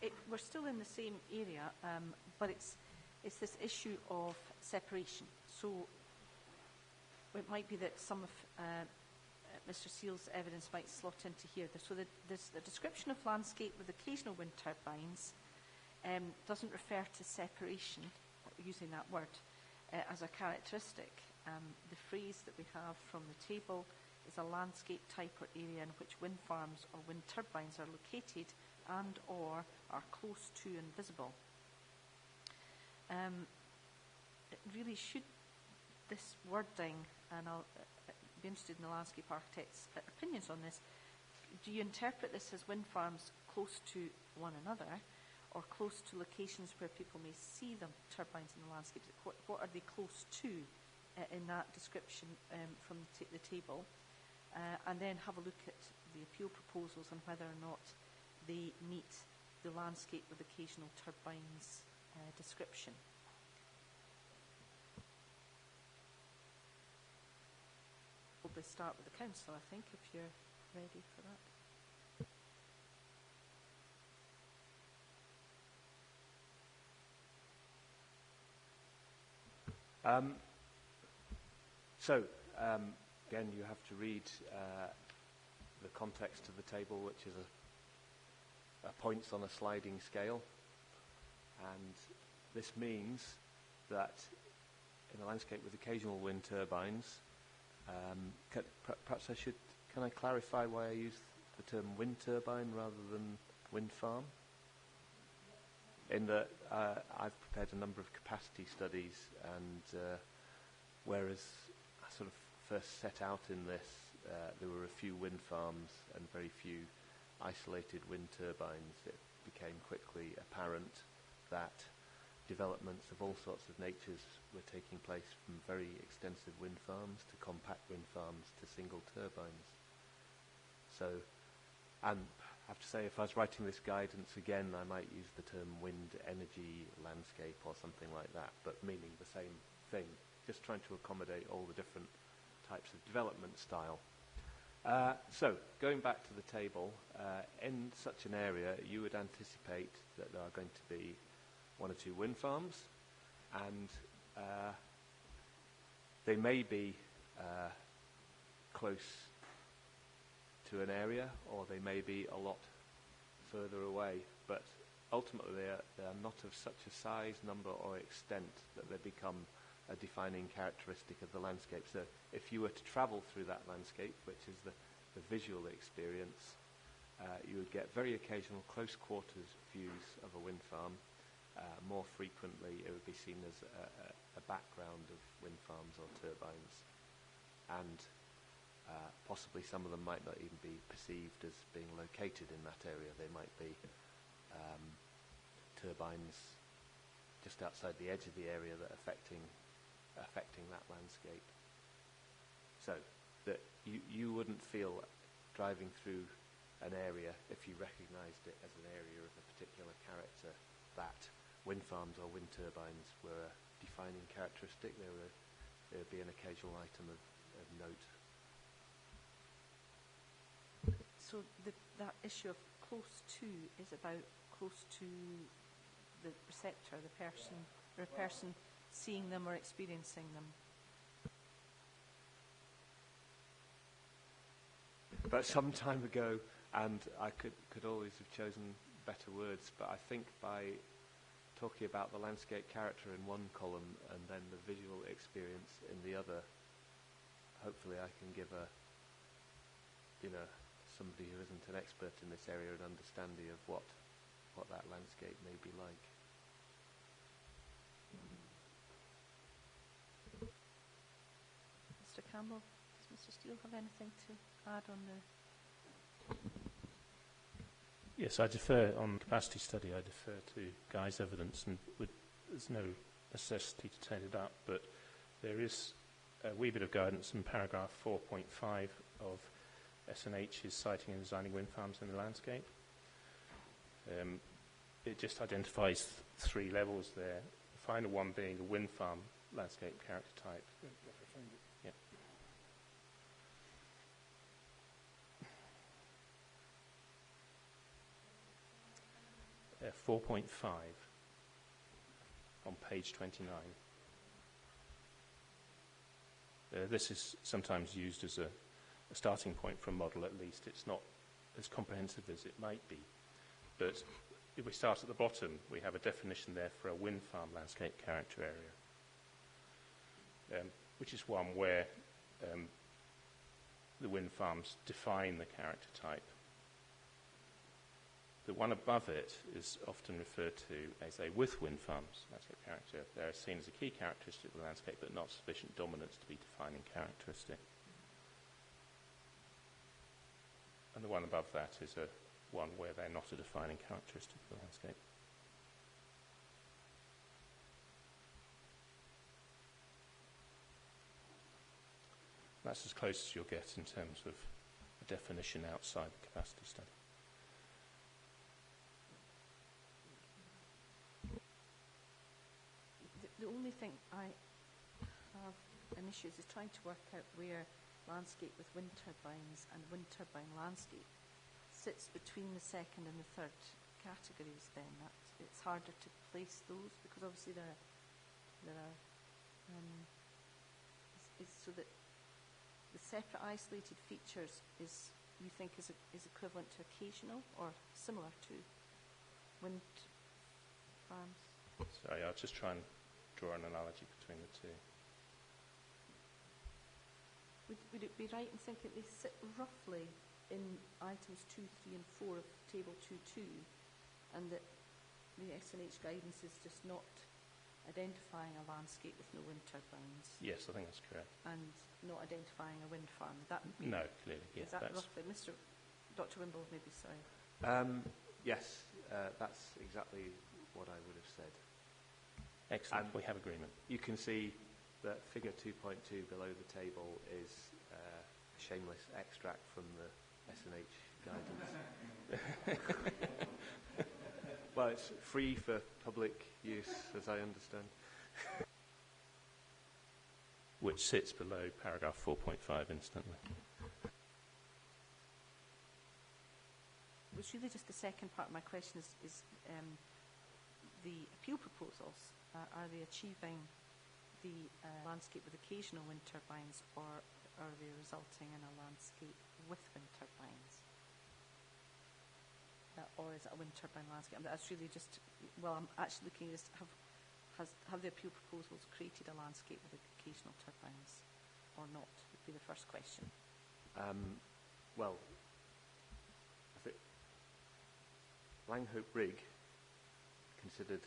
Okay. We're still in the same area, but it's this issue of separation. So it might be that some of Mr. Seale's evidence might slot into here. So there's the description of landscape with occasional wind turbines doesn't refer to separation, using that word, as a characteristic. The phrase that we have from the table is a landscape type or area in which wind farms or wind turbines are located and or are close to and visible. It really should, this wording, and I'll be interested in the landscape architect's opinions on this, do you interpret this as wind farms close to one another or close to locations where people may see the turbines in the landscape? What are they close to in that description from the table? And then have a look at the appeal proposals and whether or not they meet the landscape with occasional turbines description. We'll start with the council, I think, if you're ready for that. So, again, you have to read the context of the table, which is a points on a sliding scale. And this means that in a landscape with occasional wind turbines, perhaps can I clarify why I use the term wind turbine rather than wind farm? In that I've prepared a number of capacity studies, and whereas I sort of first set out in this, there were a few wind farms and very few isolated wind turbines. It became quickly apparent that developments of all sorts of natures were taking place from very extensive wind farms to compact wind farms to single turbines. So, and I have to say, if I was writing this guidance again, I might use the term wind energy landscape or something like that, but meaning the same thing, just trying to accommodate all the different types of development style. So, going back to the table, in such an area, you would anticipate that there are going to be 1 or 2 wind farms, and they may be close to an area, or they may be a lot further away, but ultimately they are not of such a size, number, or extent that they become a defining characteristic of the landscape. So if you were to travel through that landscape, which is the visual experience, you would get very occasional close quarters views of a wind farm. More frequently, it would be seen as a background of wind farms or turbines, and possibly some of them might not even be perceived as being located in that area. They might be turbines just outside the edge of the area that are affecting that landscape. So that you wouldn't feel driving through an area, if you recognised it as an area of a particular character, that wind farms or wind turbines were a defining characteristic. There would be an occasional item of note. So that issue of close to is about close to the receptor, the person, or a person seeing them or experiencing them. But some time ago, and I could always have chosen better words, but I think by talking about the landscape character in one column and then the visual experience in the other, hopefully I can give somebody who isn't an expert in this area an understanding of what that landscape may be like. Mr. Campbell, does Mr. Steele have anything to add on the... Yes, I defer on capacity study. I defer to Guy's evidence, and there's no necessity to take it up, but there is a wee bit of guidance in paragraph 4.5 of S&H's siting and designing wind farms in the landscape. It just identifies 3 levels there. The final one being the wind farm landscape character type. Yeah. 4.5 on page 29. This is sometimes used as a starting point for a model, at least. It's not as comprehensive as it might be. But if we start at the bottom, we have a definition there for a wind farm landscape character area, which is one where the wind farms define the character type. The one above it is often referred to as a with wind farms landscape character. They're seen as a key characteristic of the landscape, but not sufficient dominance to be defining characteristic. And the one above that is one where they're not a defining characteristic of the landscape. That's as close as you'll get in terms of a definition outside the capacity study. The only thing I have an issue is trying to work out where landscape with wind turbines and wind turbine landscape sits between the second and the third categories. Then it's harder to place those because obviously there are is so that the separate isolated features is, you think, is equivalent to occasional or similar to wind farms? Sorry, I'll just try and draw an analogy between the two. Would it be right in thinking they sit roughly in items 2, 3 and 4 of table 2.2, and that the SNH guidance is just not identifying a landscape with no wind turbines? Yes, I think that's correct. And not identifying a wind farm? Would that be, no, clearly, yes. Is that roughly? Dr. Wimble, maybe, sorry. Yes, that's exactly what I would have said. Excellent, And we have agreement. you can see that figure 2.2 below the table is a shameless extract from the SNH guidance. Well, it's free for public use, as I understand. Which sits below paragraph 4.5 instantly. It's really just the second part of my question is the appeal proposals. Are they achieving the landscape with occasional wind turbines, or are they resulting in a landscape with wind turbines? Or is it a wind turbine landscape? That's really just, well, I'm actually looking at this, have the appeal proposals created a landscape with occasional turbines or not, would be the first question. Well, I think Langhope Rig, considered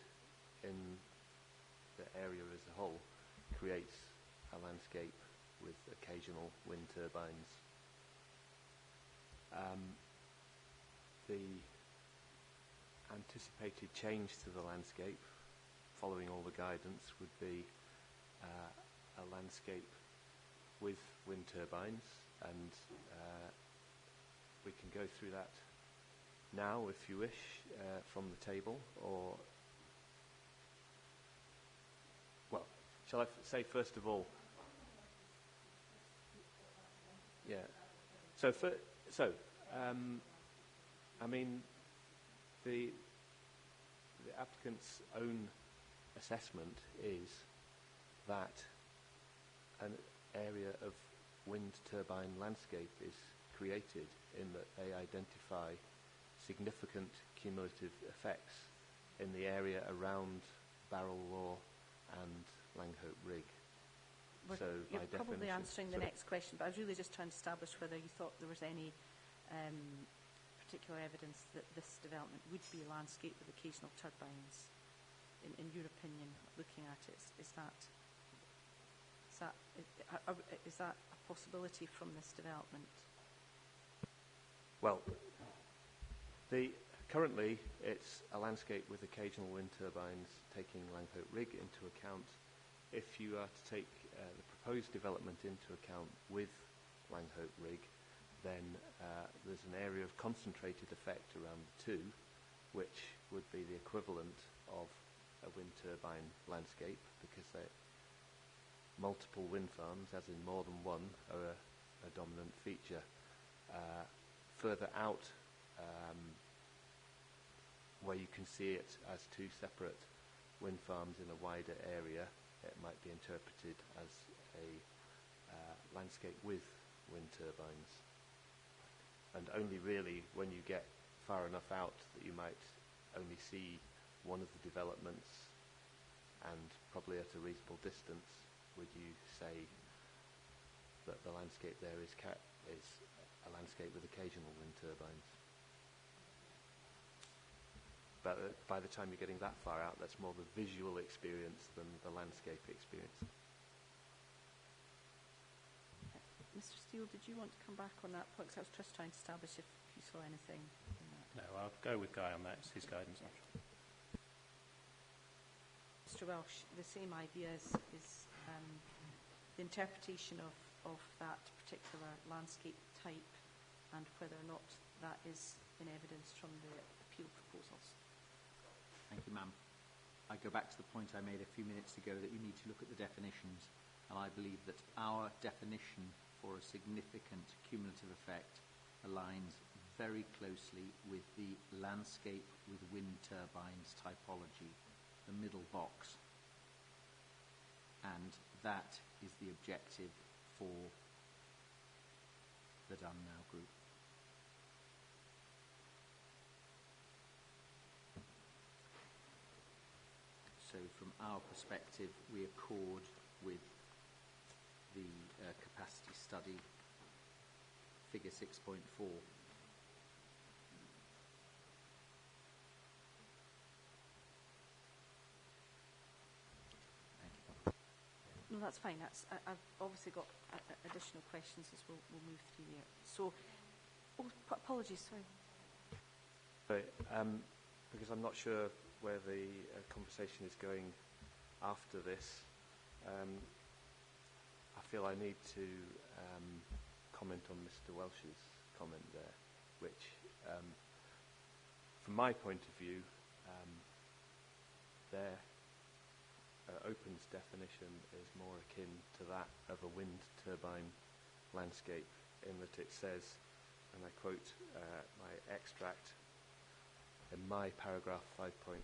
in the area as a whole, creates a landscape with occasional wind turbines. The anticipated change to the landscape, following all the guidance, would be a landscape with wind turbines, and we can go through that now, if you wish, from the table, or, well, shall I say first of all? Yeah. I mean, the applicant's own assessment is that an area of wind turbine landscape is created in that they identify significant cumulative effects in the area around Barrel Law and Langhope Rig. You're probably answering the next question, but I was really just trying to establish whether you thought there was any particular evidence that this development would be a landscape with occasional turbines. In your opinion, looking at it, is that a possibility from this development? Well, currently it's a landscape with occasional wind turbines, taking Langhope Rig into account. If you are to take the proposed development into account with Langhope Rig, then there's an area of concentrated effect around the two, which would be the equivalent of a wind turbine landscape, because multiple wind farms, as in more than one, are a dominant feature. Further out, where you can see it as two separate wind farms in a wider area, it might be interpreted as a landscape with wind turbines. And only really when you get far enough out that you might only see one of the developments, and probably at a reasonable distance, would you say that the landscape there is a landscape with occasional wind turbines. But by the time you're getting that far out, that's more the visual experience than the landscape experience. Mr. Steele, did you want to come back on that point? Because I was just trying to establish if you saw anything in that. No, I'll go with Guy on that. It's his guidance. Mr. Welsh, the same idea is the interpretation of that particular landscape type, and whether or not that is in evidence from the appeal proposals. Thank you, ma'am. I go back to the point I made a few minutes ago that you need to look at the definitions, and I believe that our definition for a significant cumulative effect aligns very closely with the landscape with wind turbines typology, the middle box. And that is the objective for the Done Now group. So from our perspective, we accord with the capacity study figure 6.4. No, that's fine. I've obviously got additional questions as we'll move through here. So, apologies, sorry. Sorry, because I'm not sure where the conversation is going after this. I feel I need to comment on Mr. Welsh's comment there, which, from my point of view, their opens definition is more akin to that of a wind turbine landscape, in that it says, and I quote my extract in my paragraph 5.3,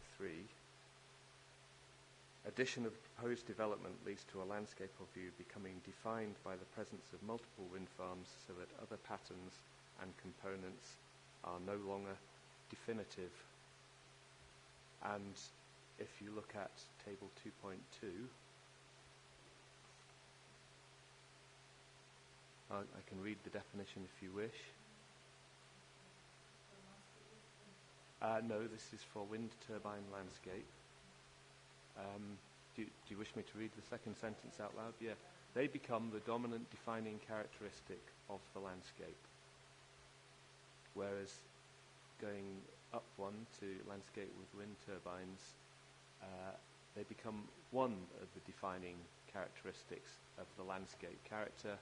addition of proposed development leads to a landscape of view becoming defined by the presence of multiple wind farms so that other patterns and components are no longer definitive. And if you look at table 2.2, I can read the definition if you wish. No, this is for wind turbine landscape. Do you wish me to read the second sentence out loud? Yeah. They become the dominant defining characteristic of the landscape. Whereas going up one to landscape with wind turbines, they become one of the defining characteristics of the landscape character.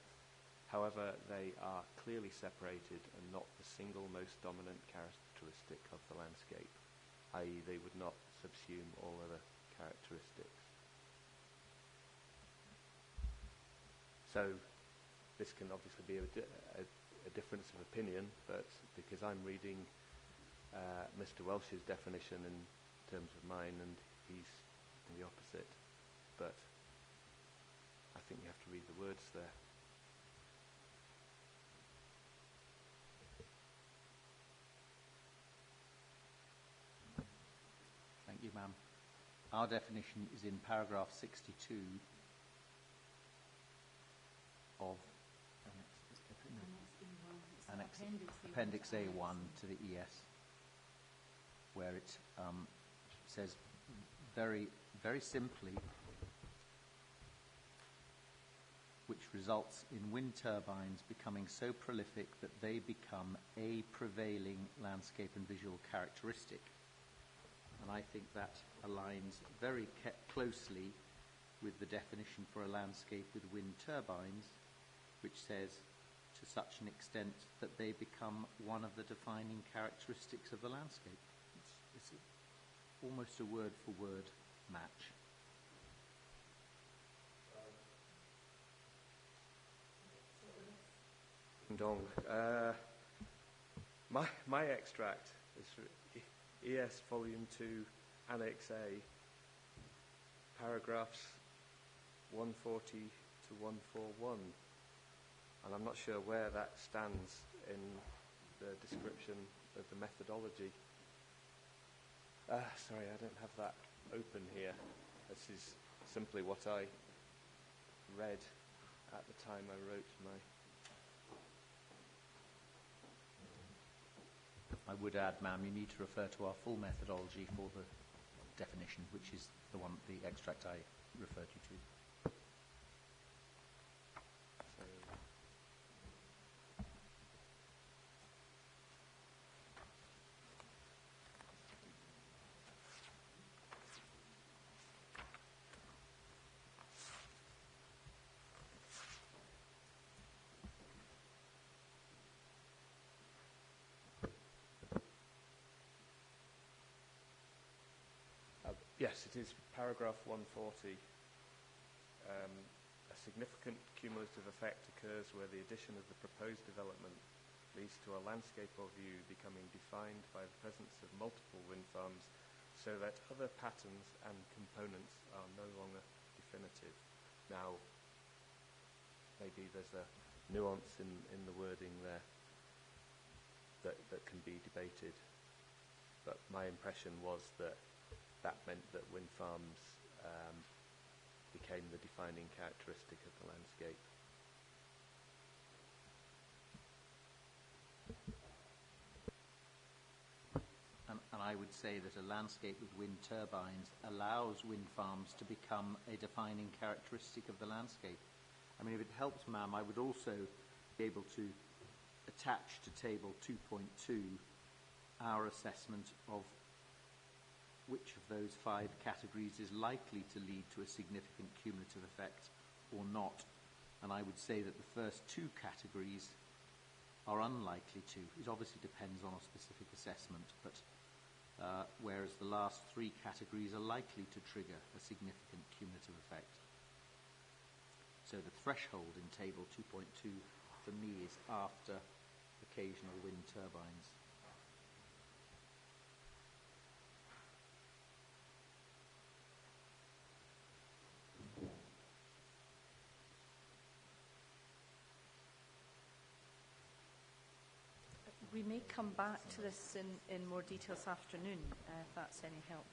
However, they are clearly separated and not the single most dominant characteristic of the landscape, i.e. they would not subsume all other characteristics. So this can obviously be a difference of opinion, but because I'm reading Mr. Welsh's definition in terms of mine, and he's the opposite, but I think you have to read the words there. Thank you, ma'am. Our definition is in paragraph 62 of Appendix A1 to the ES, where it says very, very simply, which results in wind turbines becoming so prolific that they become a prevailing landscape and visual characteristic. And I think that aligns very closely with the definition for a landscape with wind turbines, which says, to such an extent that they become one of the defining characteristics of the landscape. It's almost a word-for-word match. Dong. My extract is ES Volume 2, Annex A, paragraphs 140 to 141. And I'm not sure where that stands in the description of the methodology. Sorry, I don't have that open here. This is simply what I read at the time I wrote my... I would add, ma'am, you need to refer to our full methodology for the definition, which is the one, the extract I referred you to. Yes, it is paragraph 140. A significant cumulative effect occurs where the addition of the proposed development leads to a landscape or view becoming defined by the presence of multiple wind farms so that other patterns and components are no longer definitive. Now, maybe there's a nuance in the wording there that can be debated, but my impression was that meant that wind farms became the defining characteristic of the landscape. And I would say that a landscape with wind turbines allows wind farms to become a defining characteristic of the landscape. I mean, if it helps, ma'am, I would also be able to attach to table 2.2 our assessment of which of those 5 categories is likely to lead to a significant cumulative effect or not. And I would say that the first 2 categories are unlikely to. It obviously depends on a specific assessment, but whereas the last 3 categories are likely to trigger a significant cumulative effect. So the threshold in table 2.2 for me is after occasional wind turbines. We may come back to this in more detail this afternoon, if that's any help.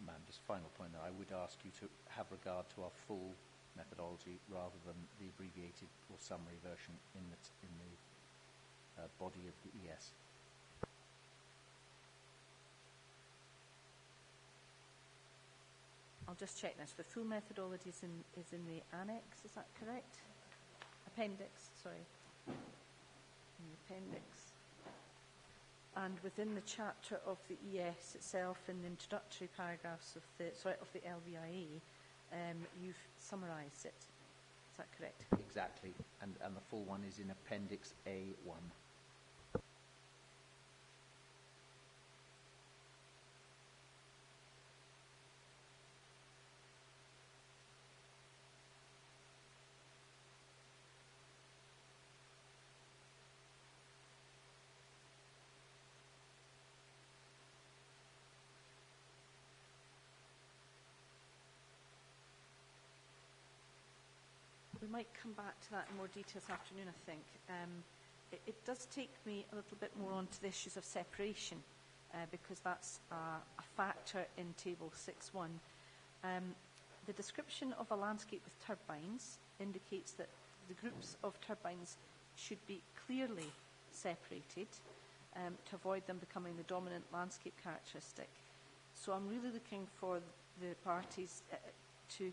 Ma'am, just final point there. I would ask you to have regard to our full methodology rather than the abbreviated or summary version in the body of the ES. I'll just check this. The full methodology is in the annex, is that correct? Appendix, sorry. In the appendix. And within the chapter of the ES itself, in the introductory paragraphs of the LVIA, you've summarised it. Is that correct? Exactly. And the full one is in Appendix A1. We might come back to that in more detail this afternoon, I think. It does take me a little bit more onto the issues of separation, because that's a factor in Table 6.1. The description of a landscape with turbines indicates that the groups of turbines should be clearly separated to avoid them becoming the dominant landscape characteristic. So I'm really looking for the parties to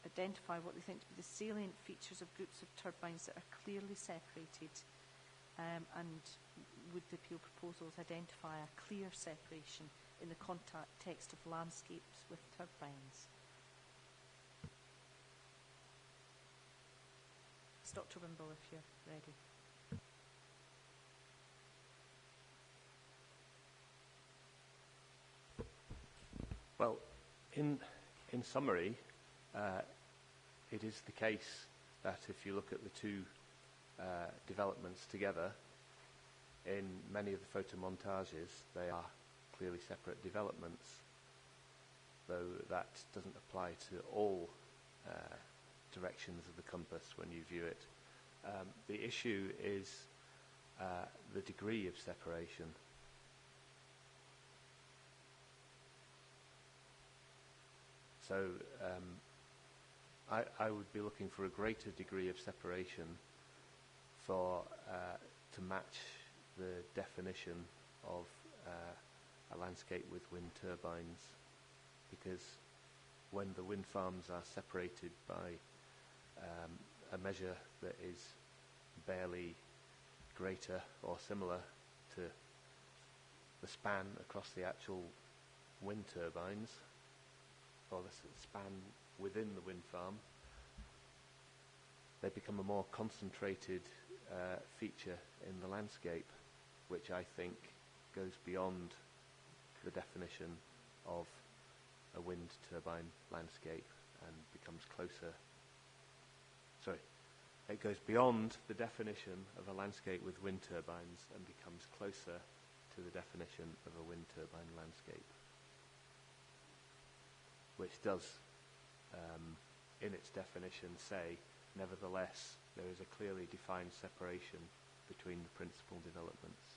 identify what they think to be the salient features of groups of turbines that are clearly separated, and would the appeal proposals identify a clear separation in the context of landscapes with turbines? It's Dr. Wimble, if you're ready. Well, in summary, it is the case that if you look at the 2 developments together, in many of the photomontages, they are clearly separate developments, though that doesn't apply to all directions of the compass when you view it. The issue is the degree of separation. So I would be looking for a greater degree of separation to match the definition of a landscape with wind turbines, because when the wind farms are separated by a measure that is barely greater or similar to the span across the actual wind turbines, or the span within the wind farm, they become a more concentrated feature in the landscape, which I think goes beyond the definition of a wind turbine landscape and becomes closer. Sorry, it goes beyond the definition of a landscape with wind turbines and becomes closer to the definition of a wind turbine landscape, which does in its definition, say, nevertheless, there is a clearly defined separation between the principal developments.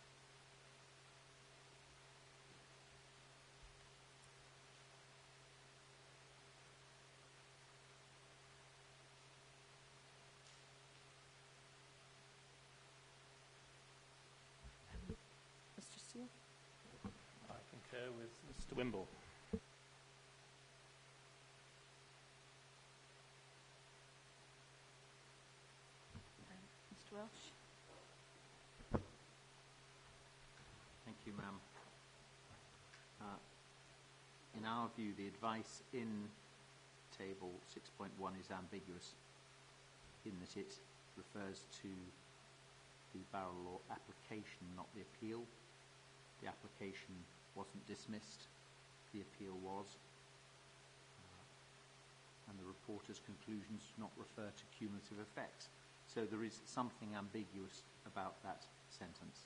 Mr. Steele? I concur with Mr. Wimble. Mr. Welsh? Thank you, ma'am. In our view, the advice in table 6.1 is ambiguous in that it refers to the barrel law application, not the appeal. The application wasn't dismissed, the appeal was. And the reporter's conclusions do not refer to cumulative effects. So there is something ambiguous about that sentence.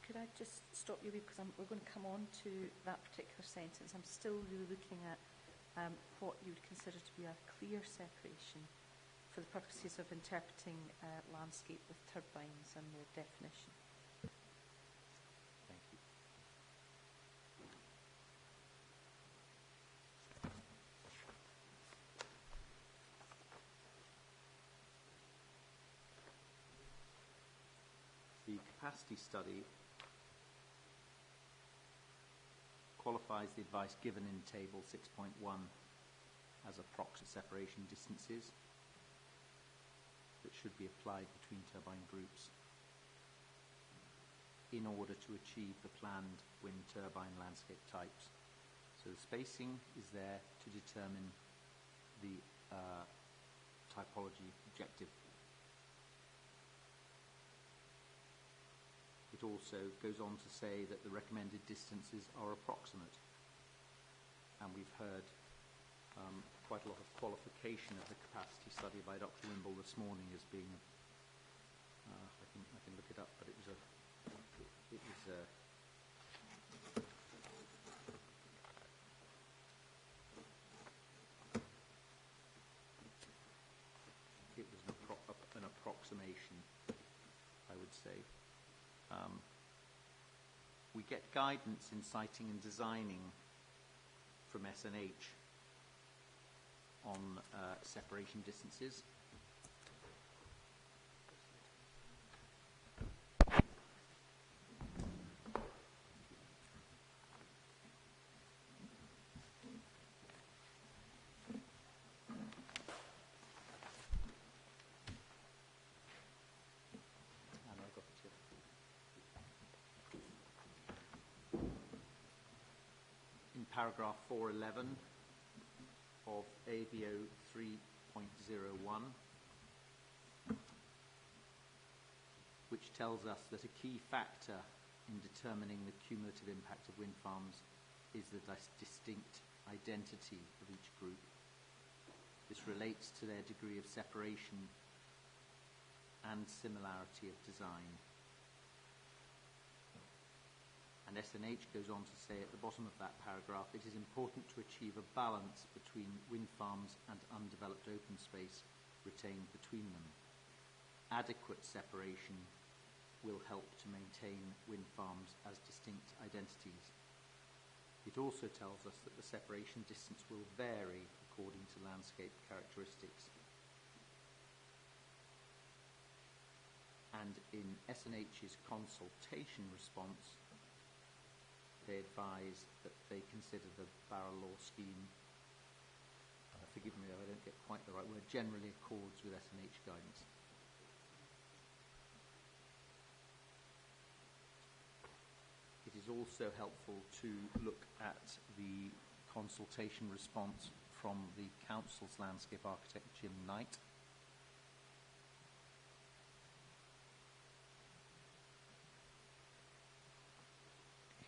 Could I just stop you because we're going to come on to that particular sentence. I'm still really looking at what you would consider to be a clear separation for the purposes of interpreting landscape with turbines and their definition. Thank you. The capacity study qualifies the advice given in table 6.1 as approximate separation distances that should be applied between turbine groups in order to achieve the planned wind turbine landscape types. So the spacing is there to determine the typology objective. It also goes on to say that the recommended distances are approximate. And we've heard quite a lot of qualification of the capacity study by Dr. Wimble this morning as being, I can look it up, but it was an approximation, I would say. We get guidance in citing and designing from SNH on separation distances. Paragraph 411 of ABO 3.01, which tells us that a key factor in determining the cumulative impact of wind farms is the distinct identity of each group. This relates to their degree of separation and similarity of design. And SNH goes on to say at the bottom of that paragraph, it is important to achieve a balance between wind farms and undeveloped open space retained between them. Adequate separation will help to maintain wind farms as distinct identities. It also tells us that the separation distance will vary according to landscape characteristics. And in SNH's consultation response, they advise that they consider the barrel law scheme, forgive me if I don't get quite the right word, generally accords with SNH guidance. It is also helpful to look at the consultation response from the Council's landscape architect, Jim Knight.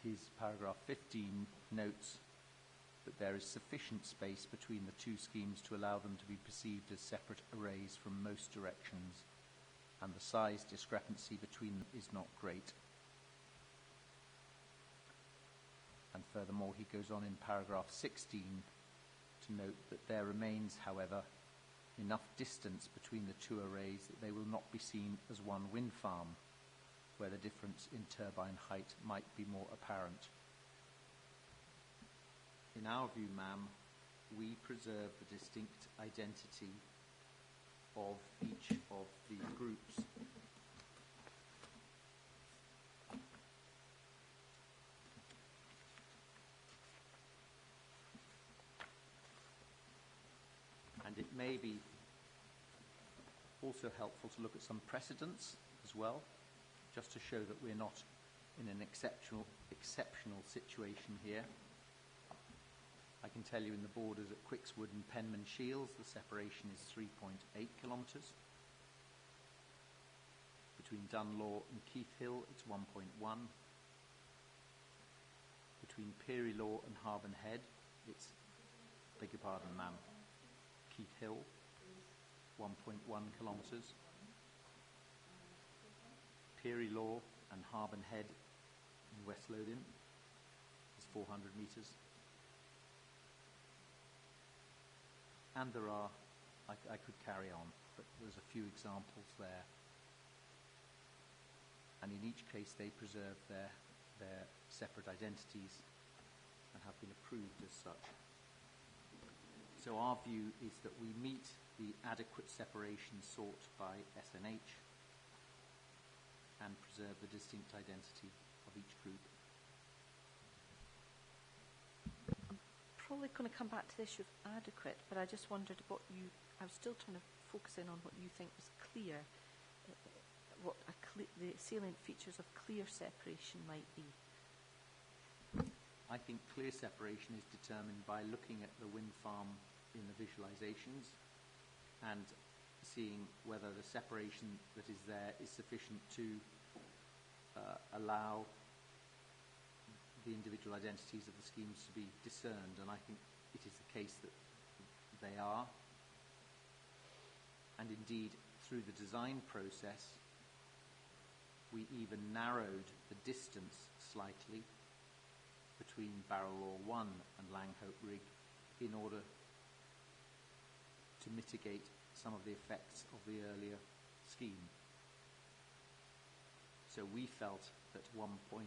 His paragraph 15 notes that there is sufficient space between the two schemes to allow them to be perceived as separate arrays from most directions, and the size discrepancy between them is not great. And furthermore, he goes on in paragraph 16 to to note that there remains, however, enough distance between the two arrays that they will not be seen as one wind farm, where the difference in turbine height might be more apparent. In our view, ma'am, we preserve the distinct identity of each of the groups. And it may be also helpful to look at some precedents as well, just to show that we're not in an exceptional situation here. I can tell you in the borders at Quixwood and Penman Shields, the separation is 3.8 kilometres. Between Dunlaw and Keith Hill, it's 1.1. Between Peary Law and Harbin Head, it's, beg your pardon, ma'am, Keith Hill, 1.1 kilometres. Peary Law and Harbin Head in West Lothian is 400 metres. And there are, I could carry on, but there's a few examples there. And in each case they preserve their separate identities and have been approved as such. So our view is that we meet the adequate separation sought by SNH and preserve the distinct identity of each group. Probably going to come back to the issue of adequate, but I just wondered I was still trying to focus in on what you think was clear, the salient features of clear separation might be. I think clear separation is determined by looking at the wind farm in the visualizations and seeing whether the separation that is there is sufficient to allow the individual identities of the schemes to be discerned, and I think it is the case that they are. And indeed, through the design process, we even narrowed the distance slightly between Barrel Law 1 and Langhope Rig in order to mitigate some of the effects of the earlier scheme. So we felt that 1.8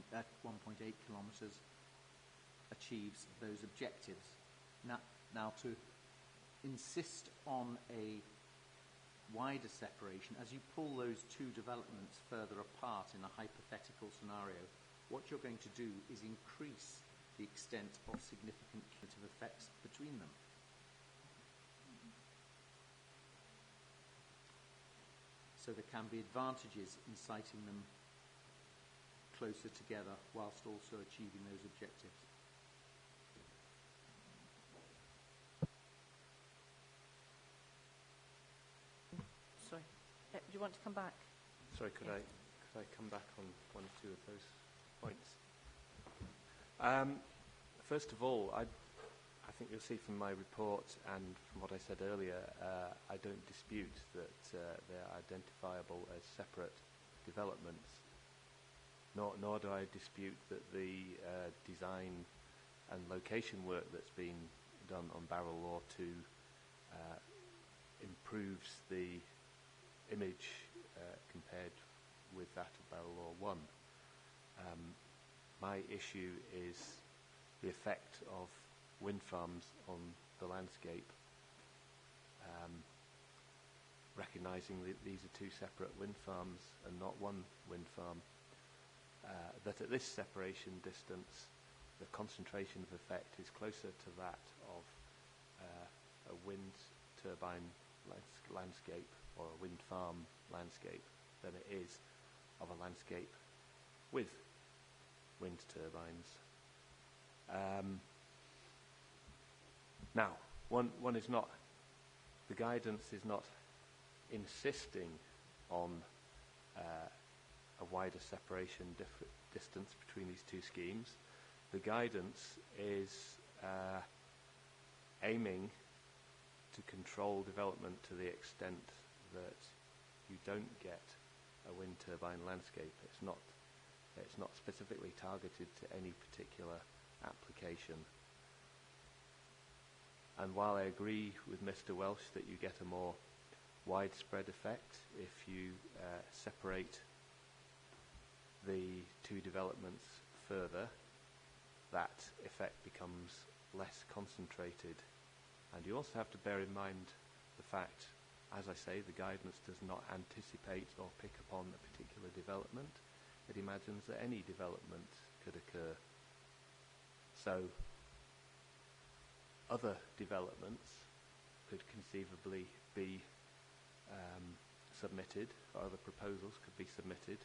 kilometres achieves those objectives. Now to insist on a wider separation, as you pull those two developments further apart in a hypothetical scenario, what you're going to do is increase the extent of significant cumulative effects between them. So there can be advantages in siting them closer together whilst also achieving those objectives. Sorry, do you want to come back? Sorry, could I come back on one or two of those points? First of all, I think you'll see from my report and from what I said earlier, I don't dispute that they're identifiable as separate developments. Nor do I dispute that the design and location work that's been done on Barrel Law 2 improves the image compared with that of Barrel Law 1. My issue is the effect of wind farms on the landscape, recognising that these are two separate wind farms and not one wind farm. That at this separation distance, the concentration of effect is closer to that of a wind turbine landscape or a wind farm landscape than it is of a landscape with wind turbines. Now, one is not, the guidance is not insisting on a wider separation distance between these two schemes. The guidance is aiming to control development to the extent that you don't get a wind turbine landscape. It's not specifically targeted to any particular application. And while I agree with Mr. Welsh that you get a more widespread effect if you separate the two developments further, that effect becomes less concentrated. And you also have to bear in mind the fact, as I say, the guidance does not anticipate or pick upon a particular development. It imagines that any development could occur. So other developments could conceivably be submitted, or other proposals could be submitted,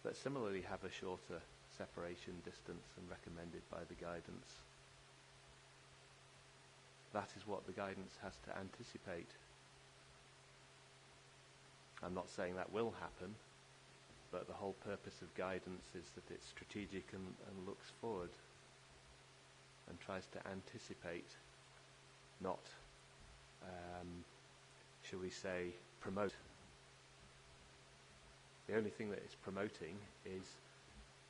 that similarly have a shorter separation distance than recommended by the guidance. That is what the guidance has to anticipate. I'm not saying that will happen, but the whole purpose of guidance is that it's strategic and looks forward and tries to anticipate, not, shall we say, promote. The only thing that it's promoting is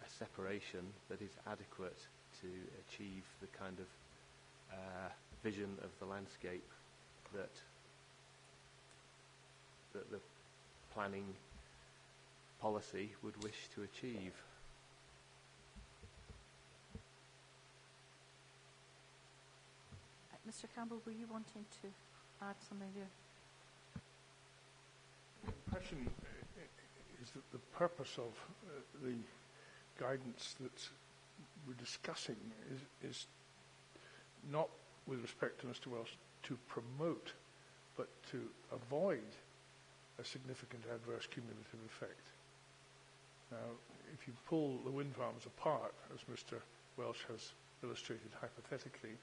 a separation that is adequate to achieve the kind of vision of the landscape that the planning policy would wish to achieve. Mr. Campbell, were you wanting to add something there? The impression is that the purpose of the guidance that we're discussing is not, with respect to Mr. Welsh, to promote, but to avoid a significant adverse cumulative effect. Now, if you pull the wind farms apart, as Mr. Welsh has illustrated hypothetically,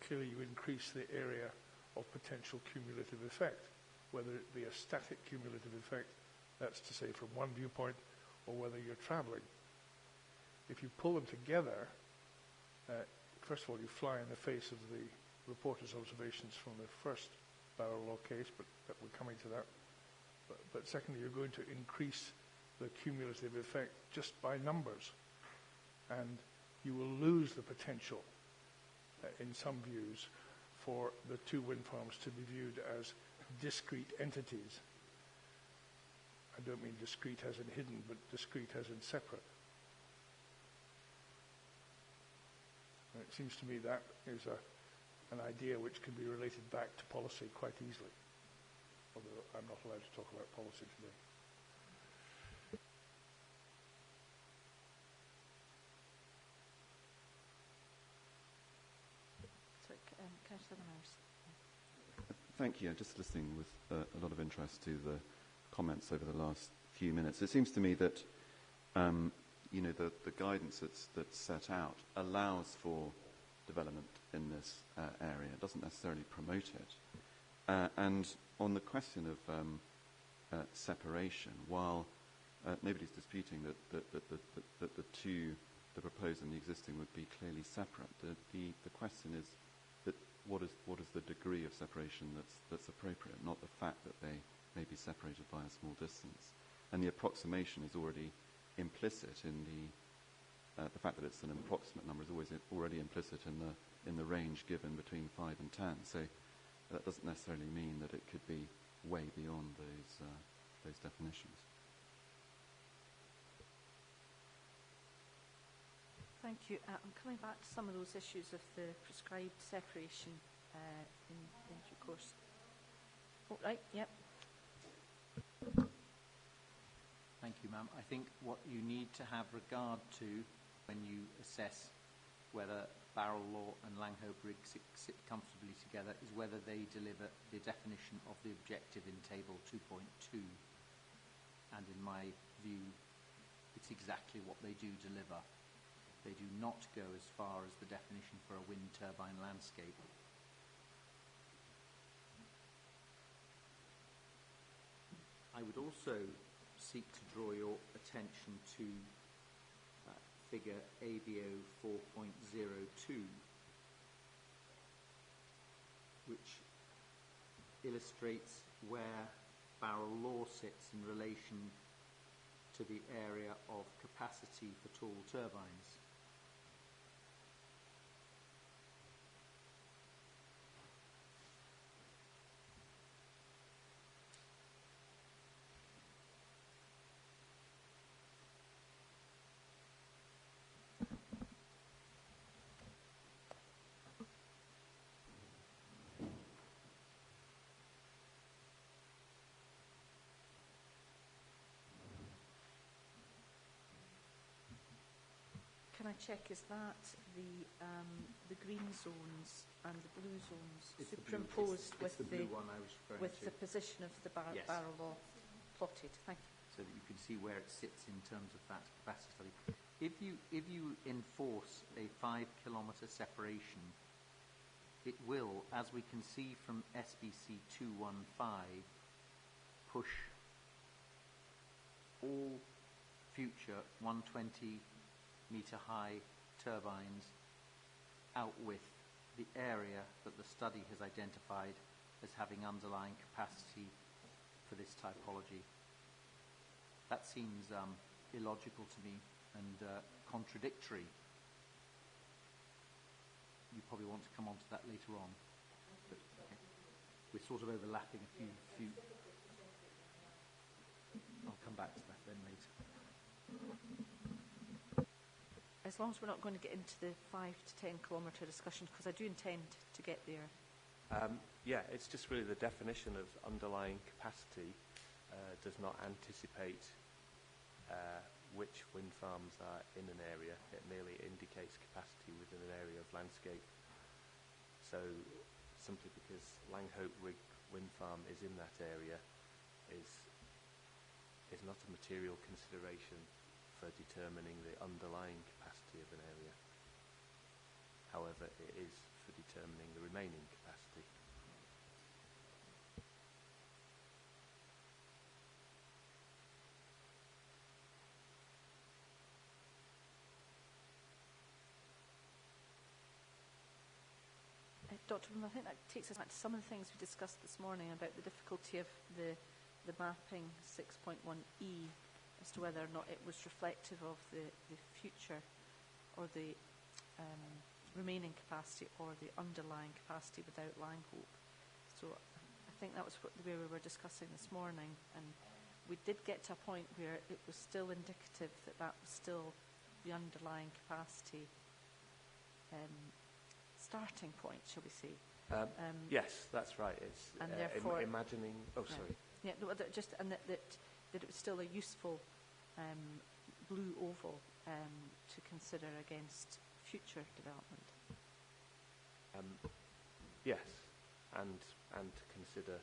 clearly you increase the area of potential cumulative effect, whether it be a static cumulative effect, that's to say from one viewpoint, or whether you're travelling. If you pull them together, first of all, you fly in the face of the reporter's observations from the first barrel law case, but we're coming to that. But secondly, you're going to increase the cumulative effect just by numbers, and you will lose the potential, in some views, for the two wind farms to be viewed as discrete entities. I don't mean discrete as in hidden, but discrete as in separate. And it seems to me that is an idea which can be related back to policy quite easily, although I'm not allowed to talk about policy today. So, Councillor Myers. Thank you. Just listening with a lot of interest to the comments over the last few minutes. It seems to me that the guidance that's set out allows for development in this area. It doesn't necessarily promote it. And on the question of separation, while nobody's disputing that the proposed and the existing would be clearly separate, the question is that what is the degree of separation that's appropriate, not the fact that they may be separated by a small distance. And the approximation is already implicit in the fact that it's an approximate number is always already implicit in the range given between 5 and 10. So that doesn't necessarily mean that it could be way beyond those definitions. Thank you. I'm coming back to some of those issues of the prescribed separation in due course. Oh, right, yep. Thank you, ma'am. I think what you need to have regard to when you assess whether barrel law and Langhope rig sit comfortably together is whether they deliver the definition of the objective in table 2.2. And in my view, it's exactly what they do deliver. They do not go as far as the definition for a wind turbine landscape. I would also seek to draw your attention to figure ABO 4.02, which illustrates where barrel law sits in relation to the area of capacity for tall turbines. can I check, is that the green zones and the blue zones It's superimposed it's the blue one I was referring with to. the position of the Yes. barrel law plotted? Thank you. So that you can see where it sits in terms of that capacity study. If you enforce a 5-kilometre separation, it will, as we can see from SBC 215, push all future 120-metre high turbines out with the area that the study has identified as having underlying capacity for this typology. That seems illogical to me and contradictory. You probably want to come on to that later on. But, okay. We're sort of overlapping a few. I'll come back to that then later. As long as we're not going to get into the 5 to 10 kilometre discussion, because I do intend to get there. Yeah, it's just really the definition of underlying capacity does not anticipate which wind farms are in an area. It merely indicates capacity within an area of landscape. So simply because Langhope Rig wind farm is in that area is not a material consideration for determining the underlying capacity of an area. However, it is for determining the remaining capacity. Dr. Bloom, I think that takes us back to some of the things we discussed this morning about the difficulty of the mapping 6.1e as to whether or not it was reflective of the future or the remaining capacity or the underlying capacity without Langhope. So I think that was the way we were discussing this morning, and we did get to a point where it was still indicative that that was still the underlying capacity starting point, shall we say? Yes, that's right. It's and therefore imagining. Oh, yeah. sorry. Yeah, no, that it was still a useful blue oval to consider against future development. Yes, and to consider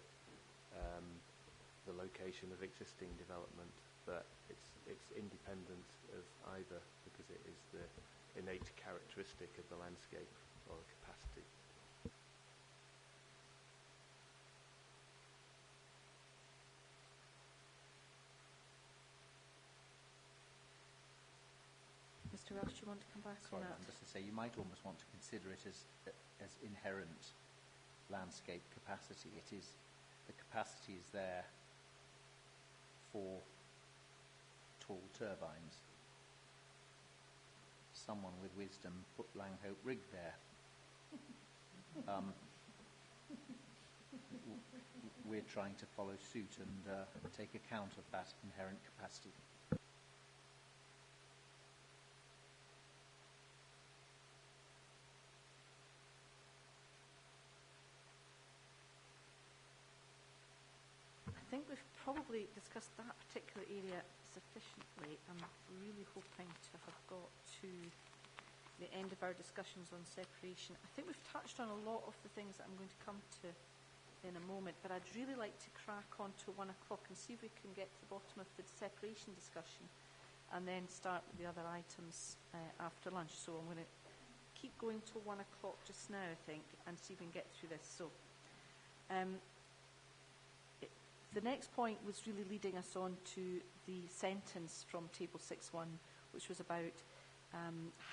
the location of existing development, but it's independent of either because it is the innate characteristic of the landscape or capacity. Mr. Welsh, do you want to come back Sorry, on that? just to say, you might almost want to consider it as inherent landscape capacity. It is, the capacity is there for tall turbines. Someone with wisdom put Langhope Rig there. We're trying to follow suit and take account of that inherent capacity. I think we've probably discussed that particular area sufficiently. I'm really hoping to have got to the end of our discussions on separation. I think we've touched on a lot of the things that I'm going to come to in a moment, but I'd really like to crack on to 1 o'clock and see if we can get to the bottom of the separation discussion and then start with the other items after lunch. So I'm going to keep going till 1 o'clock just now, I think, and see if we can get through this. So the next point was really leading us on to the sentence from Table 6.1, which was about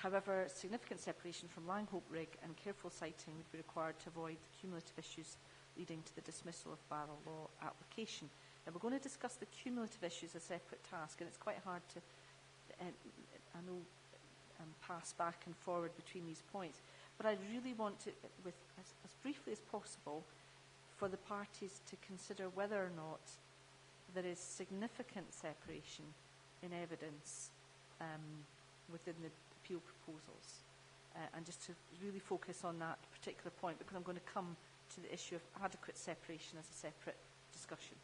however significant separation from Langhope Rig and careful siting would be required to avoid the cumulative issues leading to the dismissal of barrel law application. Now we're going to discuss the cumulative issues as a separate task, and it's quite hard to, I know, pass back and forward between these points. But I really want to, with as briefly as possible, for the parties to consider whether or not there is significant separation in evidence within the appeal proposals. And just to really focus on that particular point, because I'm going to come to the issue of adequate separation as a separate discussion.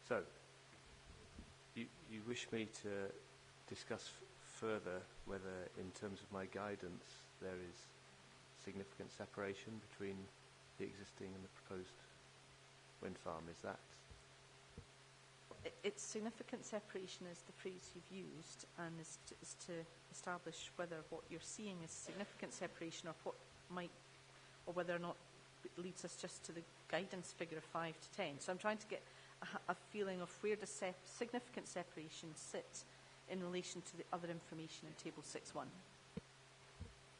So, you wish me to discuss further whether, in terms of my guidance, there is significant separation between the existing and the proposed wind farm. Is that? It's significant separation is the phrase you've used, and is to establish whether what you're seeing is significant separation or what might, or whether or not it leads us just to the guidance figure of 5 to 10. So I'm trying to get a feeling of where does significant separation sit in relation to the other information in Table 6.1.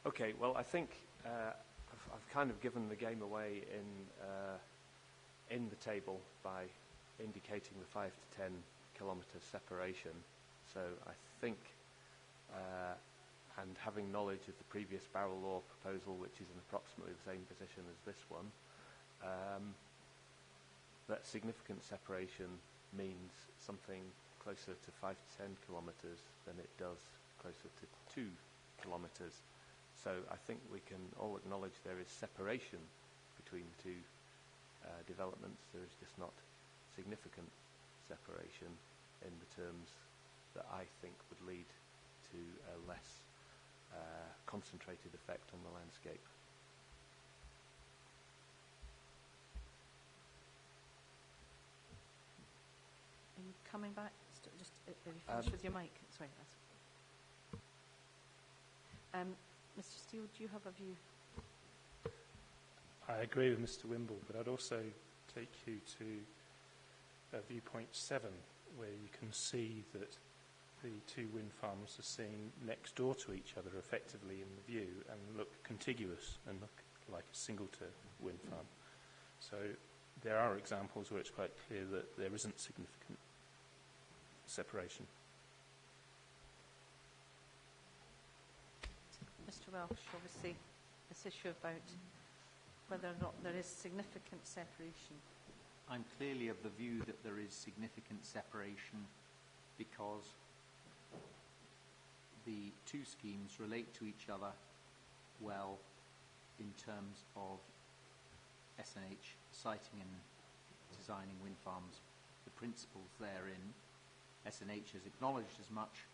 Okay, well, I think I've kind of given the game away in the table by indicating the 5 to 10 kilometre separation. So I think, and having knowledge of the previous barrel law proposal, which is in approximately the same position as this one, that significant separation means something closer to 5 to 10 kilometres than it does closer to 2 kilometres. So I think we can all acknowledge there is separation between the two developments. There is just not significant separation in the terms that I think would lead to a less concentrated effect on the landscape. Are you coming back? Just are you finished with your mic? Sorry, that's Mr. Steele, do you have a view? I agree with Mr. Wimble, but I'd also take you to viewpoint 7, where you can see that the two wind farms are seen next door to each other effectively in the view and look contiguous and look like a single-turn wind farm. So there are examples where it's quite clear that there isn't significant separation. Mr. Welsh, obviously this issue about whether or not there is significant separation. I'm clearly of the view that there is significant separation because the two schemes relate to each other well in terms of SNH siting and designing wind farms. The principles therein, SNH has acknowledged as much,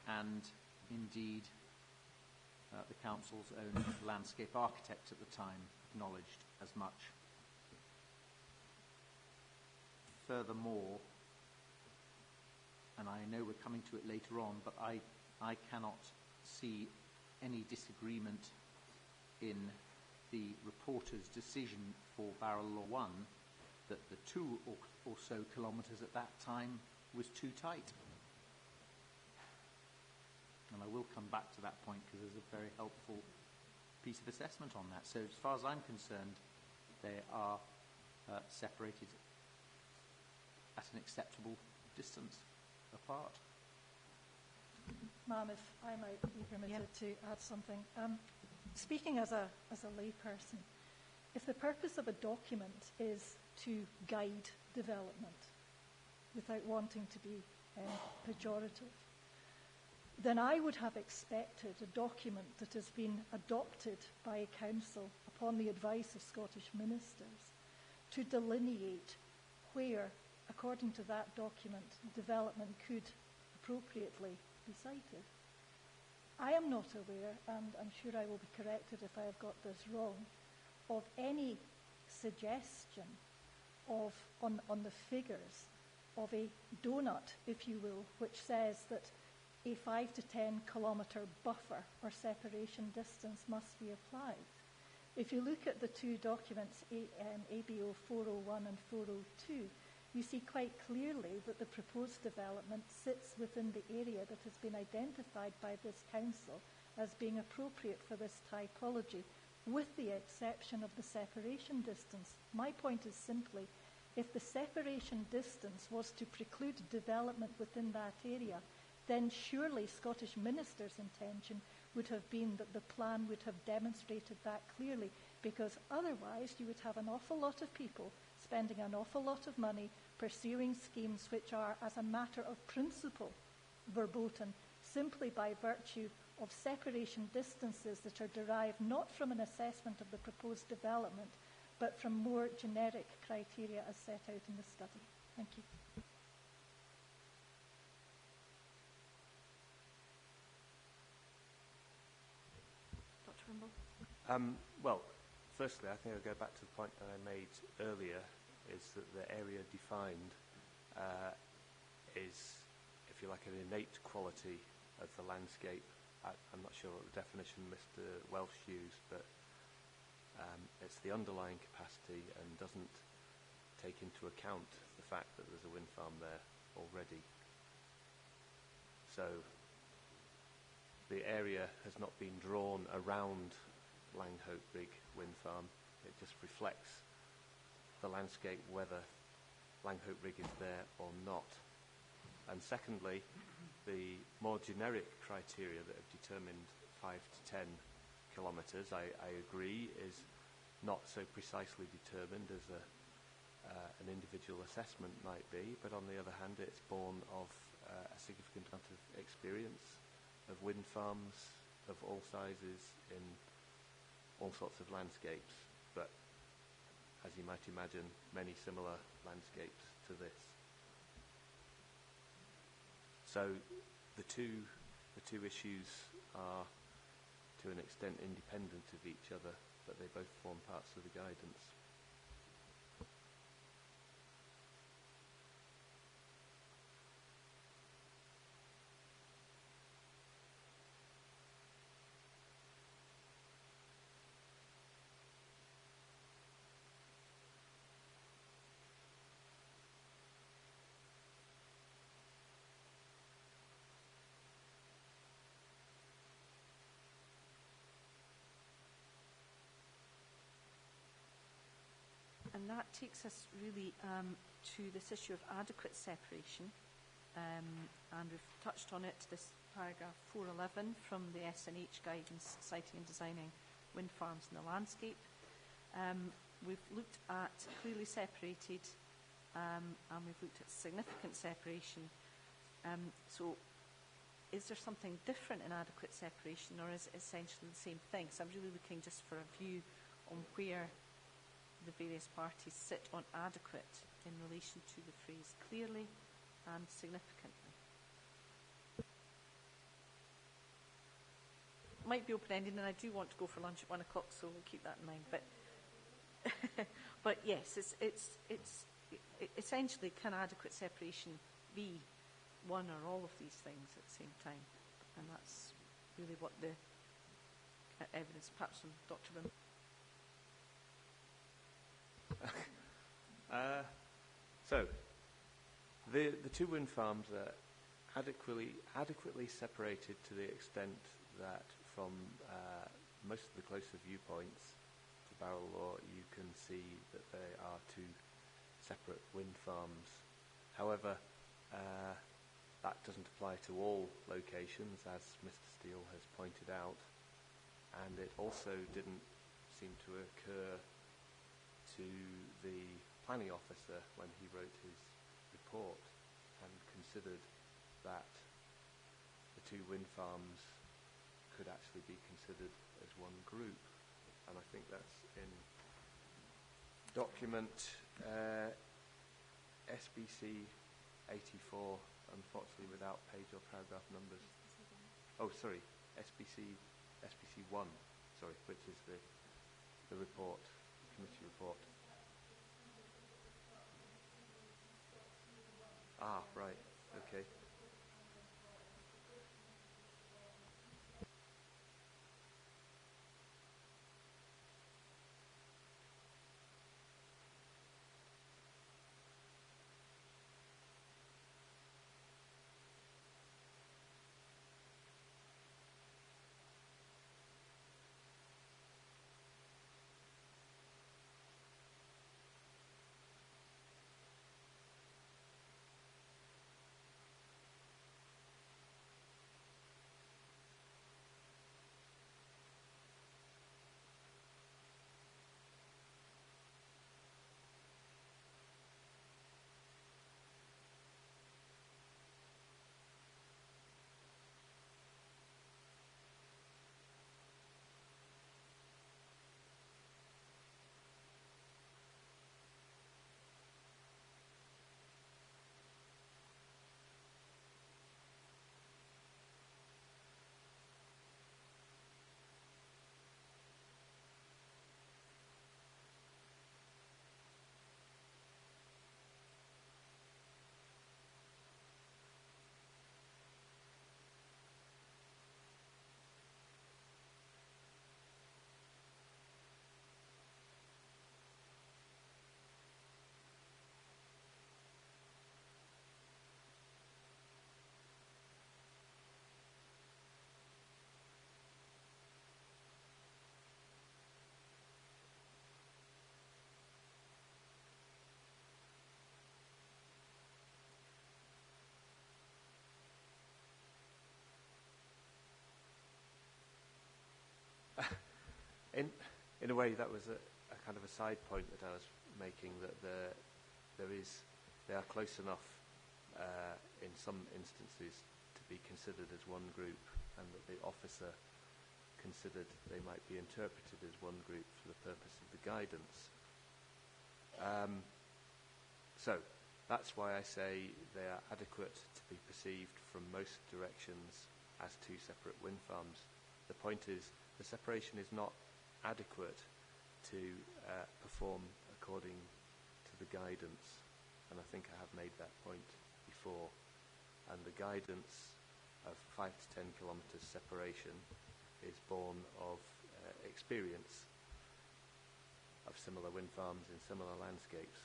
and indeed the Council's own landscape architect at the time acknowledged as much. Furthermore, and I know we're coming to it later on, but I cannot see any disagreement in the reporter's decision for Barrel Law 1 that the 2 or so kilometres at that time was too tight. And I will come back to that point because there's a very helpful piece of assessment on that. So as far as I'm concerned, they are separated at an acceptable distance apart. Ma'am, if I might be permitted to add something. Speaking as a layperson, if the purpose of a document is to guide development without wanting to be pejorative, then I would have expected a document that has been adopted by a council upon the advice of Scottish ministers to delineate where, according to that document, development could appropriately be cited. I am not aware, and I'm sure I will be corrected if I have got this wrong, of any suggestion of, on the figures, of a donut, if you will, which says that a 5 to 10 kilometre buffer or separation distance must be applied. If you look at the two documents, ABO 401 and 402, you see quite clearly that the proposed development sits within the area that has been identified by this council as being appropriate for this typology, with the exception of the separation distance. My point is simply, if the separation distance was to preclude development within that area, then surely Scottish ministers' intention would have been that the plan would have demonstrated that clearly, because otherwise you would have an awful lot of people spending an awful lot of money pursuing schemes which are, as a matter of principle, verboten, simply by virtue of separation distances that are derived not from an assessment of the proposed development, but from more generic criteria as set out in the study. Thank you. Dr. Wimble? Well, firstly, I think I'll go back to the point that I made earlier, is that the area defined is, if you like, an innate quality of the landscape. I'm not sure what the definition Mr. Welsh used, but it's the underlying capacity and doesn't take into account the fact that there's a wind farm there already. So the area has not been drawn around Langhope Rig wind farm. It just reflects the landscape, whether Langhope Rig is there or not. And secondly, the more generic criteria that have determined 5 to 10 kilometres, I agree, is not so precisely determined as an individual assessment might be, but on the other hand, it's born of a significant amount of experience of wind farms of all sizes in all sorts of landscapes, but as you might imagine, many similar landscapes to this. So the two issues are to an extent independent of each other, but they both form parts of the guidance. And that takes us really to this issue of adequate separation. And we've touched on it, this paragraph 411 from the SNH guidance citing and designing wind farms in the landscape. We've looked at clearly separated and we've looked at significant separation. So is there something different in adequate separation, or is it essentially the same thing? So I'm really looking just for a view on where the various parties sit on adequate in relation to the phrase clearly and significantly. Might be open-ended, and I do want to go for lunch at 1 o'clock, so we'll keep that in mind. But yes, it's essentially, can adequate separation be one or all of these things at the same time? And that's really what the evidence, perhaps from Dr. Wim. So, the two wind farms are adequately separated to the extent that from most of the closer viewpoints to Barrel Law, you can see that they are two separate wind farms. However, that doesn't apply to all locations, as Mr. Steele has pointed out, and it also didn't seem to occur to the planning officer when he wrote his report and considered that the two wind farms could actually be considered as one group. And I think that's in document SBC 84, unfortunately without page or paragraph numbers. Oh, sorry, SBC 1, sorry, which is the report, the committee report. Ah, right, okay. In a way, that was a kind of a side point that I was making, that they are close enough in some instances to be considered as one group, and that the officer considered they might be interpreted as one group for the purpose of the guidance. So that's why I say they are adequate to be perceived from most directions as two separate wind farms. The point is, the separation is not adequate to perform according to the guidance, and I think I have made that point before. And the guidance of 5 to 10 kilometres separation is born of experience of similar wind farms in similar landscapes,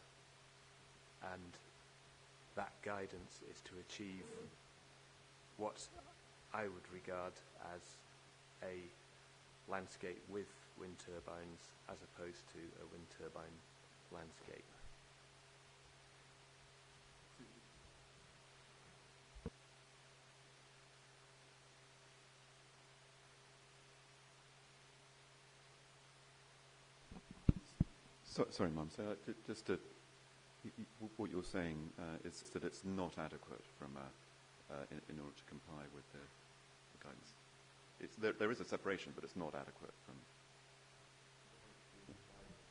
and that guidance is to achieve what I would regard as a landscape with wind turbines as opposed to a wind turbine landscape. Sorry, Mum. So what you're saying is that it's not adequate from in order to comply with the guidance. There is a separation, but it's not adequate from.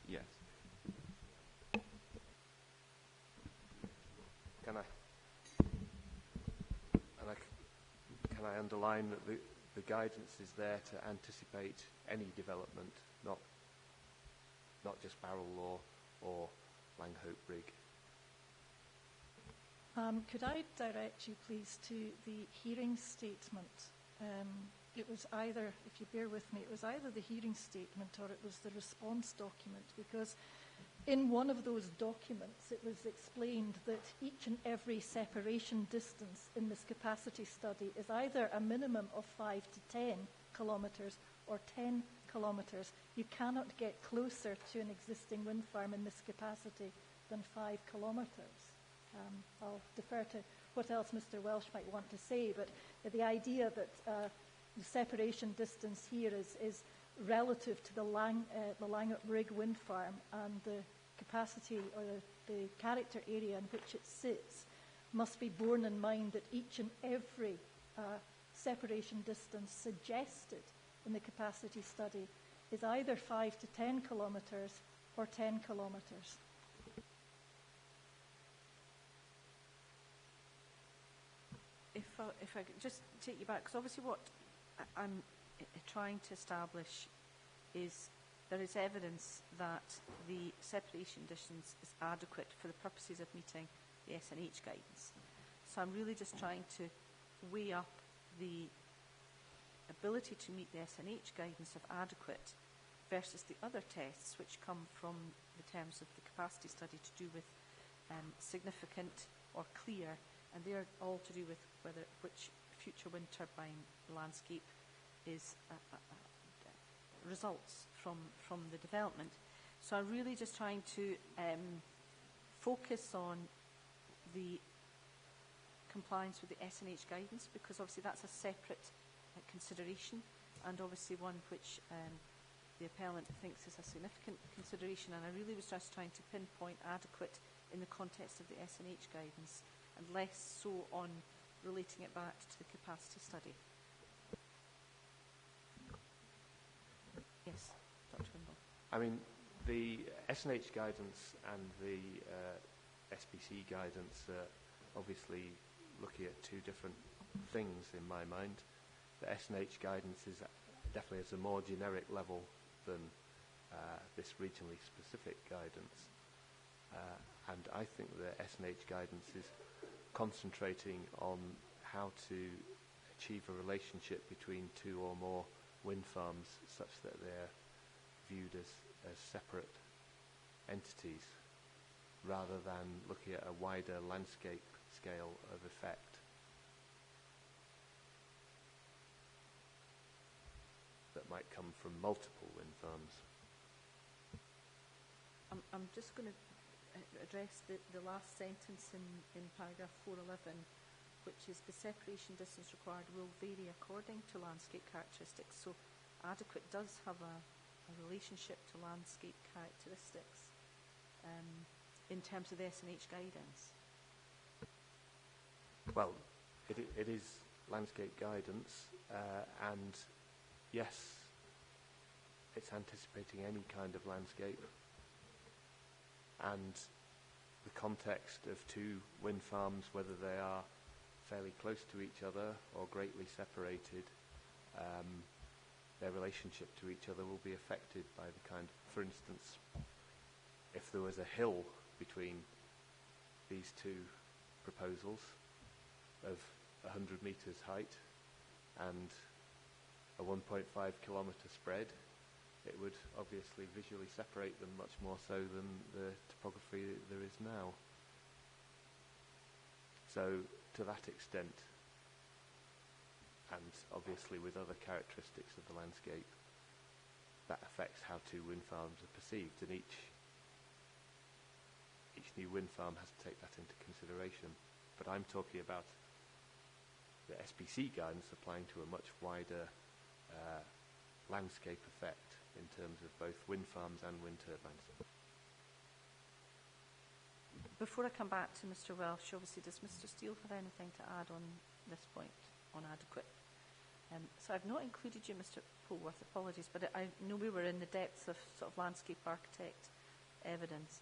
Yes. Can I underline that the guidance is there to anticipate any development, not just Barrel Law or Langhope Rig. Could I direct you, please, to the hearing statement? It was either, if you bear with me, it was either the hearing statement or it was the response document, because in one of those documents it was explained that each and every separation distance in this capacity study is either a minimum of 5 to 10 kilometres or 10 kilometres. You cannot get closer to an existing wind farm in this capacity than 5 kilometres. I'll defer to what else Mr. Welsh might want to say, but the idea that the separation distance here is relative to the Langhope Rig wind farm and the capacity or the character area in which it sits must be borne in mind, that each and every separation distance suggested in the capacity study is either 5 to 10 kilometres or 10 kilometres. If I could just take you back, because obviously what I'm trying to establish is there is evidence that the separation distance is adequate for the purposes of meeting the SNH guidance. So I'm really just trying to weigh up the ability to meet the SNH guidance of adequate versus the other tests which come from the terms of the capacity study to do with significant or clear, and they are all to do with which future wind turbine landscape is results from the development. So I'm really just trying to focus on the compliance with the SNH guidance, because obviously that's a separate consideration, and obviously one which the appellant thinks is a significant consideration, and I really was just trying to pinpoint adequate in the context of the SNH guidance and less so on relating it back to the capacity study. Yes, Dr. Wimble. I mean, the SNH guidance and the SPC guidance are obviously looking at two different things in my mind. The SNH guidance is definitely at a more generic level than this regionally specific guidance. And I think the SNH guidance is concentrating on how to achieve a relationship between two or more wind farms such that they're viewed as separate entities, rather than looking at a wider landscape scale of effect. That might come from multiple wind farms. I'm just going to address the last sentence in paragraph 411, which is the separation distance required will vary according to landscape characteristics. So adequate does have a relationship to landscape characteristics in terms of the S&H guidance? Well, it is landscape guidance, and yes, it's anticipating any kind of landscape. And the context of two wind farms, whether they are fairly close to each other or greatly separated, their relationship to each other will be affected by the kind of, for instance, if there was a hill between these two proposals of 100 metres height and a 1.5 kilometre spread, it would obviously visually separate them much more so than the topography there is now. So to that extent, and obviously with other characteristics of the landscape, that affects how two wind farms are perceived, and each new wind farm has to take that into consideration. But I'm talking about the SPC guidance applying to a much wider landscape effect in terms of both wind farms and wind turbines. Before I come back to Mr Welsh, obviously, does Mr Steele have anything to add on this point, on adequate? So I've not included you, Mr Polworth, apologies, but I know we were in the depths of sort of landscape architect evidence.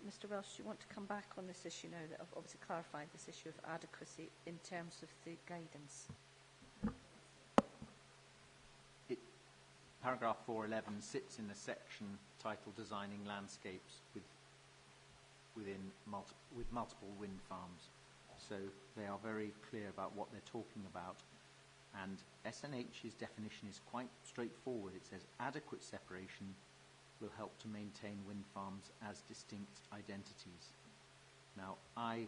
Mr Welsh, do you want to come back on this issue now that I've obviously clarified this issue of adequacy in terms of the guidance? Paragraph 411 sits in a section titled Designing Landscapes with multiple wind farms. So they are very clear about what they're talking about. And SNH's definition is quite straightforward. It says adequate separation will help to maintain wind farms as distinct identities. Now, I'm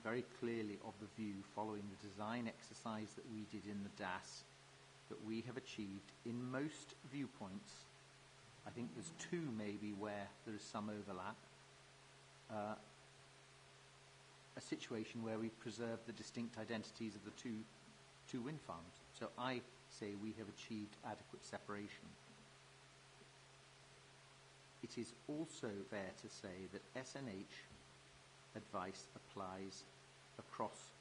very clearly of the view, following the design exercise that we did in the DAS, that we have achieved in most viewpoints, I think there's two maybe where there is some overlap, a situation where we preserve the distinct identities of the two wind farms. So I say we have achieved adequate separation. It is also fair to say that SNH advice applies across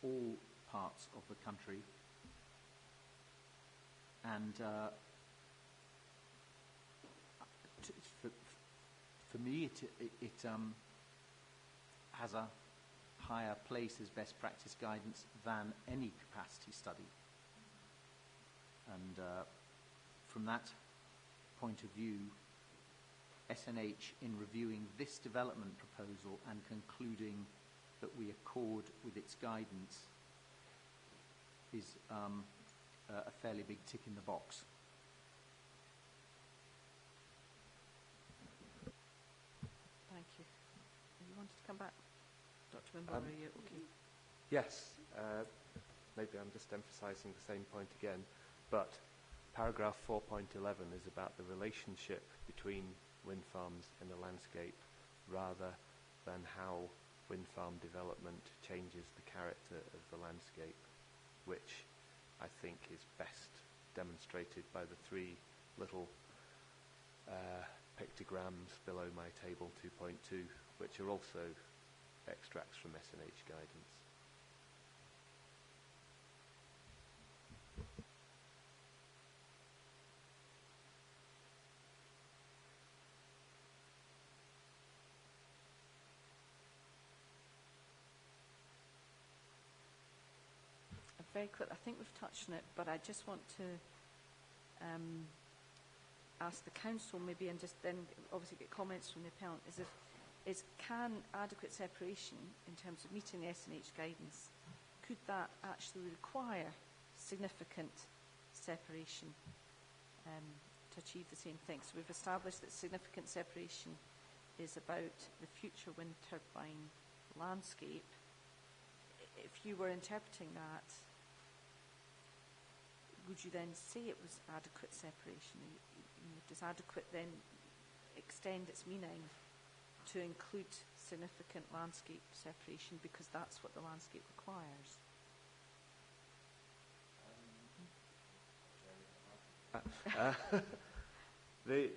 all parts of the country, and for me it has a higher place as best practice guidance than any capacity study. And from that point of view, SNH, in reviewing this development proposal and concluding that we accord with its guidance, is a fairly big tick in the box. Thank you. You wanted to come back, Dr. Wimble, are you okay? Yes, maybe I'm just emphasising the same point again, but paragraph 4.11 is about the relationship between wind farms in the landscape rather than how wind farm development changes the character of the landscape, which I think is best demonstrated by the three little pictograms below my table 2.2, which are also extracts from SNH guidance. Very quick, I think we've touched on it, but I just want to ask the council maybe, and just then obviously get comments from the appellant, can adequate separation in terms of meeting the SNH guidance, could that actually require significant separation to achieve the same thing? So we've established that significant separation is about the future wind turbine landscape. If you were interpreting that, would you then say it was adequate separation? Does adequate then extend its meaning to include significant landscape separation because that's what the landscape requires? The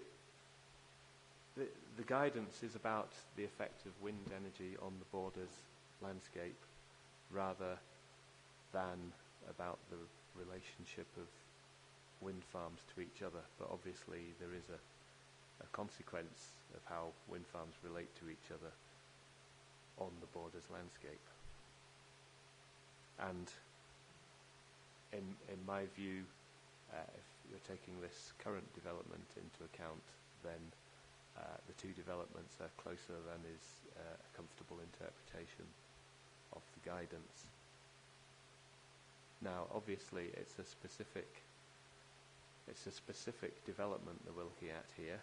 guidance is about the effect of wind energy on the borders landscape rather than about the relationship of wind farms to each other. But obviously there is a consequence of how wind farms relate to each other on the borders landscape. And in my view, if you're taking this current development into account, then the two developments are closer than is a comfortable interpretation of the guidance. Now, obviously, it's a specific development that we're looking at here,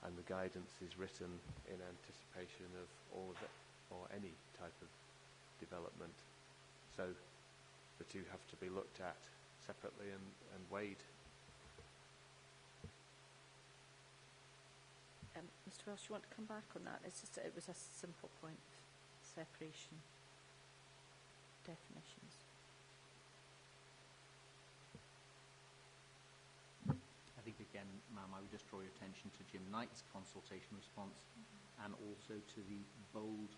and the guidance is written in anticipation of all of it, or any type of development. So the two have to be looked at separately and weighed. Mr. Welsh, you want to come back on that? It's just, it was a simple point, separation, definitions. I think, again, ma'am, I would just draw your attention to Jim Knight's consultation response and also to the bold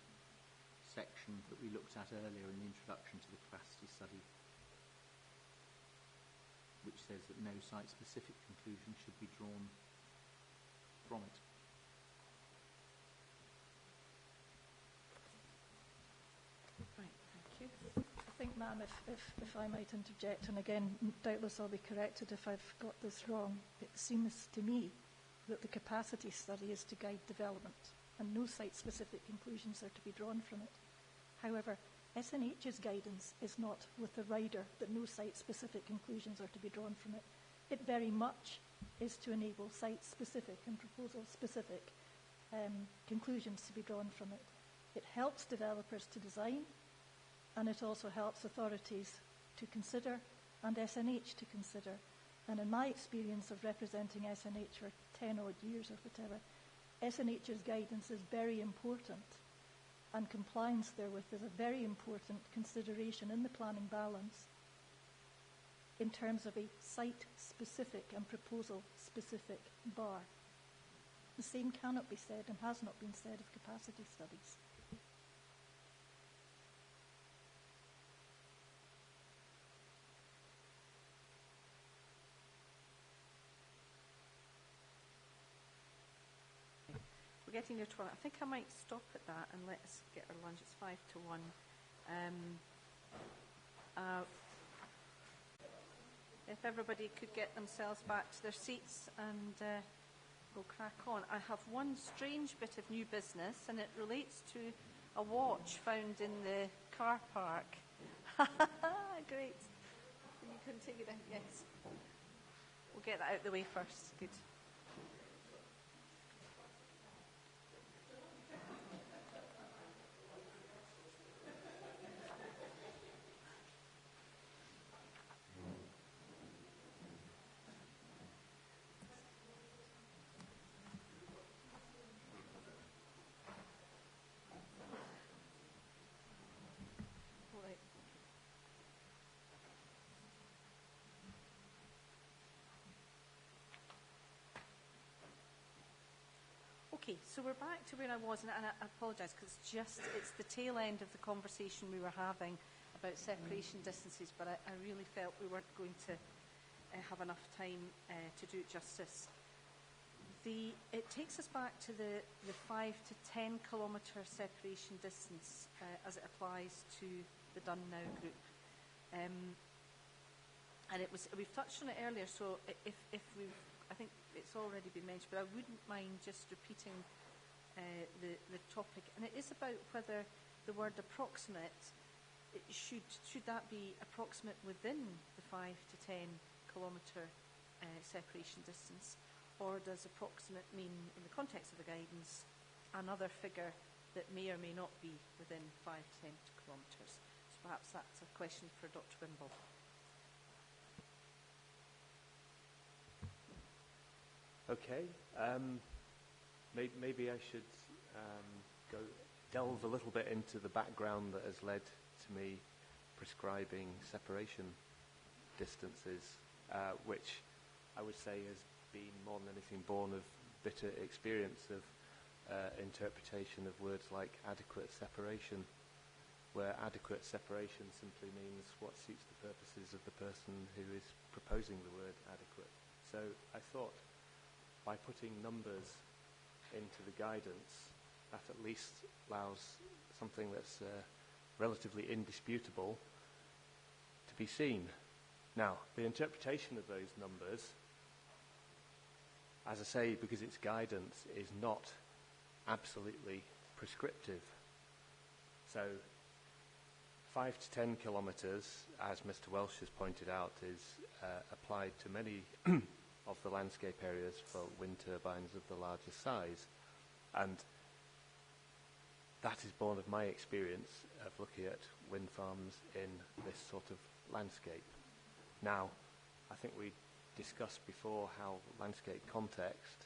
section that we looked at earlier in the introduction to the capacity study, which says that no site-specific conclusion should be drawn from it. Right, thank you. I think, ma'am, if I might interject, and again, doubtless I'll be corrected if I've got this wrong, it seems to me that the capacity study is to guide development, and no site-specific conclusions are to be drawn from it. However, SNH's guidance is not with the rider that no site-specific conclusions are to be drawn from it. It very much is to enable site-specific and proposal-specific conclusions to be drawn from it. It helps developers to design, and it also helps authorities to consider and SNH to consider. And in my experience of representing SNH for 10 odd years or whatever, SNH's guidance is very important, and compliance therewith is a very important consideration in the planning balance in terms of a site-specific and proposal-specific bar. The same cannot be said and has not been said of capacity studies. We're getting near 12. I think I might stop at that and let us get our lunch. It's 5 to 1. If everybody could get themselves back to their seats and we'll crack on. I have one strange bit of new business, and it relates to a watch found in the car park. Great. Can you continue then? Yes. We'll get that out of the way first. Good. Okay, so we're back to where I was, and I apologise because it's the tail end of the conversation we were having about separation distances, but I really felt we weren't going to have enough time to do it justice. It takes us back to the 5 to 10 kilometre separation distance as it applies to the Done Now group. And we've touched on it earlier, so I think it's already been mentioned, but I wouldn't mind just repeating the topic. And it is about whether the word approximate, should that be approximate within the 5 to 10 kilometre separation distance, or does approximate mean, in the context of the guidance, another figure that may or may not be within 5 to 10 kilometres? So perhaps that's a question for Dr. Wimble. Okay. Maybe I should delve a little bit into the background that has led to me prescribing separation distances, which I would say, has been more than anything born of bitter experience of interpretation of words like adequate separation, where adequate separation simply means what suits the purposes of the person who is proposing the word adequate. So I thought by putting numbers into the guidance, that at least allows something that's relatively indisputable to be seen. Now, the interpretation of those numbers, as I say, because it's guidance, is not absolutely prescriptive. So 5 to 10 kilometres, as Mr. Welsh has pointed out, is applied to many of the landscape areas for wind turbines of the larger size. And that is born of my experience of looking at wind farms in this sort of landscape. Now, I think we discussed before how landscape context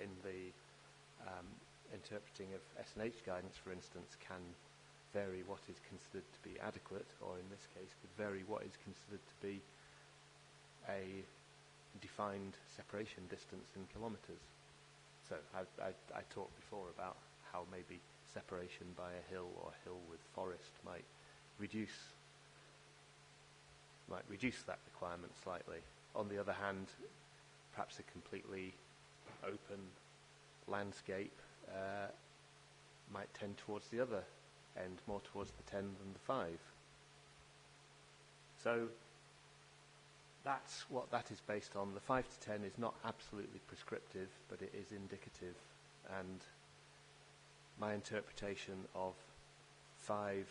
in the interpreting of S&H guidance, for instance, can vary what is considered to be adequate, or in this case could vary what is considered to be a defined separation distance in kilometres. So I talked before about how maybe separation by a hill or a hill with forest might reduce that requirement slightly. On the other hand, perhaps a completely open landscape might tend towards the other end, more towards the 10 than the 5. So that's what that is based on. The 5 to 10 is not absolutely prescriptive, but it is indicative. And my interpretation of 5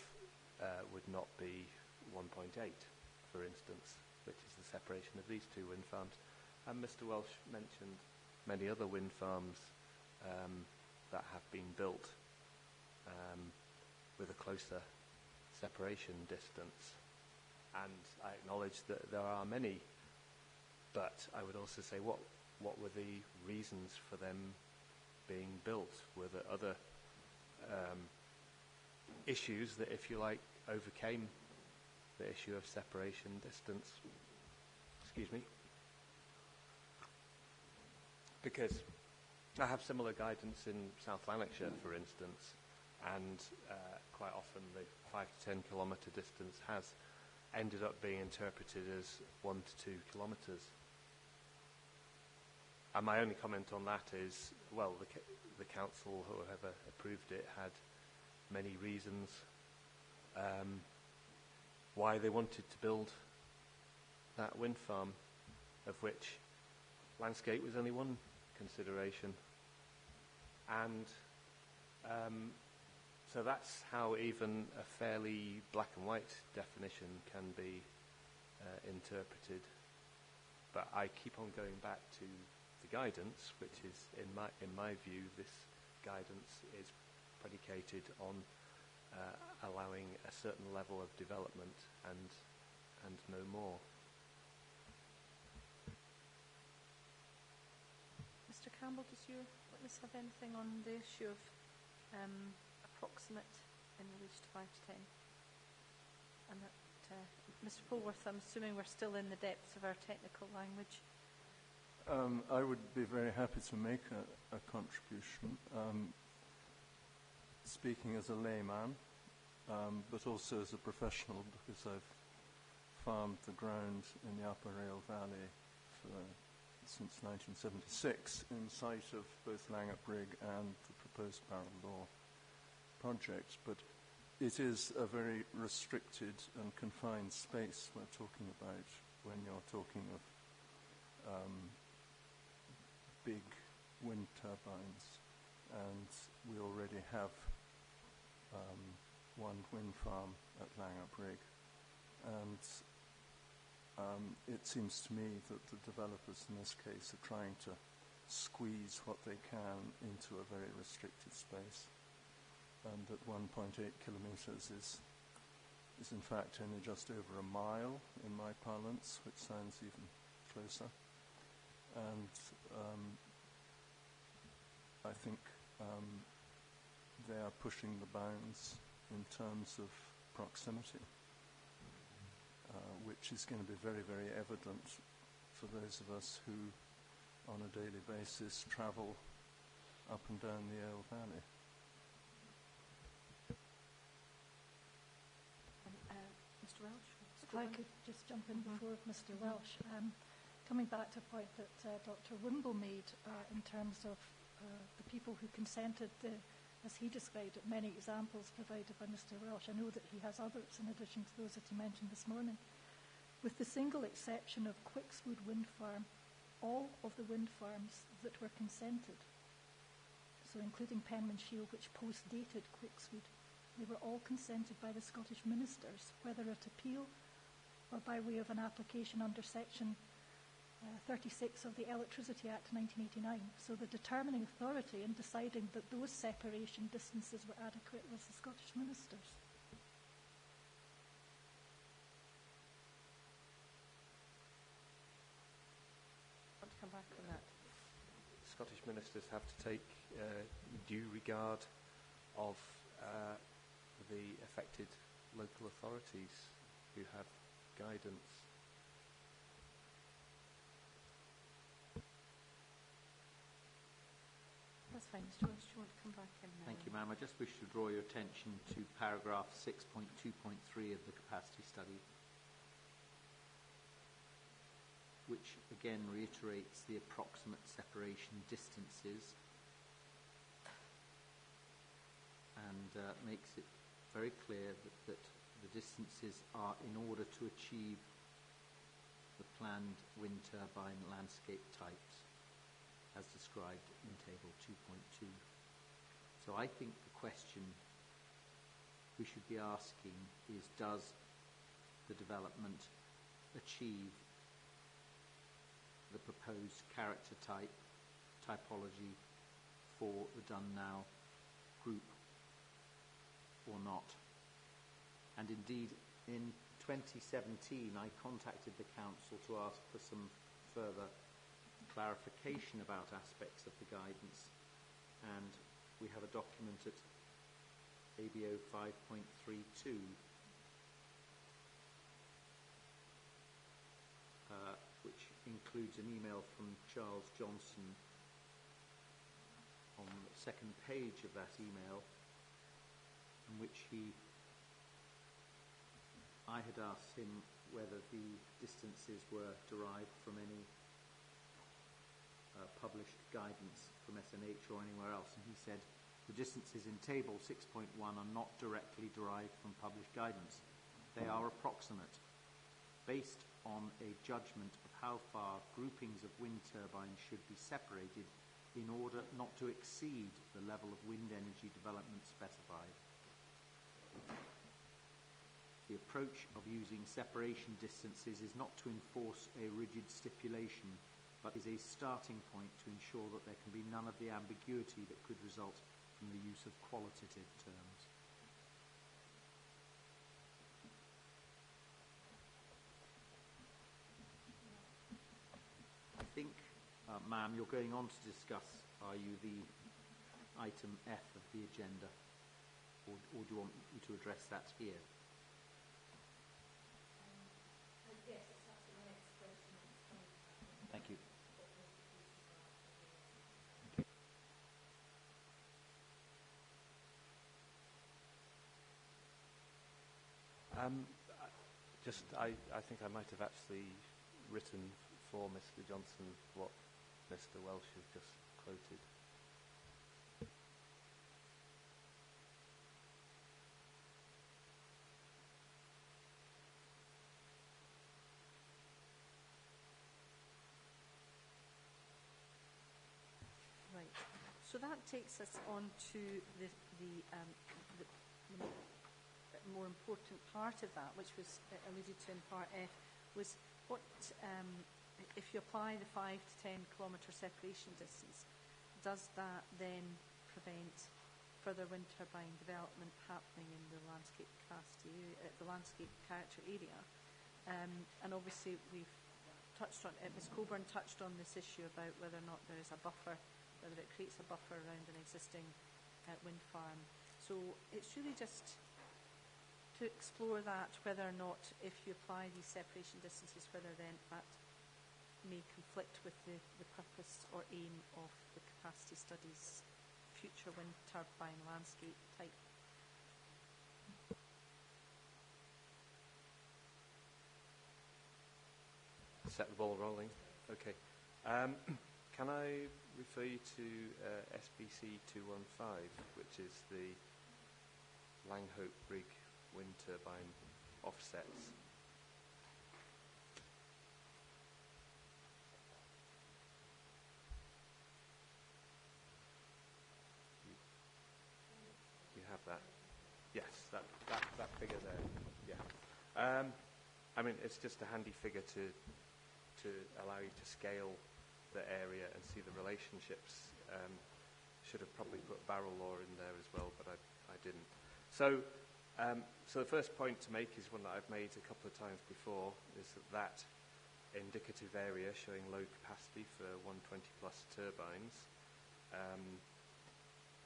would not be 1.8, for instance, which is the separation of these two wind farms. And Mr. Welsh mentioned many other wind farms that have been built with a closer separation distance. And I acknowledge that there are many, but I would also say what were the reasons for them being built? Were there other issues that, if you like, overcame the issue of separation distance? Excuse me. Because I have similar guidance in South Lanarkshire, for instance, and quite often the 5 to 10 kilometre distance has ended up being interpreted as 1 to 2 kilometres. And my only comment on that is, well, the council, whoever approved it, had many reasons why they wanted to build that wind farm, of which landscape was only one consideration. And so that's how even a fairly black and white definition can be interpreted. But I keep on going back to the guidance, which is, in my view, this guidance is predicated on allowing a certain level of development and no more. Mr. Campbell, does your witness have anything on the issue of approximate in relation to 5 to 10? And that, Mr. Polworth, I'm assuming we're still in the depths of our technical language. I would be very happy to make a contribution, speaking as a layman, but also as a professional, because I've farmed the ground in the Upper Rail Valley since 1976 in sight of both Langhope Rig and the proposed Barrel Law project. But it is a very restricted and confined space we're talking about when you're talking of big wind turbines. And we already have one wind farm at Langhope Rig. And it seems to me that the developers in this case are trying to squeeze what they can into a very restricted space, and that 1.8 kilometres is in fact only just over a mile in my parlance, which sounds even closer. And I think they are pushing the bounds in terms of proximity, which is going to be very, very evident for those of us who, on a daily basis, travel up and down the Ale Valley. Mr. Welsh? If I could just jump in before Mr. Welsh. Coming back to a point that Dr. Wimble made in terms of the people who consented, as he described it, many examples provided by Mr. Welsh. I know that he has others in addition to those that he mentioned this morning. With the single exception of Quickswood Wind Farm, all of the wind farms that were consented, so including Penman Shield, which post-dated Quickswood, they were all consented by the Scottish ministers, whether at appeal or by way of an application under Section 36 of the Electricity Act 1989. So the determining authority in deciding that those separation distances were adequate was the Scottish ministers. Want to come back on that? Scottish ministers have to take due regard of the affected local authorities who have guidance. That's fine. Mr. Welsh, do you want to come back in now? Thank you, ma'am. I just wish to draw your attention to paragraph 6.2.3 of the capacity study, which again reiterates the approximate separation distances and makes it very clear that the distances are in order to achieve the planned wind turbine landscape types as described in Table 2.2. So I think the question we should be asking is, does the development achieve the proposed character typology for the Done Now group or not? And indeed, in 2017, I contacted the Council to ask for some further clarification about aspects of the guidance, and we have a document at ABO 5.32 which includes an email from Charles Johnson on the second page of that email, in which I had asked him whether the distances were derived from any published guidance from SNH or anywhere else, and he said the distances in Table 6.1 are not directly derived from published guidance. They are approximate, based on a judgment of how far groupings of wind turbines should be separated in order not to exceed the level of wind energy development specified. The approach of using separation distances is not to enforce a rigid stipulation, but is a starting point to ensure that there can be none of the ambiguity that could result from the use of qualitative terms. I think, ma'am, you're going on to discuss, are you, the item F of the agenda, or do you want me to address that here? Yes, that's the next question. Thank you. I think I might have actually written for Mr. Johnson what Mr. Welsh has just quoted. Right. So that takes us on to the more important part of that, which was alluded to in part F, was what, if you apply the 5 to 10 kilometre separation distance, does that then prevent further wind turbine development happening in the landscape capacity, the landscape character area? And obviously we've touched on it, Ms Coburn touched on this issue about whether or not there is a buffer, whether it creates a buffer around an existing wind farm. So it's really just to explore that, whether or not, if you apply these separation distances, whether then that may conflict with the purpose or aim of the capacity studies future wind turbine landscape type. Set the ball rolling. Okay. Can I refer you to SBC 215, which is the Langhope Rig wind turbine offsets? You have that? Yes, that figure there. Yeah. I mean, it's just a handy figure to allow you to scale the area and see the relationships. Should have probably put barrel law in there as well, but I didn't. So the first point to make is one that I've made a couple of times before, is that indicative area showing low capacity for 120 plus turbines.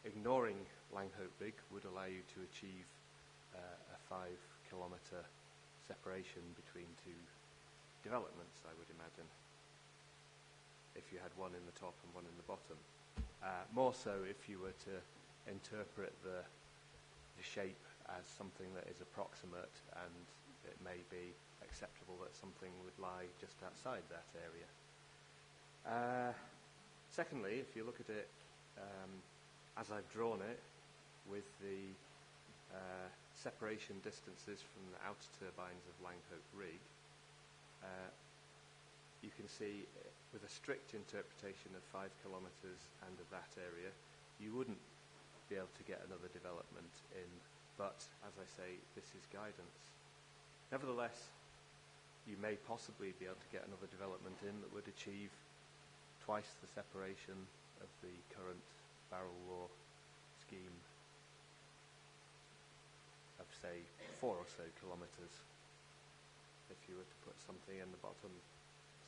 Ignoring Langhope Rig would allow you to achieve a 5-kilometre separation between two developments, I would imagine, if you had one in the top and one in the bottom. More so if you were to interpret the shape as something that is approximate, and it may be acceptable that something would lie just outside that area. Secondly, if you look at it as I've drawn it, with the separation distances from the outer turbines of Langhope Rig, you can see with a strict interpretation of 5 kilometres and of that area, you wouldn't be able to get another development in, but as I say, this is guidance. Nevertheless, you may possibly be able to get another development in that would achieve twice the separation of the current barrel law scheme of, say, 4 or so kilometres, if you were to put something in the bottom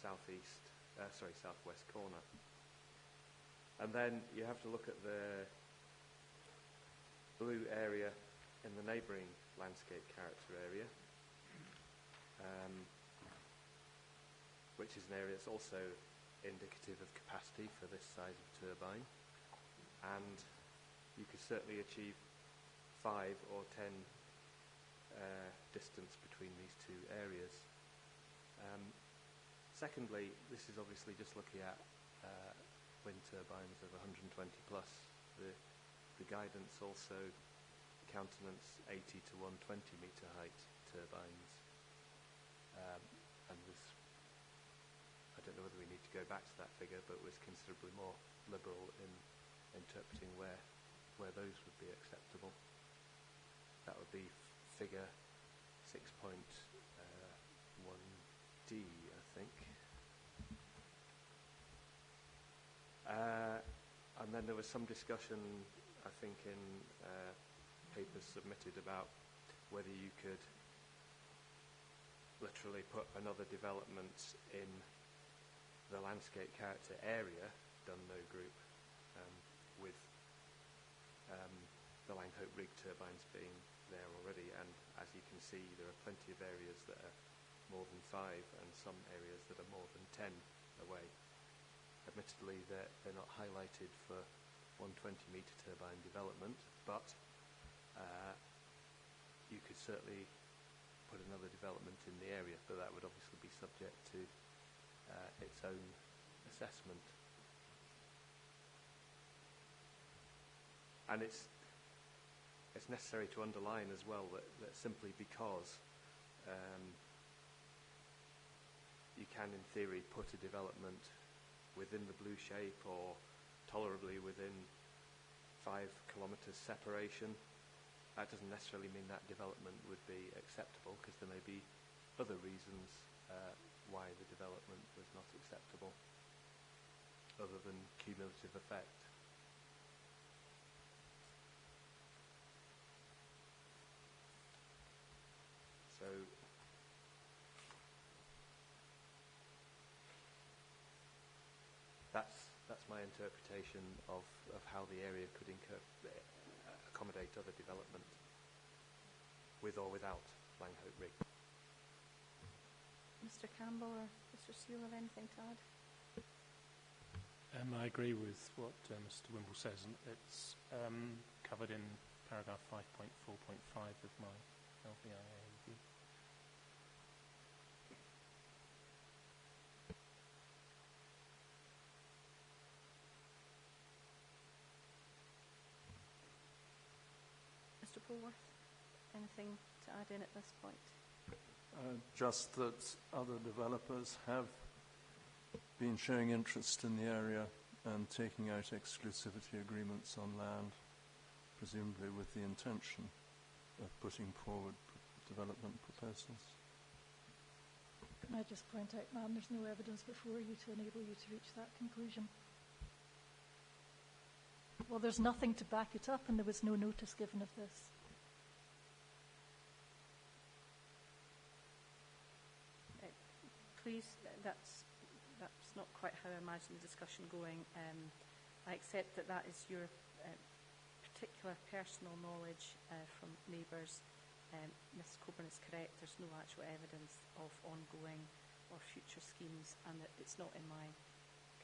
southwest corner. And then you have to look at the blue area in the neighbouring landscape character area, which is an area that's also indicative of capacity for this size of turbine. And you could certainly achieve 5 or 10 distance between these two areas. Secondly, this is obviously just looking at wind turbines of 120 plus. The guidance also countenance 80 to 120 metre height turbines. And was, I don't know whether we need to go back to that figure, but was considerably more liberal in interpreting where those would be acceptable. That would be figure 6.1D, I think. And then there was some discussion, I think, in papers submitted about whether you could literally put another development in the landscape character area, done no group, with the Langhope Rig turbines being there already. And as you can see, there are plenty of areas that are more than 5 and some areas that are more than 10 away. Admittedly, they're not highlighted for 120 metre turbine development, but you could certainly put another development in the area, but that would obviously be subject to its own assessment. And it's necessary to underline as well that simply because you can, in theory, put a development within the blue shape or tolerably within 5 kilometres separation, that doesn't necessarily mean that development would be acceptable, because there may be other reasons why the development was not acceptable, other than cumulative effect. So that's my interpretation of how the area could accommodate other development, with or without Langhope Rig. Mr. Campbell or Mr. Steele have anything to add? I agree with what Mr. Wimble says. It's covered in paragraph 5.4.5 of my LBIA review. Mr. Polworth, anything to add in at this point? Just that other developers have been showing interest in the area and taking out exclusivity agreements on land, presumably with the intention of putting forward development proposals. Can I just point out, ma'am, there's no evidence before you to enable you to reach that conclusion? Well, there's nothing to back it up, and there was no notice given of this. Please, that's not quite how I imagine the discussion going. I accept that that is your particular personal knowledge from neighbours. Ms Coburn is correct. There's no actual evidence of ongoing or future schemes, and that it's not in my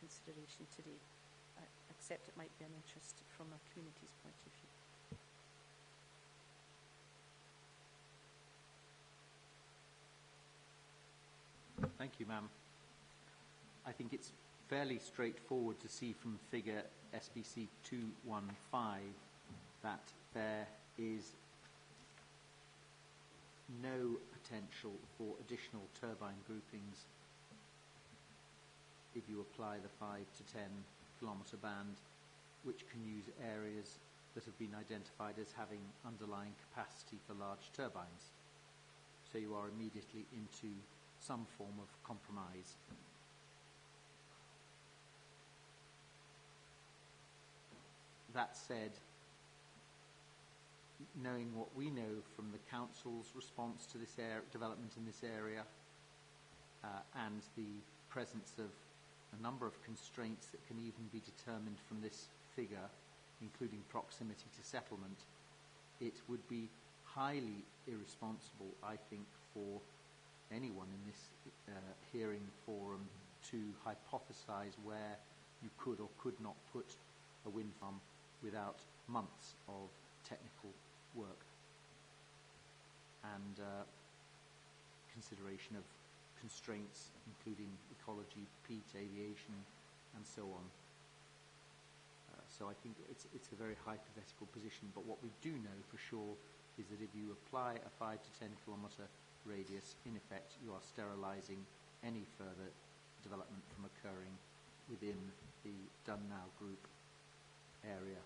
consideration today. I accept it might be an interest from a community's point of view. Thank you, ma'am. I think it's fairly straightforward to see from figure SPC 215 that there is no potential for additional turbine groupings if you apply the 5 to 10 kilometre band, which can use areas that have been identified as having underlying capacity for large turbines. So you are immediately into some form of compromise. That said, knowing what we know from the Council's response to this development in this area and the presence of a number of constraints that can even be determined from this figure, including proximity to settlement, it would be highly irresponsible, I think, for anyone in this hearing forum to hypothesize where you could or could not put a wind farm without months of technical work and consideration of constraints, including ecology, peat, aviation, and so on. So I think it's a very hypothetical position, but what we do know for sure is that if you apply a 5 to 10 kilometre radius, in effect you are sterilising any further development from occurring within the Done Now group area,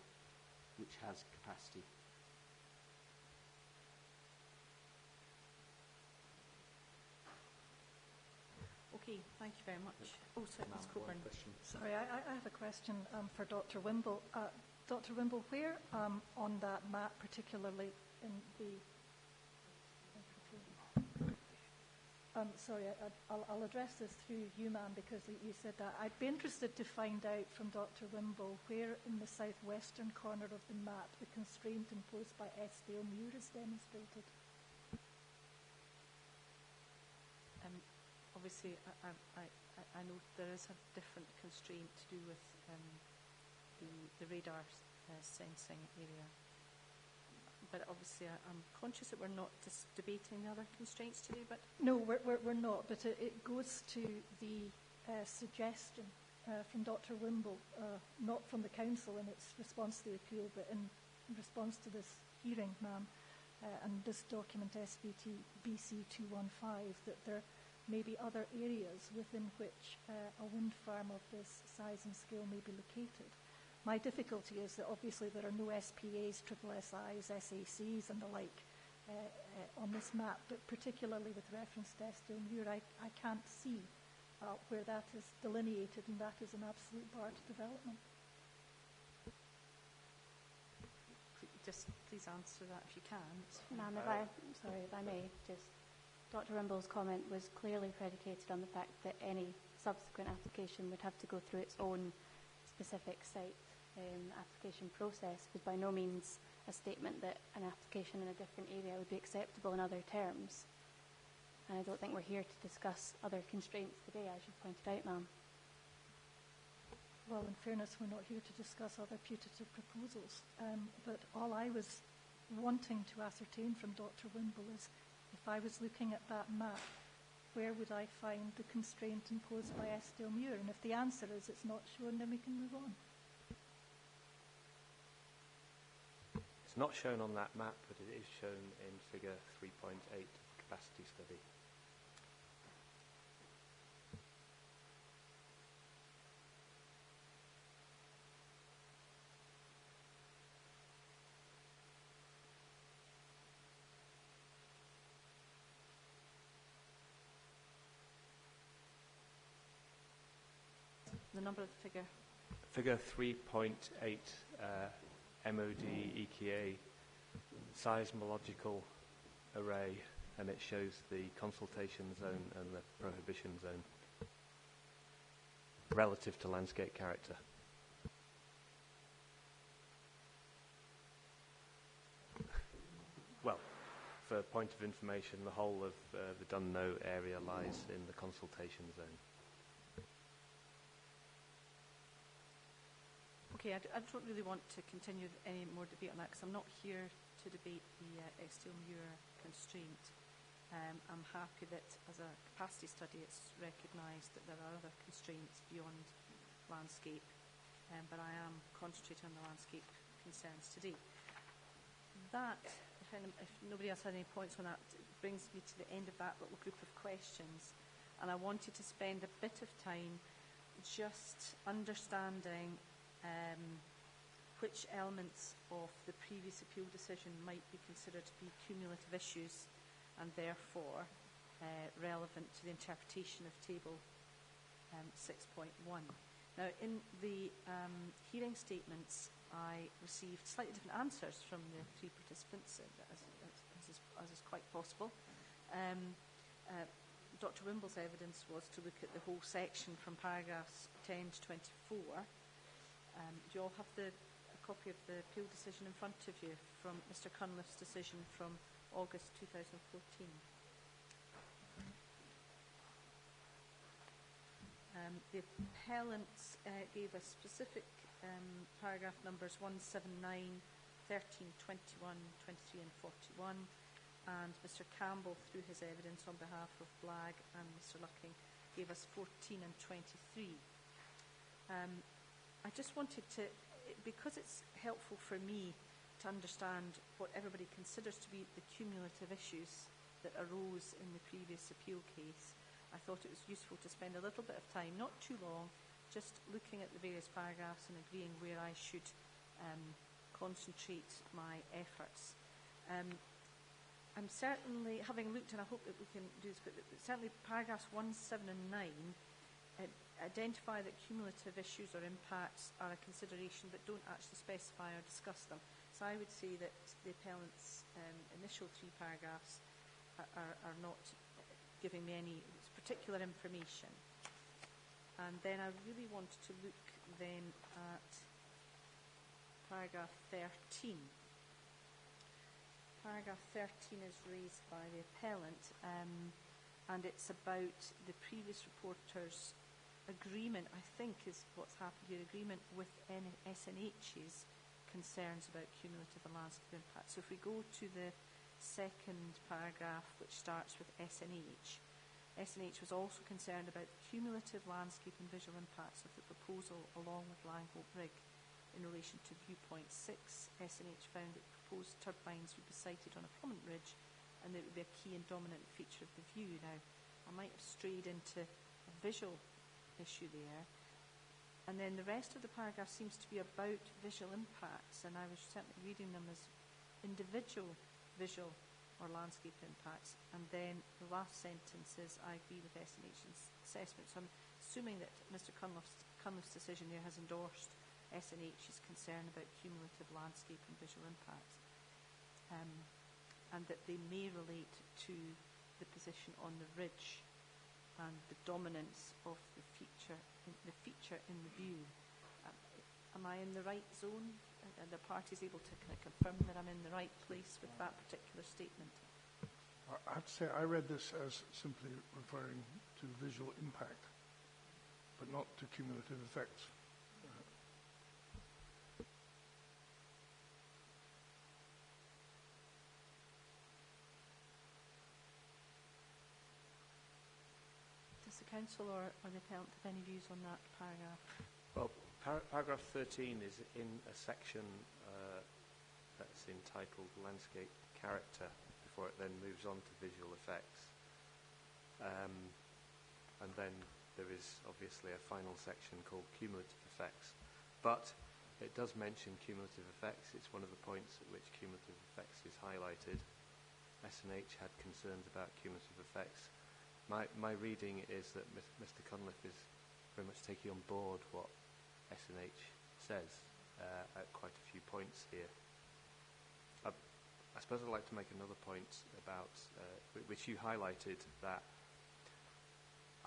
which has capacity. Okay, thank you very much. Oh, sorry, Ms Coburn. Sorry, I have a question for Dr. Wimble. Dr. Wimble, where on that map, particularly in the... sorry, I'll address this through you, ma'am, because you said that. I'd be interested to find out from Dr. Wimble where in the southwestern corner of the map the constraint imposed by Eskdale Muir is demonstrated. Obviously, I know there is a different constraint to do with the radar sensing area. But obviously, I'm conscious that we're not debating the other constraints today. But no, we're not. But it goes to the suggestion from Dr. Wimble, not from the Council in its response to the appeal, but in response to this hearing, ma'am, and this document SBC 215, that there may be other areas within which a wind farm of this size and scale may be located. My difficulty is that obviously there are no SPAs, SSSIs, SACs and the like on this map, but particularly with reference to Eskdale Muir, I can't see where that is delineated, and that is an absolute bar to development. Just please answer that if you can. Ma'am, if I may, just Dr. Wimble's comment was clearly predicated on the fact that any subsequent application would have to go through its own specific site application process, was by no means a statement that an application in a different area would be acceptable in other terms. And I don't think we're here to discuss other constraints today, as you pointed out, ma'am. Well, in fairness, we're not here to discuss other putative proposals. But all I was wanting to ascertain from Dr. Wimble is, if I was looking at that map, where would I find the constraint imposed by Estill-Muir? And if the answer is it's not shown, then we can move on. It's not shown on that map, but it is shown in figure 3.8 of the capacity study. The number of the figure. Figure 3.8 MOD EKA seismological array, and it shows the consultation zone and the prohibition zone relative to landscape character. Well, for a point of information, the whole of the Dunno area lies in the consultation zone. Okay, I don't really want to continue any more debate on that because I'm not here to debate the Estill-Muir constraint. I'm happy that as a capacity study it's recognised that there are other constraints beyond landscape, but I am concentrating on the landscape concerns today. That, if nobody else had any points on that, brings me to the end of that little group of questions, and I wanted to spend a bit of time just understanding which elements of the previous appeal decision might be considered to be cumulative issues and therefore relevant to the interpretation of Table 6.1. Now, in the hearing statements, I received slightly different answers from the three participants, as is quite possible. Dr. Wimble's evidence was to look at the whole section from paragraphs 10 to 24. Do you all have a copy of the appeal decision in front of you from Mr. Cunliffe's decision from August 2014? The appellants gave us specific paragraph numbers 179, 13, 21, 23 and 41, and Mr. Campbell, through his evidence on behalf of Blagg and Mr. Lucking, gave us 14 and 23. I just wanted to, because it's helpful for me to understand what everybody considers to be the cumulative issues that arose in the previous appeal case, I thought it was useful to spend a little bit of time, not too long, just looking at the various paragraphs and agreeing where I should concentrate my efforts. I'm certainly, having looked, and I hope that we can do this, but certainly paragraphs 1, 7 and 9 identify that cumulative issues or impacts are a consideration but don't actually specify or discuss them. So I would say that the appellant's initial three paragraphs are not giving me any particular information. And then I really wanted to look then at paragraph 13. Paragraph 13 is raised by the appellant, and it's about the previous reporter's agreement, I think is what's happened here, agreement with SNH's concerns about cumulative and landscape impact. So if we go to the second paragraph, which starts with SNH, SNH was also concerned about the cumulative landscape and visual impacts of the proposal along with Langhope Rig. In relation to viewpoint 6, SNH found that the proposed turbines would be sited on a prominent ridge and that it would be a key and dominant feature of the view. Now, I might have strayed into a visual issue there. And then the rest of the paragraph seems to be about visual impacts, and I was certainly reading them as individual visual or landscape impacts. And then the last sentence is, I agree with SNH's assessment. So I'm assuming that Mr. Cunliffe's decision there has endorsed SNH's concern about cumulative landscape and visual impacts, and that they may relate to the position on the ridge and the dominance of the feature in the view. Am I in the right zone? Are the parties able to kind of confirm that I'm in the right place with that particular statement? I have to say, I read this as simply referring to visual impact, but not to cumulative effects. Does the council or the appellant have any views on that paragraph? Well, paragraph 13 is in a section that's entitled Landscape Character, before it then moves on to visual effects. And then there is obviously a final section called Cumulative Effects. But it does mention cumulative effects. It's one of the points at which cumulative effects is highlighted. S&H had concerns about cumulative effects. My reading is that Mr. Cunliffe is very much taking on board what S&H says at quite a few points here. I suppose I'd like to make another point about, which you highlighted, that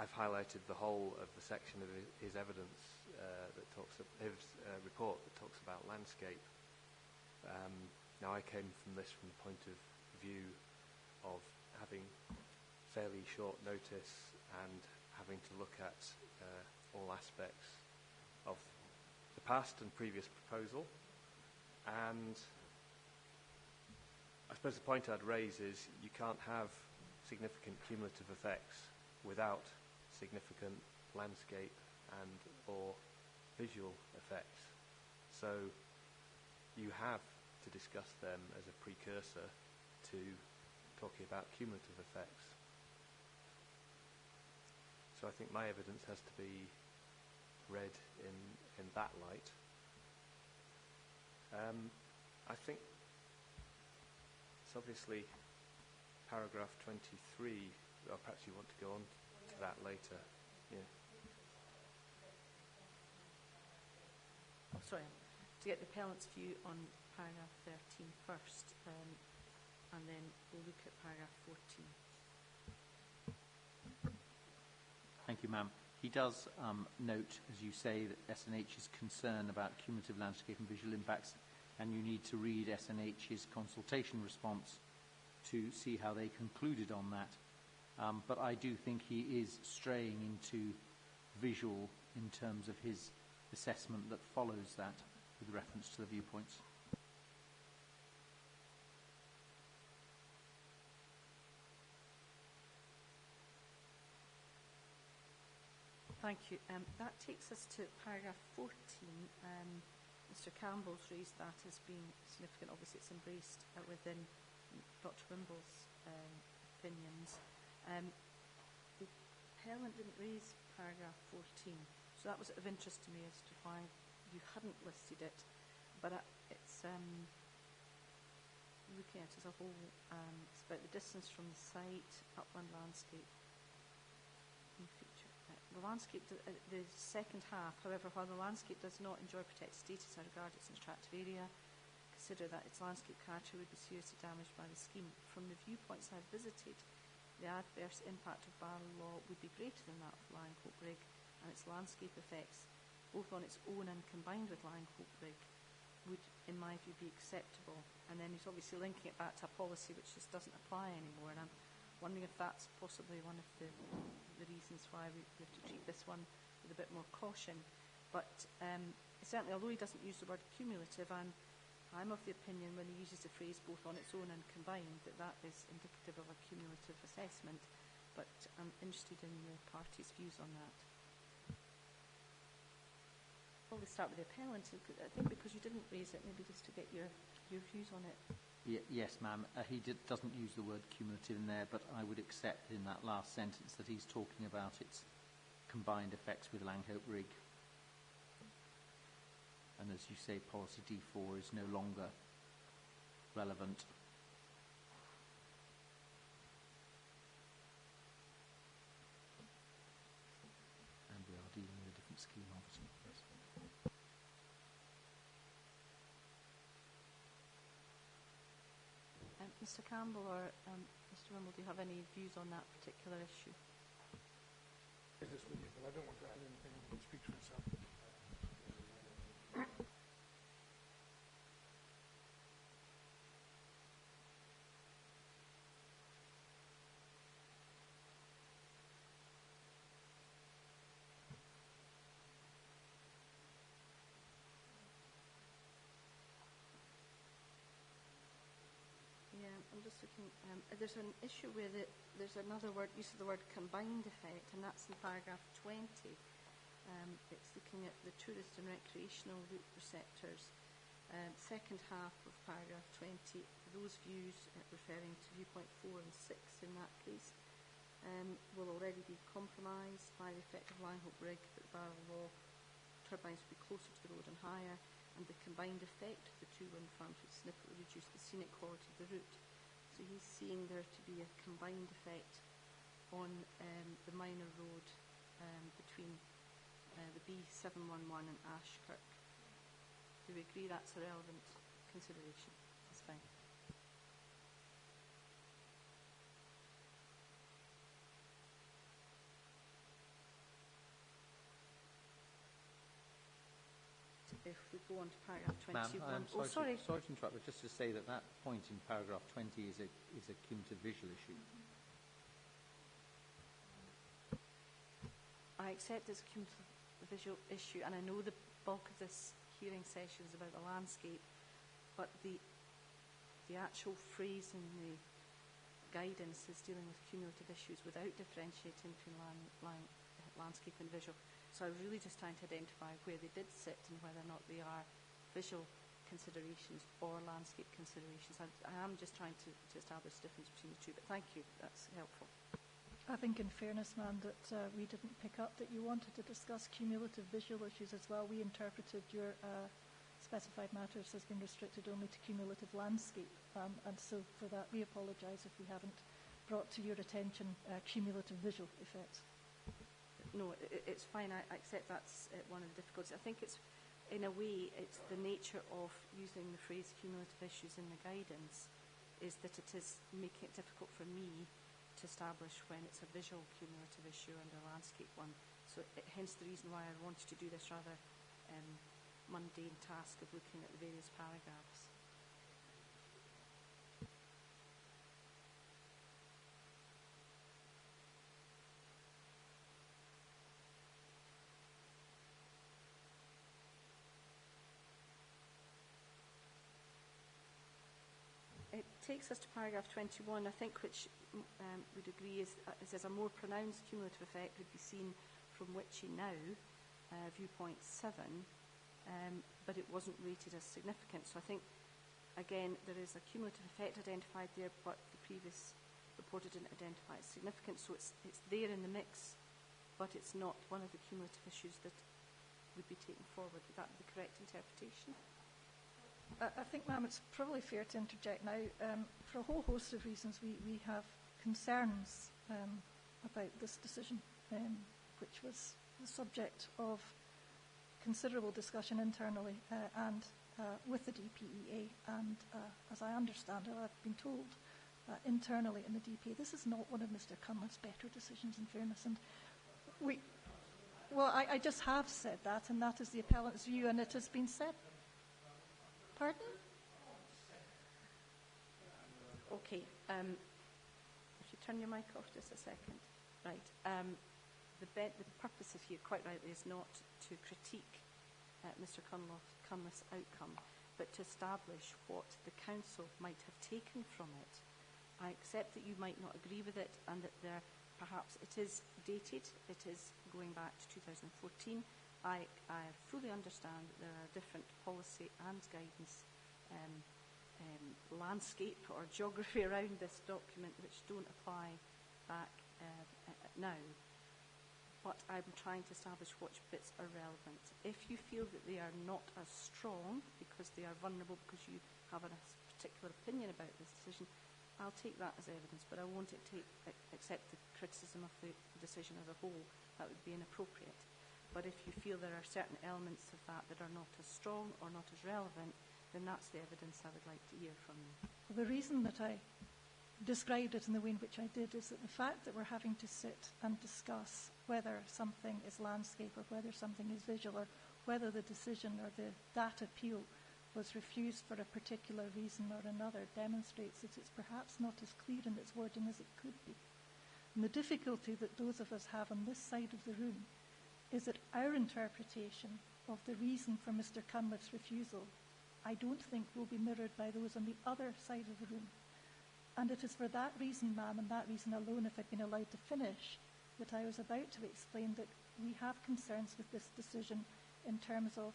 I've highlighted the whole of the section of his evidence that talks of his report that talks about landscape. Now, I came from this from the point of view of having fairly short notice and having to look at all aspects of the past and previous proposal. And I suppose the point I'd raise is you can't have significant cumulative effects without significant landscape and or visual effects. So you have to discuss them as a precursor to talking about cumulative effects. So I think my evidence has to be read in that light. I think it's obviously paragraph 23, or perhaps you want to go on to that later. Yeah. Oh, sorry. To get the appellant's view on paragraph 13 first, and then we'll look at paragraph 14. Thank you, ma'am. He does note, as you say, that S&H is concerned about cumulative landscape and visual impacts, and you need to read S&H's consultation response to see how they concluded on that. But I do think he is straying into visual in terms of his assessment that follows that with reference to the viewpoints. Thank you. That takes us to paragraph 14. Mr. Campbell's raised that as being significant. Obviously, it's embraced within Dr. Wimble's opinions. The appellant didn't raise paragraph 14, so that was of interest to me as to why you hadn't listed it. But it's looking at it as a whole. It's about the distance from the site, upland landscape. The landscape, the second half, however, while the landscape does not enjoy protected status, I regard it as an attractive area. Consider that its landscape character would be seriously damaged by the scheme. From the viewpoints I've visited, the adverse impact of barrel law would be greater than that of Langhope Rig, and its landscape effects, both on its own and combined with Langhope Rig, would, in my view, be acceptable. And then he's obviously linking it back to a policy which just doesn't apply anymore, and I'm wondering if that's possibly one of the reasons why we have to treat this one with a bit more caution. But certainly, although he doesn't use the word cumulative, I'm of the opinion when he uses the phrase both on its own and combined that is indicative of a cumulative assessment. But I'm interested in the parties' views on that. Probably start with the appellant. I think because you didn't raise it, maybe just to get your views on it. Yes, ma'am. He doesn't use the word cumulative in there, but I would accept in that last sentence that he's talking about its combined effects with Langhope Rig. And as you say, policy D4 is no longer relevant. And we are dealing with a different scheme, obviously. Yes. Mr. Campbell or Mr. Wimble, do you have any views on that particular issue? This with you, but I don't want to add anything that speaks for itself. looking. There's an issue where there's another word, use of the word combined effect, and that's in paragraph 20. It's looking at the tourist and recreational route receptors. Second half of paragraph 20, those views referring to viewpoint 4 and 6 in that case will already be compromised by the effect of Langhope Rig, that the barrel law turbines will be closer to the road and higher, and the combined effect of the two wind farms would significantly reduce the scenic quality of the route. So he's seeing there to be a combined effect on the minor road between the B711 and Ashkirk. Do we agree that's a relevant consideration? That's fine. If we go on to paragraph 21. Sorry to interrupt, but just to say that that point in paragraph 20 is a cumulative visual issue. I accept it's a cumulative visual issue, and I know the bulk of this hearing session is about the landscape, but the actual phrase in the guidance is dealing with cumulative issues without differentiating between landscape and visual. So I was really just trying to identify where they did sit and whether or not they are visual considerations or landscape considerations. I am just trying to establish the difference between the two, but thank you, that's helpful. I think in fairness, ma'am, that we didn't pick up that you wanted to discuss cumulative visual issues as well. We interpreted your specified matters as being restricted only to cumulative landscape, and so for that we apologise if we haven't brought to your attention cumulative visual effects. No, it's fine. I accept that's one of the difficulties. I think it's, in a way, it's the nature of using the phrase cumulative issues in the guidance is that it is making it difficult for me to establish when it's a visual cumulative issue and a landscape one. So hence the reason why I wanted to do this rather mundane task of looking at the various paragraphs. It takes us to paragraph 21, I think, which would agree is it says a more pronounced cumulative effect would be seen from Witchy now, viewpoint 7, but it wasn't rated as significant. So I think, again, there is a cumulative effect identified there, but the previous report didn't identify it as significant. So it's there in the mix, but it's not one of the cumulative issues that would be taken forward. Would that be the correct interpretation? I think, ma'am, it's probably fair to interject now. For a whole host of reasons, we have concerns about this decision, which was the subject of considerable discussion internally and with the DPEA. And as I understand it, I've been told internally in the DPEA, this is not one of Mr. Cunliffe's better decisions, in fairness. And I just have said that, and that is the appellant's view, and it has been said. Pardon? Okay. If you turn your mic off just a second. Right. The purpose of here, quite rightly, is not to critique Mr. Cunliffe's outcome, but to establish what the Council might have taken from it. I accept that you might not agree with it, and that perhaps it is dated, it is going back to 2014. I fully understand that there are different policy and guidance landscape or geography around this document which don't apply back now. But I'm trying to establish which bits are relevant. If you feel that they are not as strong because they are vulnerable, because you have a particular opinion about this decision, I'll take that as evidence, but I won't accept the criticism of the decision as a whole. That would be inappropriate. But if you feel there are certain elements of that that are not as strong or not as relevant, then that's the evidence I would like to hear from you. Well, the reason that I described it in the way in which I did is that the fact that we're having to sit and discuss whether something is landscape or whether something is visual, or whether the decision or that appeal was refused for a particular reason or another, demonstrates that it's perhaps not as clear in its wording as it could be. And the difficulty that those of us have on this side of the room is that our interpretation of the reason for Mr. Cunliffe's refusal, I don't think will be mirrored by those on the other side of the room. And it is for that reason, ma'am, and that reason alone, if I'd been allowed to finish, that I was about to explain that we have concerns with this decision in terms of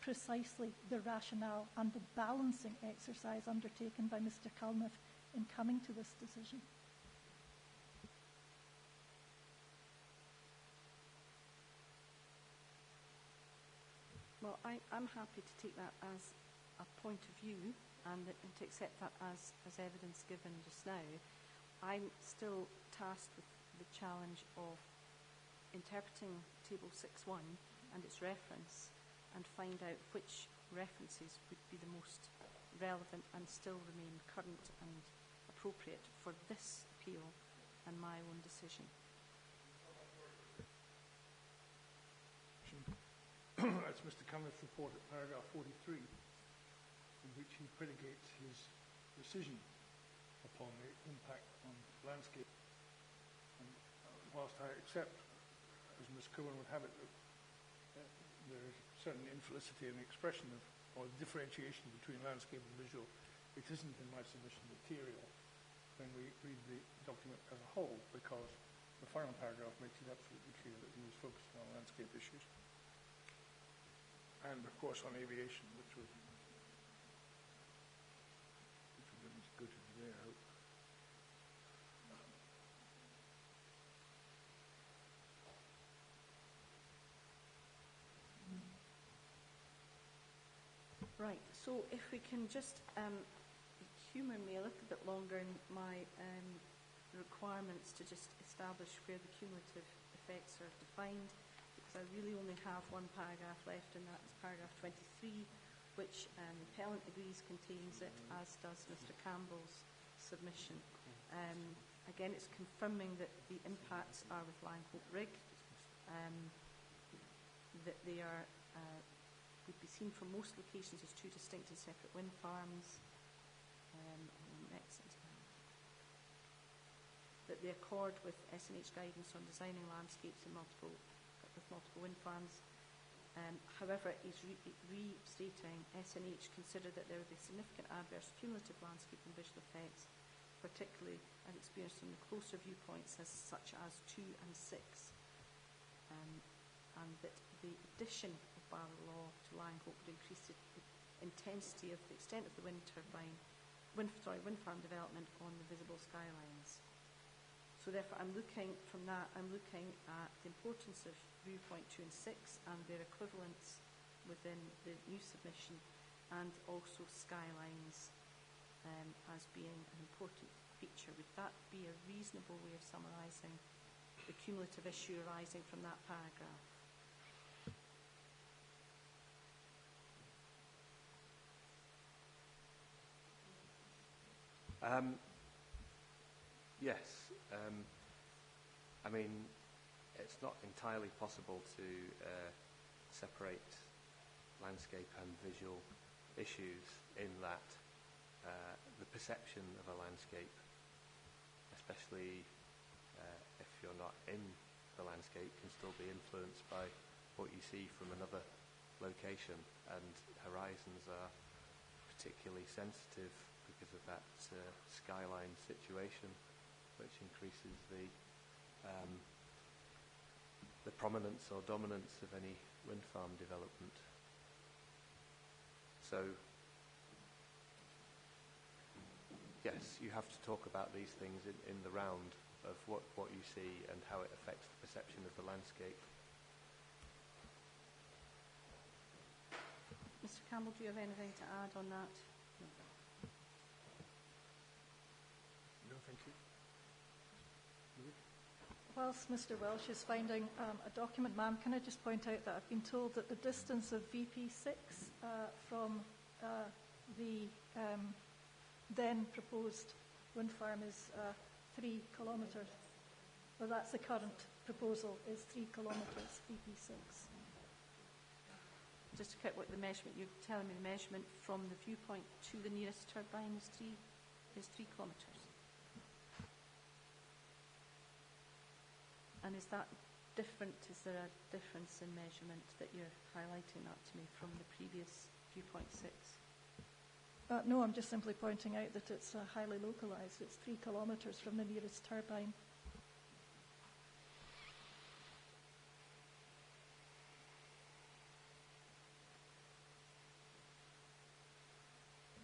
precisely the rationale and the balancing exercise undertaken by Mr. Culniff in coming to this decision. Well, I'm happy to take that as a point of view and to accept that as evidence given just now. I'm still tasked with the challenge of interpreting Table 6.1 and its reference and find out which references would be the most relevant and still remain current and appropriate for this appeal and my own decision. That's Mr. Culniff's report at paragraph 43, in which he predicates his decision upon the impact on landscape. And whilst I accept, as Ms. Cohen would have it, that there is certain infelicity in the expression of, or differentiation between landscape and visual, it isn't in my submission material when we read the document as a whole, because the final paragraph makes it absolutely clear that he was focusing on landscape issues. And, of course, on aviation, which was as good as there, I hope. Right, so if we can just humour me a little bit longer in my requirements to just establish where the cumulative effects are defined, because I really only have one paragraph left, and that's paragraph 23, which the appellant agrees contains it, as does Mr. Campbell's submission. Again, it's confirming that the impacts are with Langhope Rig, that they are would be seen from most locations as two distinct and separate wind farms. That they accord with SNH guidance on designing landscapes with multiple wind farms. However, he's restating SNH considered that there would be significant adverse cumulative landscape and visual effects, particularly as experienced from the closer viewpoints such as 2 and 6, and that the addition of Barrow Law to Langhope would increase the intensity of the extent of the wind farm development on the visible skylines. So therefore, I'm looking at the importance of viewpoint 2 and 6 and their equivalents within the new submission, and also skylines as being an important feature. Would that be a reasonable way of summarising the cumulative issue arising from that paragraph? Yes. I mean, it's not entirely possible to separate landscape and visual issues in that the perception of a landscape, especially if you're not in the landscape, can still be influenced by what you see from another location, and horizons are particularly sensitive because of that skyline situation, which increases the prominence or dominance of any wind farm development. So, yes, you have to talk about these things in the round of what you see and how it affects the perception of the landscape. Mr. Campbell, do you have anything to add on that? No, thank you. Whilst Mr. Welsh is finding a document, ma'am, can I just point out that I've been told that the distance of VP6 from the then proposed wind farm is 3 kilometres. Well, that's the current proposal, is 3 kilometres, VP6. Just to check what the measurement, you're telling me the measurement from the viewpoint to the nearest turbine is 3 kilometres. And is that different? Is there a difference in measurement that you're highlighting that to me from the previous viewpoint 6? No, I'm just simply pointing out that it's highly localised. It's 3 kilometres from the nearest turbine.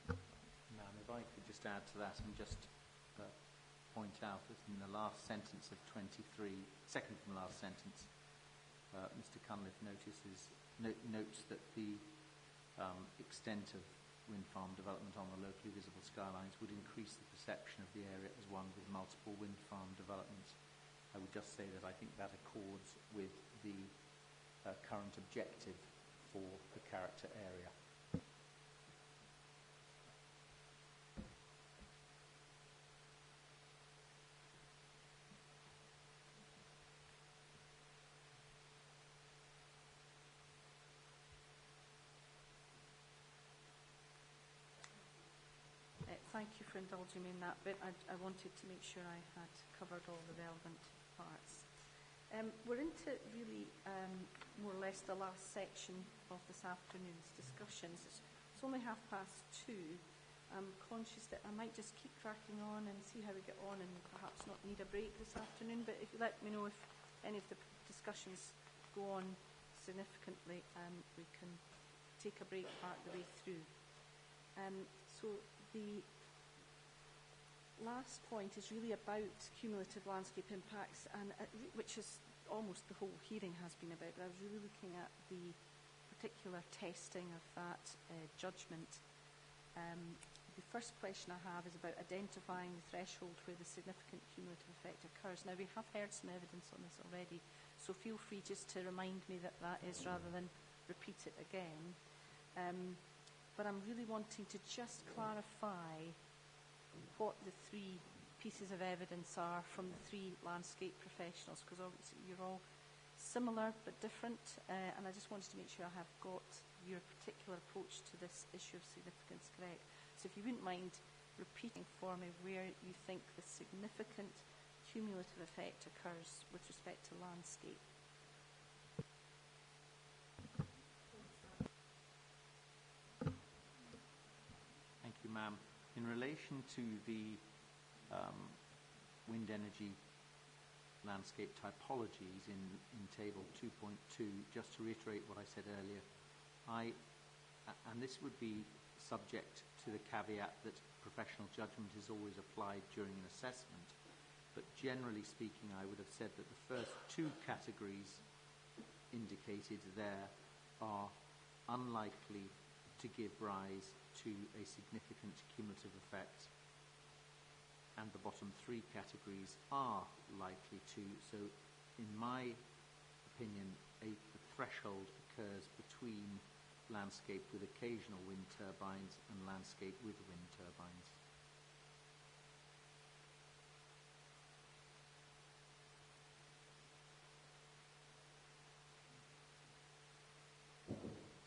Ma'am, if I could just add to that and just point out that in the last sentence of 23, second from the last sentence, Mr. Cunliffe notes that the extent of wind farm development on the locally visible skylines would increase the perception of the area as one with multiple wind farm developments. I would just say that I think that accords with the current objective for the character area. Thank you for indulging me in that bit. I wanted to make sure I had covered all the relevant parts. We're into really more or less the last section of this afternoon's discussions. It's only 2:30. I'm conscious that I might just keep cracking on and see how we get on and perhaps not need a break this afternoon, but if you let me know if any of the discussions go on significantly, we can take a break part of the way through. So the last point is really about cumulative landscape impacts, and which is almost the whole hearing has been about. But I was really looking at the particular testing of that judgment. The first question I have is about identifying the threshold where the significant cumulative effect occurs. Now, we have heard some evidence on this already, so feel free just to remind me that that is rather than repeat it again. But I'm really wanting to just clarify what the 3 pieces of evidence are from the 3 landscape professionals, because obviously you're all similar but different, and I just wanted to make sure I have got your particular approach to this issue of significance correct. So if you wouldn't mind repeating for me where you think the significant cumulative effect occurs with respect to landscape. Thank you, ma'am. In relation to the wind energy landscape typologies in table 2.2, just to reiterate what I said earlier, and this would be subject to the caveat that professional judgment is always applied during an assessment, but generally speaking, I would have said that the first 2 categories indicated there are unlikely to give rise to a significant cumulative effect, and the bottom 3 categories are likely to. So in my opinion, the threshold occurs between landscape with occasional wind turbines and landscape with wind turbines.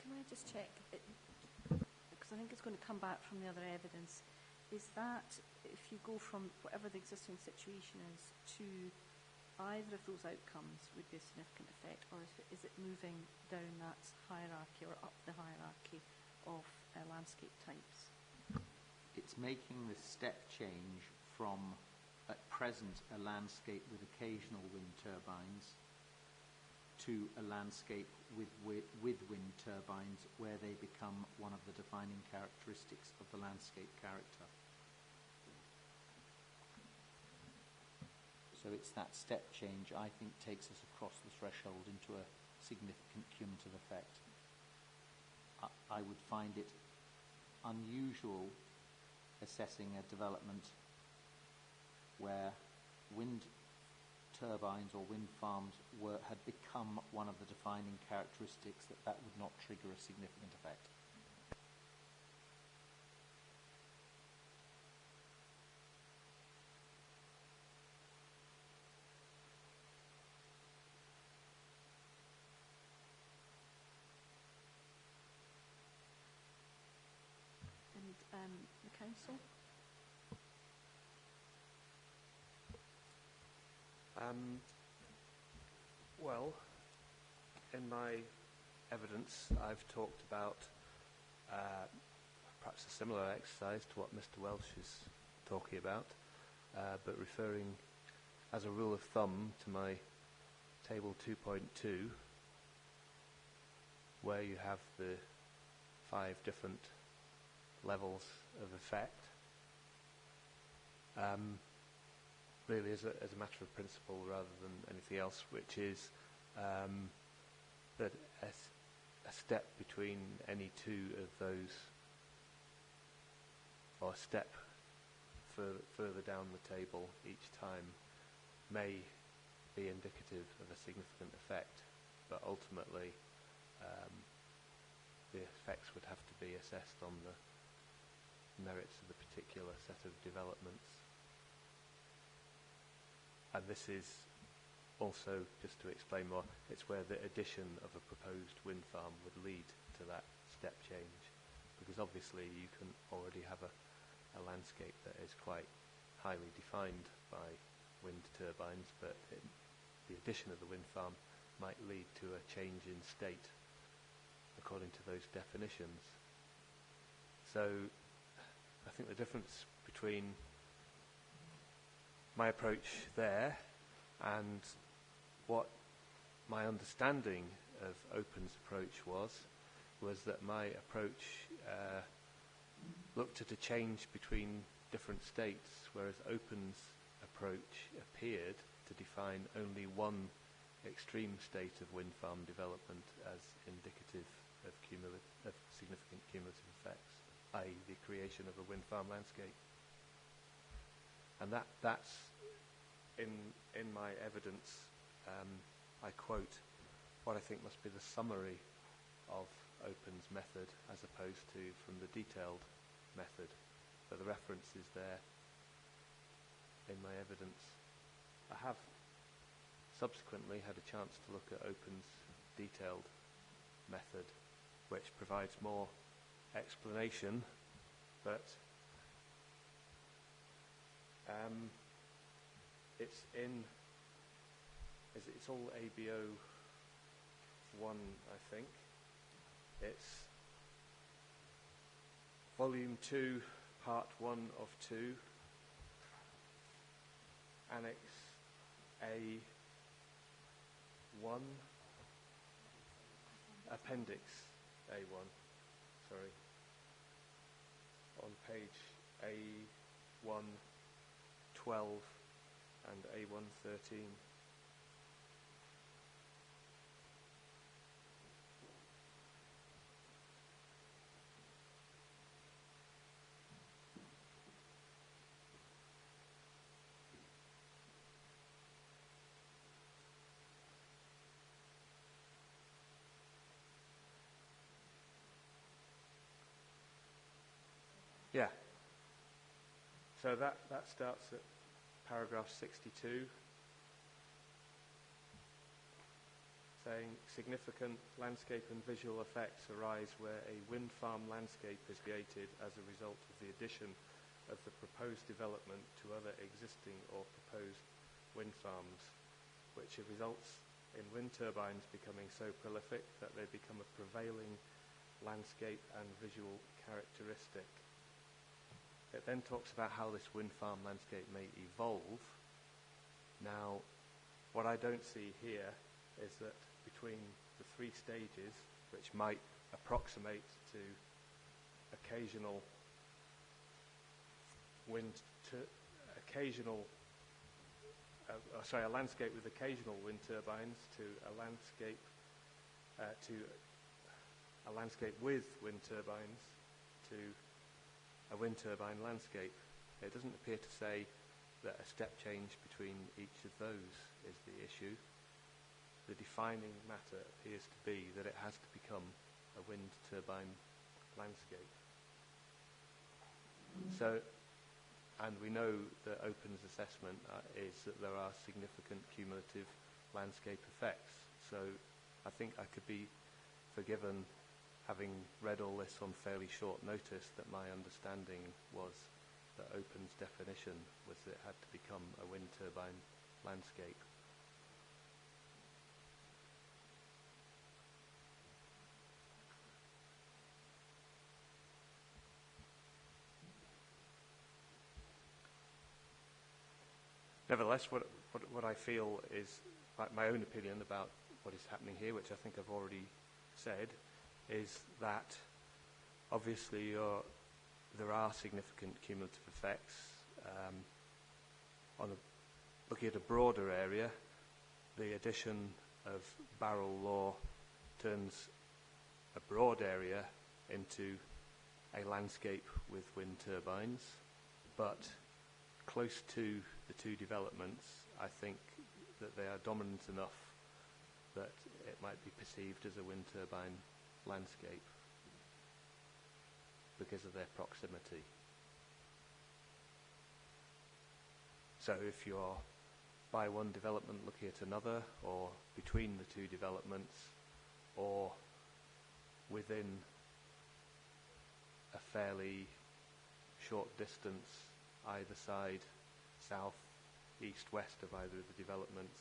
Can I just check, because I think it's going to come back from the other evidence, is that if you go from whatever the existing situation is to either of those outcomes would be a significant effect, or is it moving down that hierarchy or up the hierarchy of landscape types? It's making the step change from, at present, a landscape with occasional wind turbines to a landscape with wind turbines where they become one of the defining characteristics of the landscape character. So it's that step change, I think, takes us across the threshold into a significant cumulative effect. I would find it unusual assessing a development where wind turbines or wind farms had become one of the defining characteristics that would not trigger a significant effect. And the council? Well, in my evidence, I've talked about perhaps a similar exercise to what Mr. Welsh is talking about, but referring as a rule of thumb to my table 2.2, where you have the 5 different levels of effect, really as a matter of principle rather than anything else, which is that a step between any 2 of those, or a step further down the table each time, may be indicative of a significant effect, but ultimately the effects would have to be assessed on the merits of the particular set of developments. And this is also, just to explain more, it's where the addition of a proposed wind farm would lead to that step change, because obviously you can already have a landscape that is quite highly defined by wind turbines, but the addition of the wind farm might lead to a change in state according to those definitions. So I think the difference between my approach there and what my understanding of Open's approach was that my approach looked at a change between different states, whereas Open's approach appeared to define only one extreme state of wind farm development as indicative of significant cumulative effects, i.e. the creation of a wind farm landscape. And that's in my evidence, I quote what I think must be the summary of Open's method as opposed to from the detailed method, but the reference is there in my evidence. I have subsequently had a chance to look at Open's detailed method, which provides more explanation, but it's all ABO 1, I think. It's volume 2, part 1 of 2, annex A1, appendix A1, sorry, on page A1 12 and A1 13. Yeah. So that starts at paragraph 62, saying significant landscape and visual effects arise where a wind farm landscape is created as a result of the addition of the proposed development to other existing or proposed wind farms, which results in wind turbines becoming so prolific that they become a prevailing landscape and visual characteristic. It then talks about how this wind farm landscape may evolve. Now, what I don't see here is that between the 3 stages, which might approximate to occasional a landscape with occasional wind turbines to a landscape with wind turbines to a wind turbine landscape. It doesn't appear to say that a step change between each of those is the issue. The defining matter appears to be that it has to become a wind turbine landscape. So, and we know that Open's assessment is that there are significant cumulative landscape effects. So I think I could be forgiven, having read all this on fairly short notice, that my understanding was that Open's definition was that it had to become a wind turbine landscape. Nevertheless, what I feel is, my own opinion about what is happening here, which I think I've already said, is that obviously there are significant cumulative effects. Looking at a broader area, the addition of barrel law turns a broad area into a landscape with wind turbines, but close to the two developments, I think that they are dominant enough that it might be perceived as a wind turbine landscape because of their proximity. So if you're by one development looking at another, or between the two developments, or within a fairly short distance either side, south, east, west of either of the developments,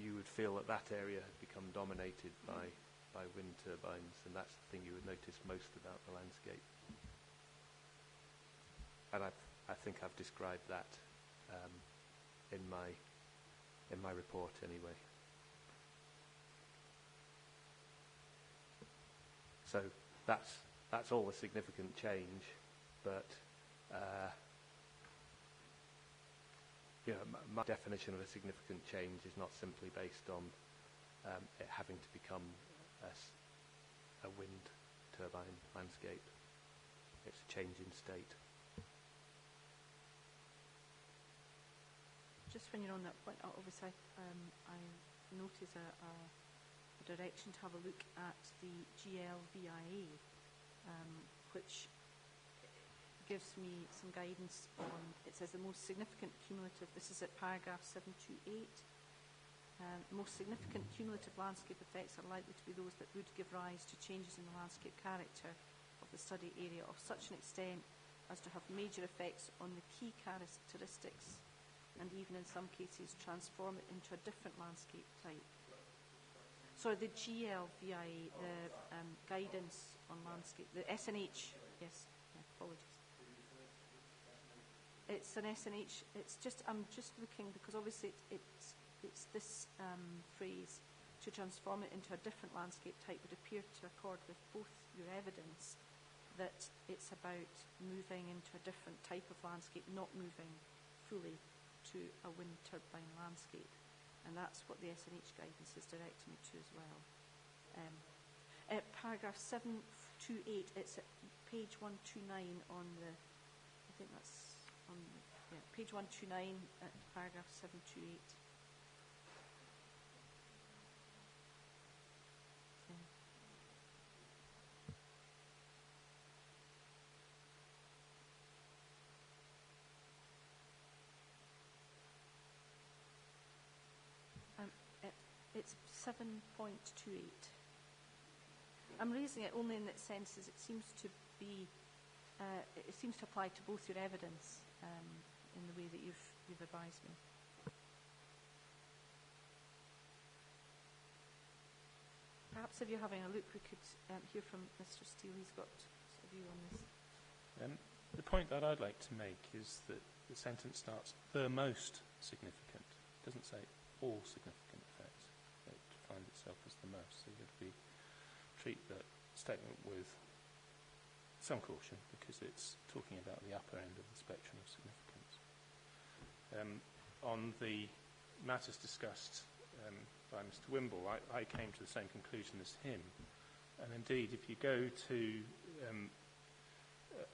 you would feel that that area had become dominated by wind turbines, and that's the thing you would notice most about the landscape. And I think I've described that in my report anyway. So that's all a significant change, but my definition of a significant change is not simply based on it having to become a wind turbine landscape. It's a change in state. Just when you're on that point, obviously I notice a direction to have a look at the GLVIA, which gives me some guidance on, it says the most significant cumulative, this is at paragraph 728, the most significant cumulative landscape effects are likely to be those that would give rise to changes in the landscape character of the study area of such an extent as to have major effects on the key characteristics and even in some cases transform it into a different landscape type. So the GLVIA, the guidance on landscape, the SNH, yes, apologies. It's an SNH, I'm just looking because obviously it's this phrase, to transform it into a different landscape type, would appear to accord with both your evidence that it's about moving into a different type of landscape, not moving fully to a wind turbine landscape, and that's what the SNH guidance is directing me to as well. At paragraph 728, it's at page 129 on the, I think that's on page 129 at paragraph 728. It's 7.28. I'm raising it only in that sense as it seems to be, it seems to apply to both your evidence in the way that you've advised me. Perhaps if you're having a look, we could hear from Mr. Steele. He's got a view on this. The point that I'd like to make is that the sentence starts, the most significant. It doesn't say all significant effects. It defines itself as the most. So you have to treat that statement with some caution because it's talking about the upper end of the spectrum of significance. On the matters discussed by Mr. Wimble, I came to the same conclusion as him. And indeed, if you go to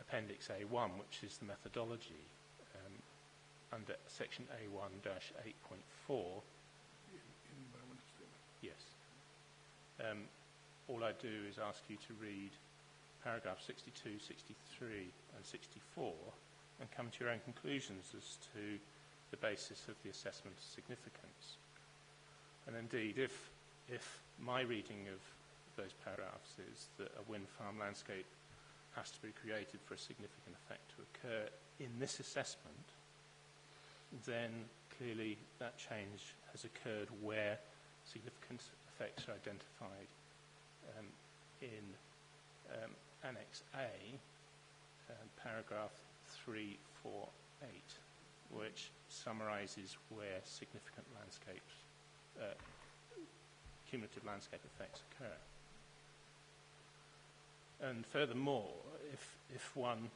Appendix A1, which is the methodology, under section A1-8.4, yes, all I do is ask you to read paragraph 62, 63 and 64 and come to your own conclusions as to the basis of the assessment of significance. And indeed, if my reading of those paragraphs is that a wind farm landscape has to be created for a significant effect to occur in this assessment, then clearly that change has occurred where significant effects are identified in Annex A, paragraph 348, which summarises where significant cumulative landscape effects occur. And furthermore, if one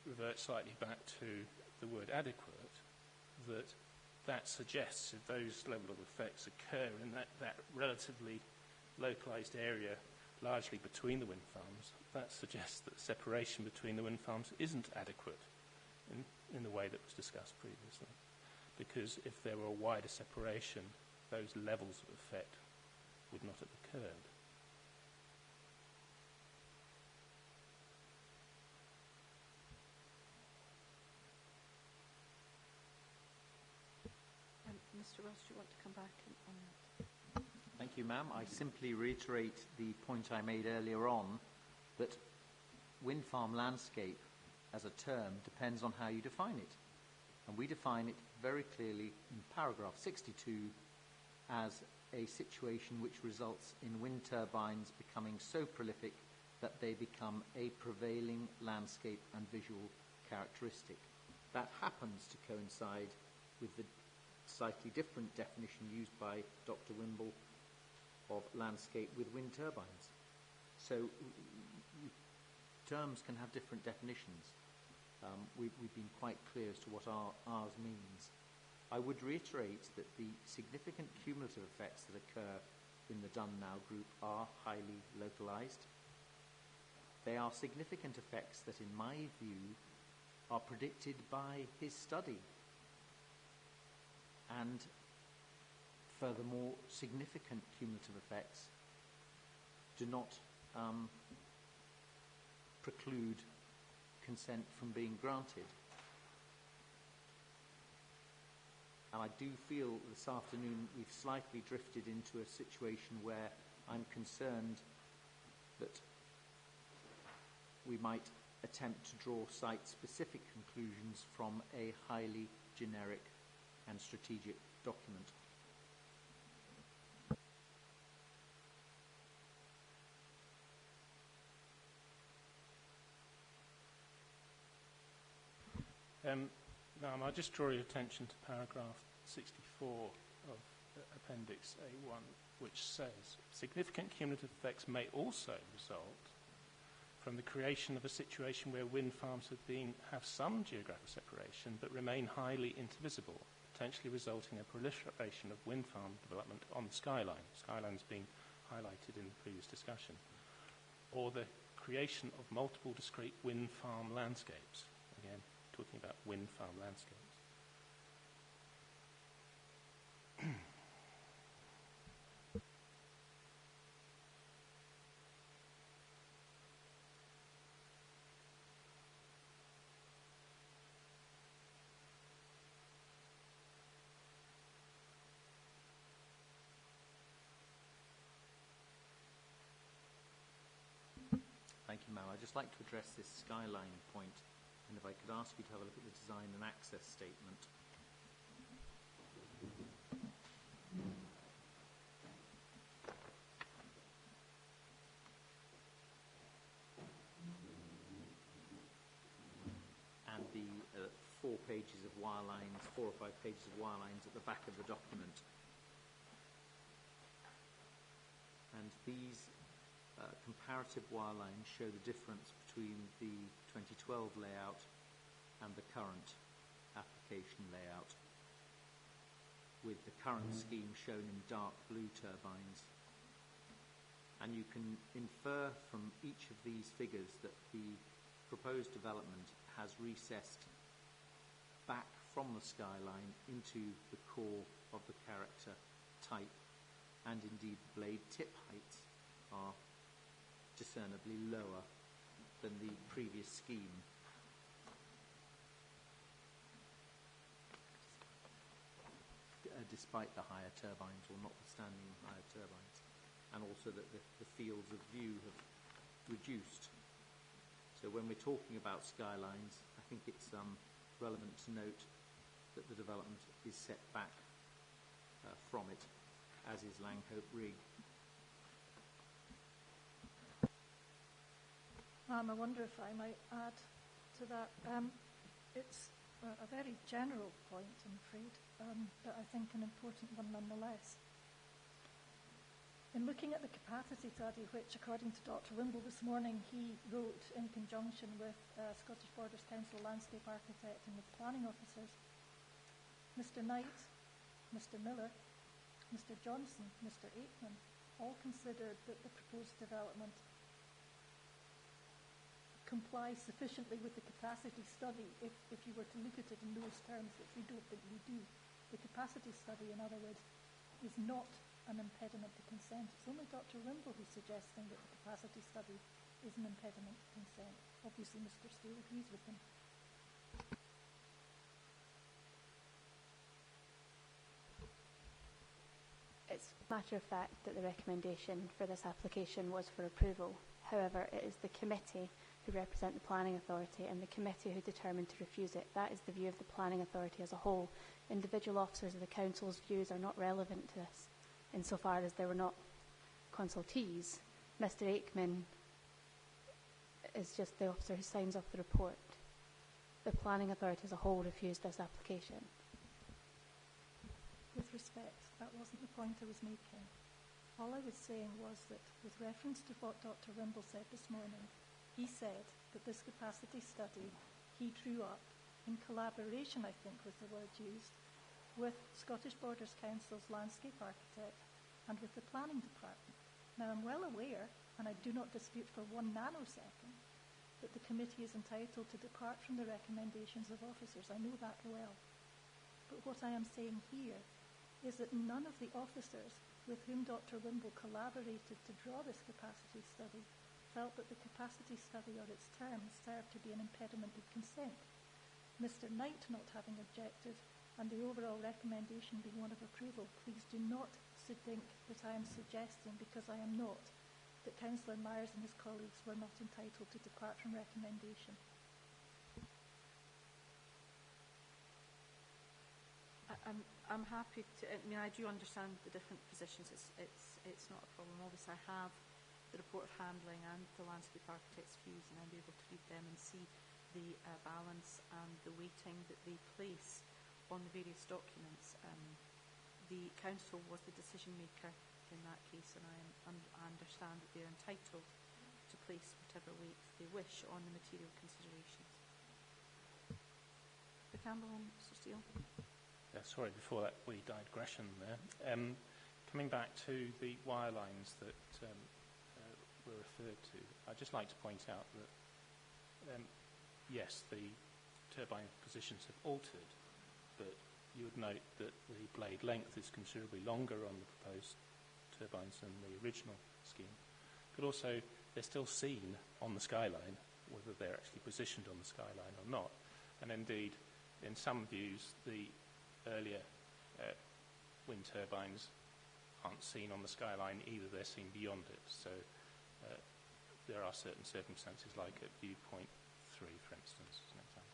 reverts slightly back to the word adequate, that suggests if those level of effects occur in that relatively localised area, largely between the wind farms, that suggests that separation between the wind farms isn't adequate in the way that was discussed previously. Because if there were a wider separation, those levels of effect would not have occurred. Mr. Welsh, do you want to come back on that? Thank you, ma'am. I simply reiterate the point I made earlier on, that wind farm landscape as a term depends on how you define it. And we define it very clearly in paragraph 62 as a situation which results in wind turbines becoming so prolific that they become a prevailing landscape and visual characteristic. That happens to coincide with the slightly different definition used by Dr. Wimble of landscape with wind turbines. So terms can have different definitions. We've been quite clear as to what ours means. I would reiterate that the significant cumulative effects that occur in the Done-Now group are highly localised. They are significant effects that, in my view, are predicted by his study. And furthermore, significant cumulative effects do not preclude consent from being granted. And I do feel this afternoon we've slightly drifted into a situation where I'm concerned that we might attempt to draw site-specific conclusions from a highly generic and strategic document. Now, I'll just draw your attention to paragraph 64 of Appendix A1, which says, significant cumulative effects may also result from the creation of a situation where wind farms have some geographic separation but remain highly intervisible, potentially resulting in a proliferation of wind farm development on the skyline. Skylines being highlighted in the previous discussion. Or the creation of multiple discrete wind farm landscapes. Again, talking about wind farm landscapes. Thank you, Mal. I'd just like to address this skyline point, and if I could ask you to have a look at the design and access statement. And the 4 pages of wirelines, 4 or 5 pages of wirelines at the back of the document. And these comparative wirelines show the difference between the 2012 layout and the current application layout, with the current scheme shown in dark blue turbines. And you can infer from each of these figures that the proposed development has recessed back from the skyline into the core of the character type, and indeed the blade tip heights are discernibly lower than the previous scheme. Despite the higher turbines, or notwithstanding higher turbines, and also that the fields of view have reduced. So when we're talking about skylines, I think it's relevant to note that the development is set back from it, as is Langhope Rig. I wonder if I might add to that. It's a very general point, I'm afraid, but I think an important one nonetheless. In looking at the capacity study, which, according to Dr. Wimble this morning, he wrote in conjunction with Scottish Borders Council landscape architect and with planning officers, Mr. Knight, Mr. Miller, Mr. Johnson, Mr. Aikman, all considered that the proposed development complies sufficiently with the capacity study if you were to look at it in those terms, which we don't think we do. The capacity study, in other words, is not an impediment to consent. It's only Dr. Wimble who's suggesting that the capacity study is an impediment to consent. Obviously, Mr. Steele agrees with him. It's a matter of fact that the recommendation for this application was for approval. However, it is the committee who represent the planning authority and the committee who determined to refuse it. That is the view of the planning authority as a whole. Individual officers of the council's views are not relevant to this, insofar as they were not consultees. Mr. Aikman is just the officer who signs off the report. The planning authority as a whole refused this application. With respect, that wasn't the point I was making. All I was saying was that, with reference to what Dr. Wimble said this morning, he said that this capacity study he drew up in collaboration, I think was the word used, with Scottish Borders Council's landscape architect and with the planning department. Now, I'm well aware, and I do not dispute for 1 nanosecond, that the committee is entitled to depart from the recommendations of officers. I know that well. But what I am saying here is that none of the officers with whom Dr. Wimble collaborated to draw this capacity study felt that the capacity study or its terms served to be an impediment to consent. Mr. Knight not having objected, and the overall recommendation being one of approval, please do not think that I am suggesting, because I am not, that Councillor Myers and his colleagues were not entitled to depart from recommendation. I'm happy to. I mean, I do understand the different positions. It's not a problem. Obviously, I have the report of handling and the landscape architect's views, and I'm able to read them and see the balance and the weighting that they place on the various documents. The council was the decision maker in that case, and I understand that they're entitled to place whatever weight they wish on the material considerations. Mr. Campbell and Mr. Steele. Sorry, before that wee digression there. Coming back to the wire lines that were referred to, I'd just like to point out that, yes, the turbine positions have altered, but you would note that the blade length is considerably longer on the proposed turbines than the original scheme. But also, they're still seen on the skyline, whether they're actually positioned on the skyline or not. And indeed, in some views, the earlier wind turbines aren't seen on the skyline either, they're seen beyond it. So there are certain circumstances, like at viewpoint 3, for instance, as an example.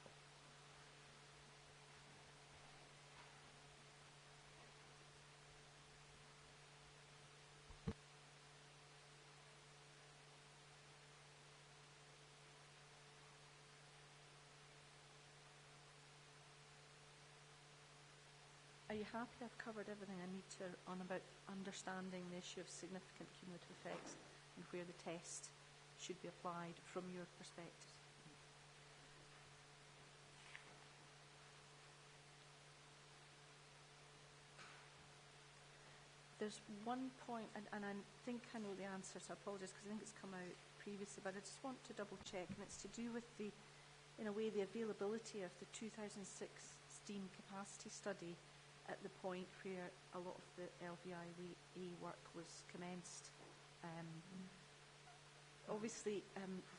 Are you happy I've covered everything I need to on about understanding the issue of significant cumulative effects and where the test should be applied from your perspective? There's one point, and I think I know the answer, so I apologise because I think it's come out previously, but I just want to double check, and it's to do with the, in a way, the availability of the 2006 steam capacity study at the point where a lot of the LVIA work was commenced. Obviously,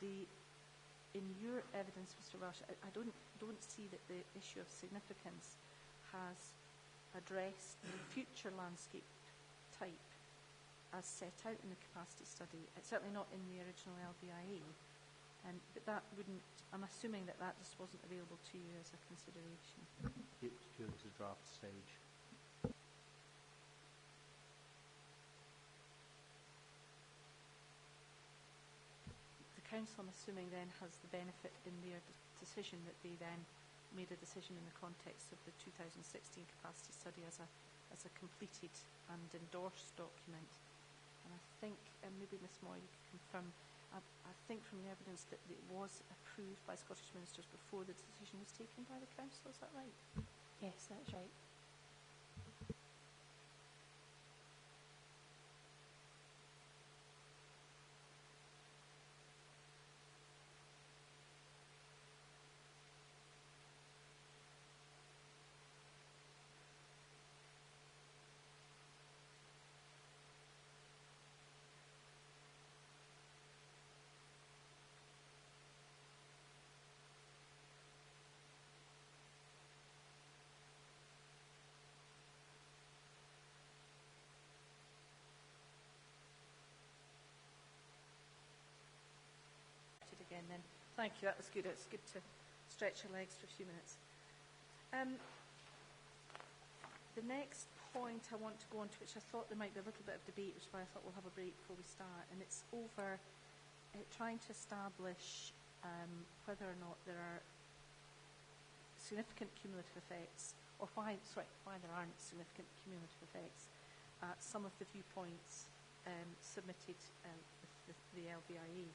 in your evidence, Mr. Welsh, I don't see that the issue of significance has addressed the future landscape type as set out in the capacity study. It's certainly not in the original LVIA, but that wouldn't. I'm assuming that just wasn't available to you as a consideration. It was a draft stage. The council, I'm assuming, then has the benefit in their decision that they then made a decision in the context of the 2016 capacity study as a completed and endorsed document. And I think, and maybe Ms Moy, you can confirm, I think from the evidence that it was approved by Scottish ministers before the decision was taken by the Council, is that right? Yes, that's right. Again, then. Thank you, that was good. It's good to stretch your legs for a few minutes. The next point I want to go on to, which I thought there might be a little bit of debate, which is why I thought we'll have a break before we start, and it's over trying to establish whether or not there are significant cumulative effects, or why there aren't significant cumulative effects at some of the viewpoints submitted with the LBIE.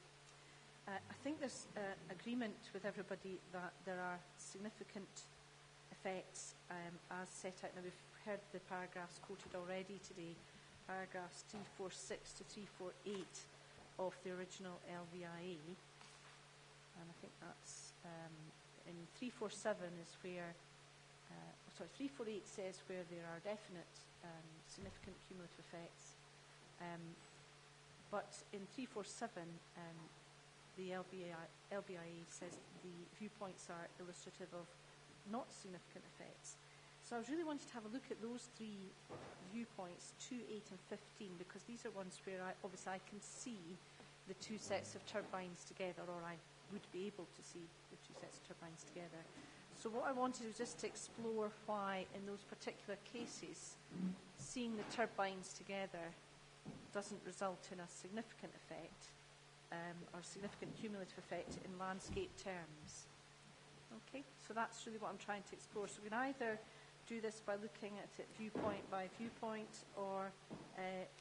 I think there's agreement with everybody that there are significant effects as set out. Now, we've heard the paragraphs quoted already today, paragraphs 346 to 348 of the original LVIE. And I think that's in 347 is where, 348 says where there are definite significant cumulative effects. But in 347, the LBIE says the viewpoints are illustrative of not significant effects. So I was really wanted to have a look at those three viewpoints, 2, 8 and 15, because these are ones where I can see the two sets of turbines together, or I would be able to see the two sets of turbines together. So what I wanted was just to explore why in those particular cases seeing the turbines together doesn't result in a significant effect or significant cumulative effect in landscape terms. Okay, so that's really what I'm trying to explore. So we can either do this by looking at it viewpoint by viewpoint, or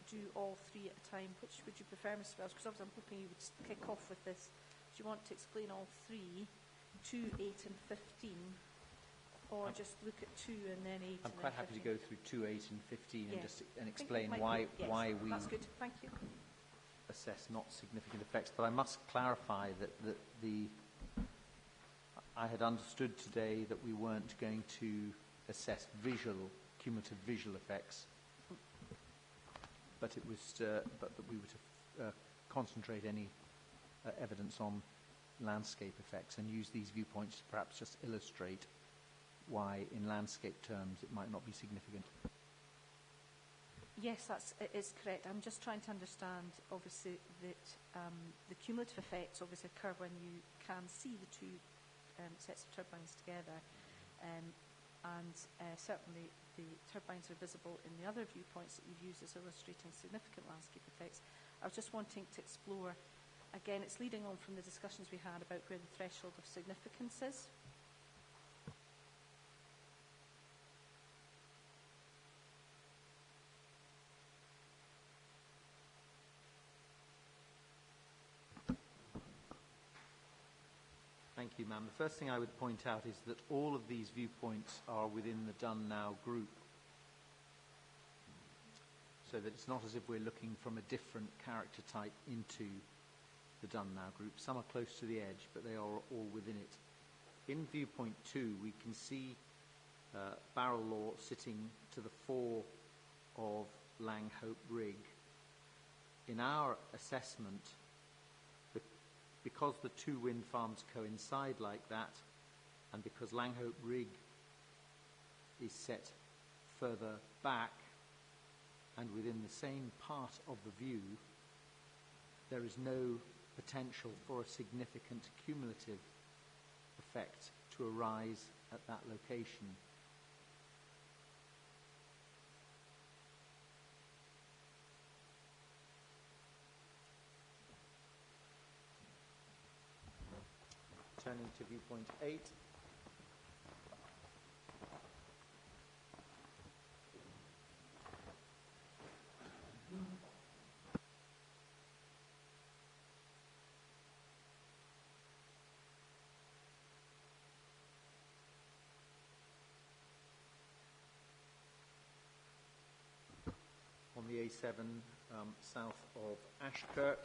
do all three at a time. Which would you prefer, Mr. Wells? Because obviously I'm hoping you would kick off with this. Do you want to explain all three, 2, 8 and 15, or just look at 2 and then 8 I'm and quite then happy 15? to go through 2, 8 and 15 and explain why we that's good. Thank you. assess not significant effects. But I must clarify that I had understood today that we weren't going to assess cumulative visual effects, but it was but that we were to concentrate any evidence on landscape effects and use these viewpoints to perhaps just illustrate why in landscape terms it might not be significant. Yes, it is correct. I'm just trying to understand, obviously, that the cumulative effects obviously occur when you can see the two sets of turbines together, and certainly the turbines are visible in the other viewpoints that you've used as illustrating significant landscape effects. I was just wanting to explore, again, it's leading on from the discussions we had about where the threshold of significance is. Thank you, ma'am. The first thing I would point out is that all of these viewpoints are within the Done Now group, so that it's not as if we're looking from a different character type into the Done Now group. Some are close to the edge, but they are all within it. In viewpoint 2, we can see Barrel Law sitting to the fore of Langhope Rig. In our assessment, because the two wind farms coincide like that, and because Langhope Rig is set further back and within the same part of the view, there is no potential for a significant cumulative effect to arise at that location. Turning to viewpoint 8, the A7 south of Ashkirk.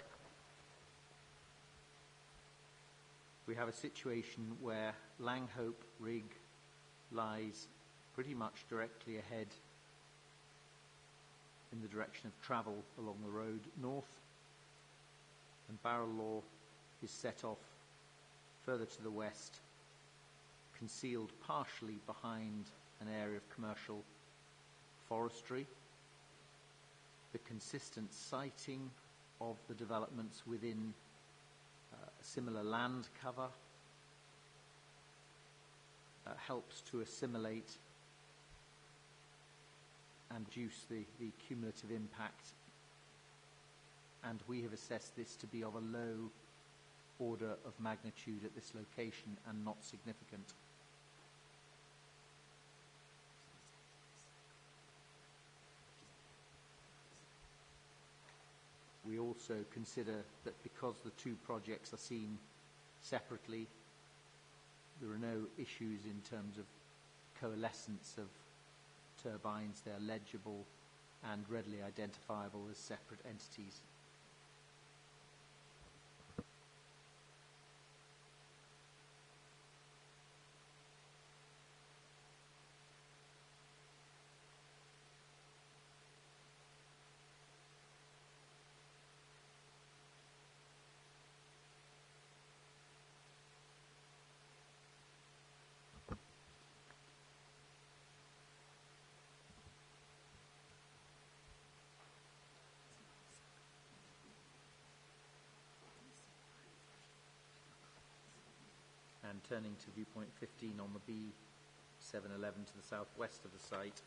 We have a situation where Langhope Rig lies pretty much directly ahead in the direction of travel along the road north, and Barrel Law is set off further to the west, concealed partially behind an area of commercial forestry. The consistent siting of the developments within a similar land cover helps to assimilate and reduce the cumulative impact, and we have assessed this to be of a low order of magnitude at this location and not significant. We also consider that because the two projects are seen separately, there are no issues in terms of coalescence of turbines. They are legible and readily identifiable as separate entities. And turning to viewpoint 15 on the B711 to the southwest of the site,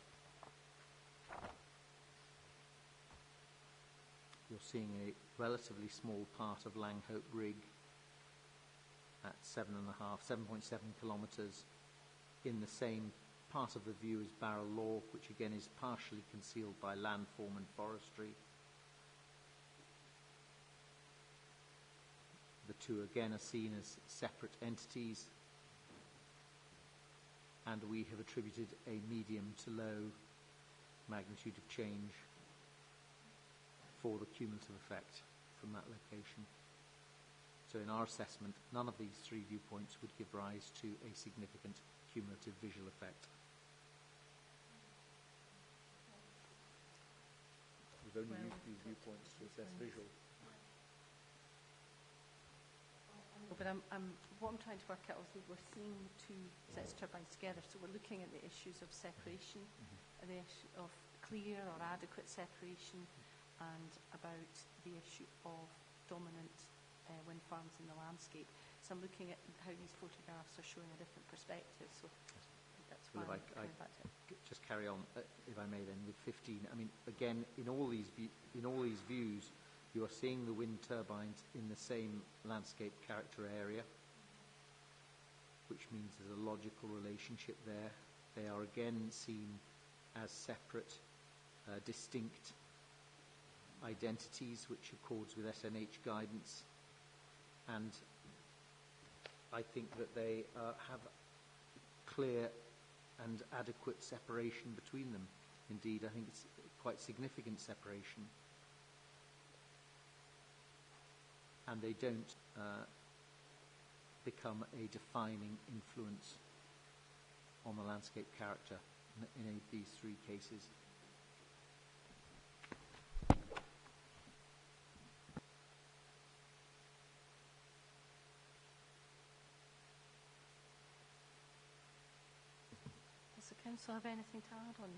you're seeing a relatively small part of Langhope Rig at 7.7 kilometres in the same part of the view as Barrel Law, which again is partially concealed by landform and forestry. The two again are seen as separate entities, and we have attributed a medium to low magnitude of change for the cumulative effect from that location. So in our assessment, none of these three viewpoints would give rise to a significant cumulative visual effect. We've only used these viewpoints to assess visual. But what I'm trying to work out is that we're seeing two sets of turbines together, so we're looking at the issues of separation, the issue of clear or adequate separation, and about the issue of dominant wind farms in the landscape. So I'm looking at how these photographs are showing a different perspective. So that's why well, I'm coming back to it. Just carry on, if I may, then with 15. I mean, again, in all these views, you are seeing the wind turbines in the same landscape character area, which means there's a logical relationship there. They are again seen as separate, distinct identities, which accords with SNH guidance. And I think that they have clear and adequate separation between them. Indeed, I think it's quite significant separation. And they don't become a defining influence on the landscape character in any of these three cases. Does the Council have anything to add on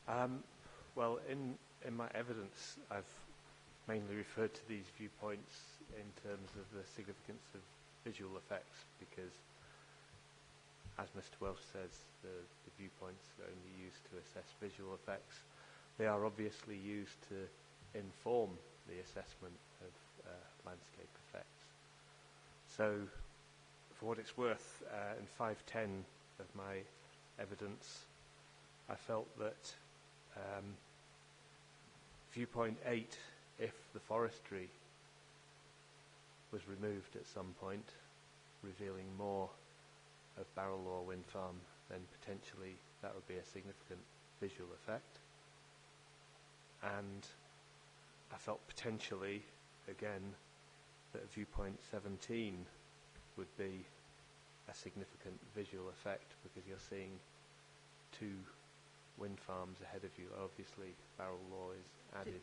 that? Well, in my evidence, I've mainly referred to these viewpoints in terms of the significance of visual effects, because, as Mr. Welsh says, the viewpoints are only used to assess visual effects. They are obviously used to inform the assessment of landscape effects. So, for what it's worth, in 510 of my evidence, I felt that viewpoint 8, if the forestry was removed at some point, revealing more of Barrel Law Wind Farm, then potentially that would be a significant visual effect. And I felt potentially, again, that viewpoint 17 would be a significant visual effect because you're seeing two wind farms ahead of you. Obviously, Barrel Law is added.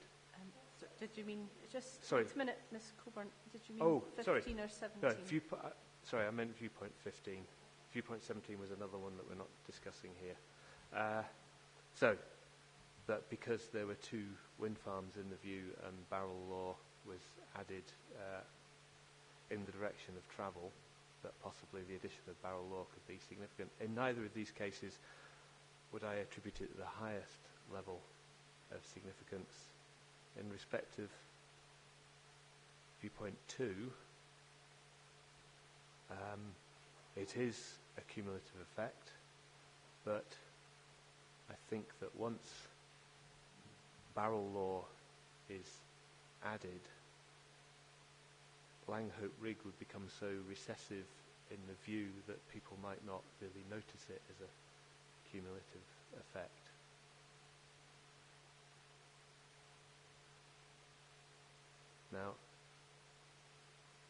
Did you mean, just Sorry. 1 minute, Ms Coburn, did you mean 15 or 17? No, sorry, I meant viewpoint 15. Viewpoint 17 was another one that we're not discussing here. So, that because there were two wind farms in the view and Barrel Law was added in the direction of travel, that possibly the addition of Barrel Law could be significant. In neither of these cases would I attribute it to the highest level of significance. In respect of viewpoint 2, it is a cumulative effect, but I think that once Barrel Law is added, Langhope Rig would become so recessive in the view that people might not really notice it as a cumulative effect. Now,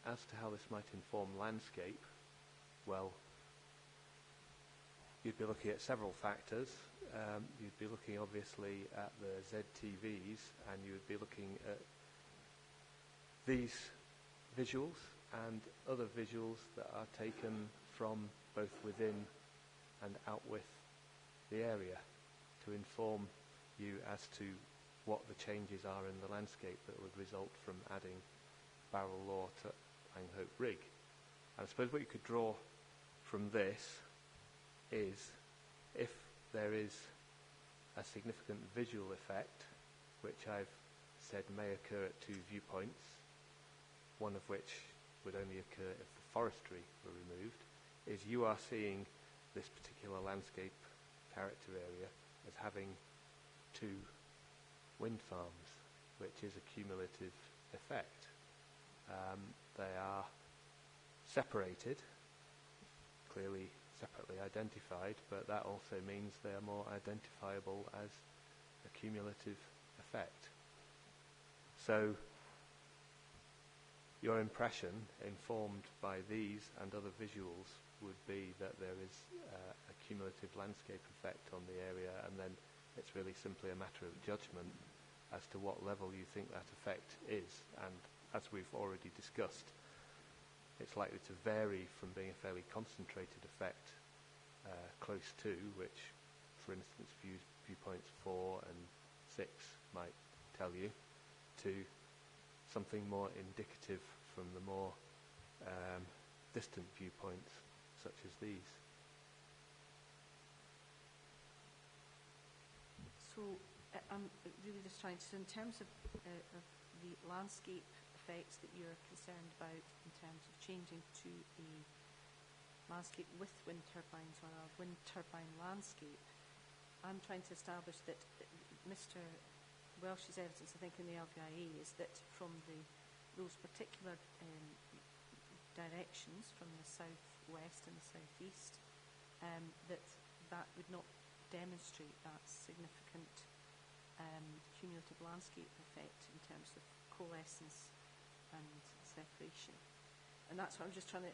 as to how this might inform landscape, well, you'd be looking at several factors. You'd be looking obviously at the ZTVs, and you would be looking at these visuals and other visuals that are taken from both within and out with the area to inform you as to what the changes are in the landscape that would result from adding Barrel Law to Langhope Rig. And I suppose what you could draw from this is if there is a significant visual effect, which I've said may occur at two viewpoints, one of which would only occur if the forestry were removed, is you are seeing this particular landscape character area as having two wind farms, which is a cumulative effect. They are separated, clearly separately identified, but that also means they are more identifiable as a cumulative effect. So your impression, informed by these and other visuals, would be that there is a cumulative landscape effect on the area, and then it's really simply a matter of judgment as to what level you think that effect is. And as we've already discussed, it's likely to vary from being a fairly concentrated effect close to, which, for instance, viewpoints 4 and 6 might tell you, to something more indicative from the more distant viewpoints, such as these. So I'm really just trying to, in terms of the landscape effects that you're concerned about in terms of changing to a landscape with wind turbines or a wind turbine landscape, I'm trying to establish that Mr. Welsh's evidence, I think, in the LVIA is that from those particular directions, from the south-west and the south-east, that would not demonstrate that significant cumulative landscape effect in terms of coalescence and separation. And that's what I'm just trying to,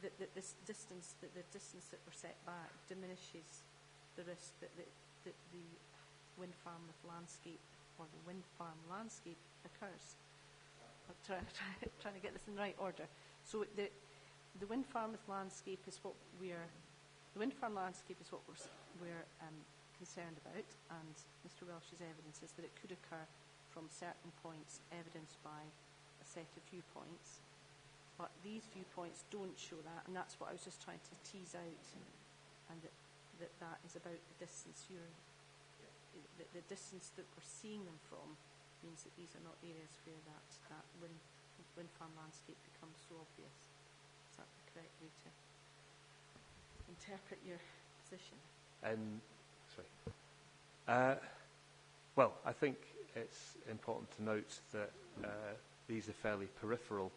that this distance, that the distance that we're set back diminishes the risk that the wind farm with landscape or the wind farm landscape occurs. I'm trying to get this in the right order. So the wind farm with landscape is what we're concerned about, and Mr. Welsh's evidence is that it could occur from certain points evidenced by a set of viewpoints, but these viewpoints don't show that, and that's what I was just trying to tease out, and that is about the distance the distance that we're seeing them from means that these are not areas where that wind farm landscape becomes so obvious. Is that the correct way to interpret your position? Well, I think it's important to note that these are fairly peripheral,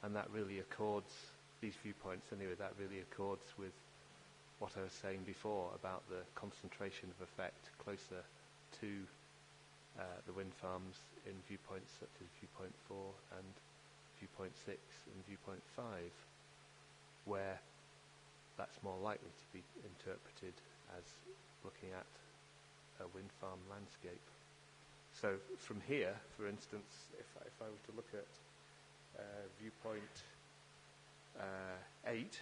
and that really accords, these viewpoints anyway, that really accords with what I was saying before about the concentration of effect closer to the wind farms in viewpoints such as viewpoint 4 and viewpoint 6 and viewpoint 5, where that's more likely to be interpreted as looking at a wind farm landscape. So from here, for instance, if I were to look at viewpoint 8,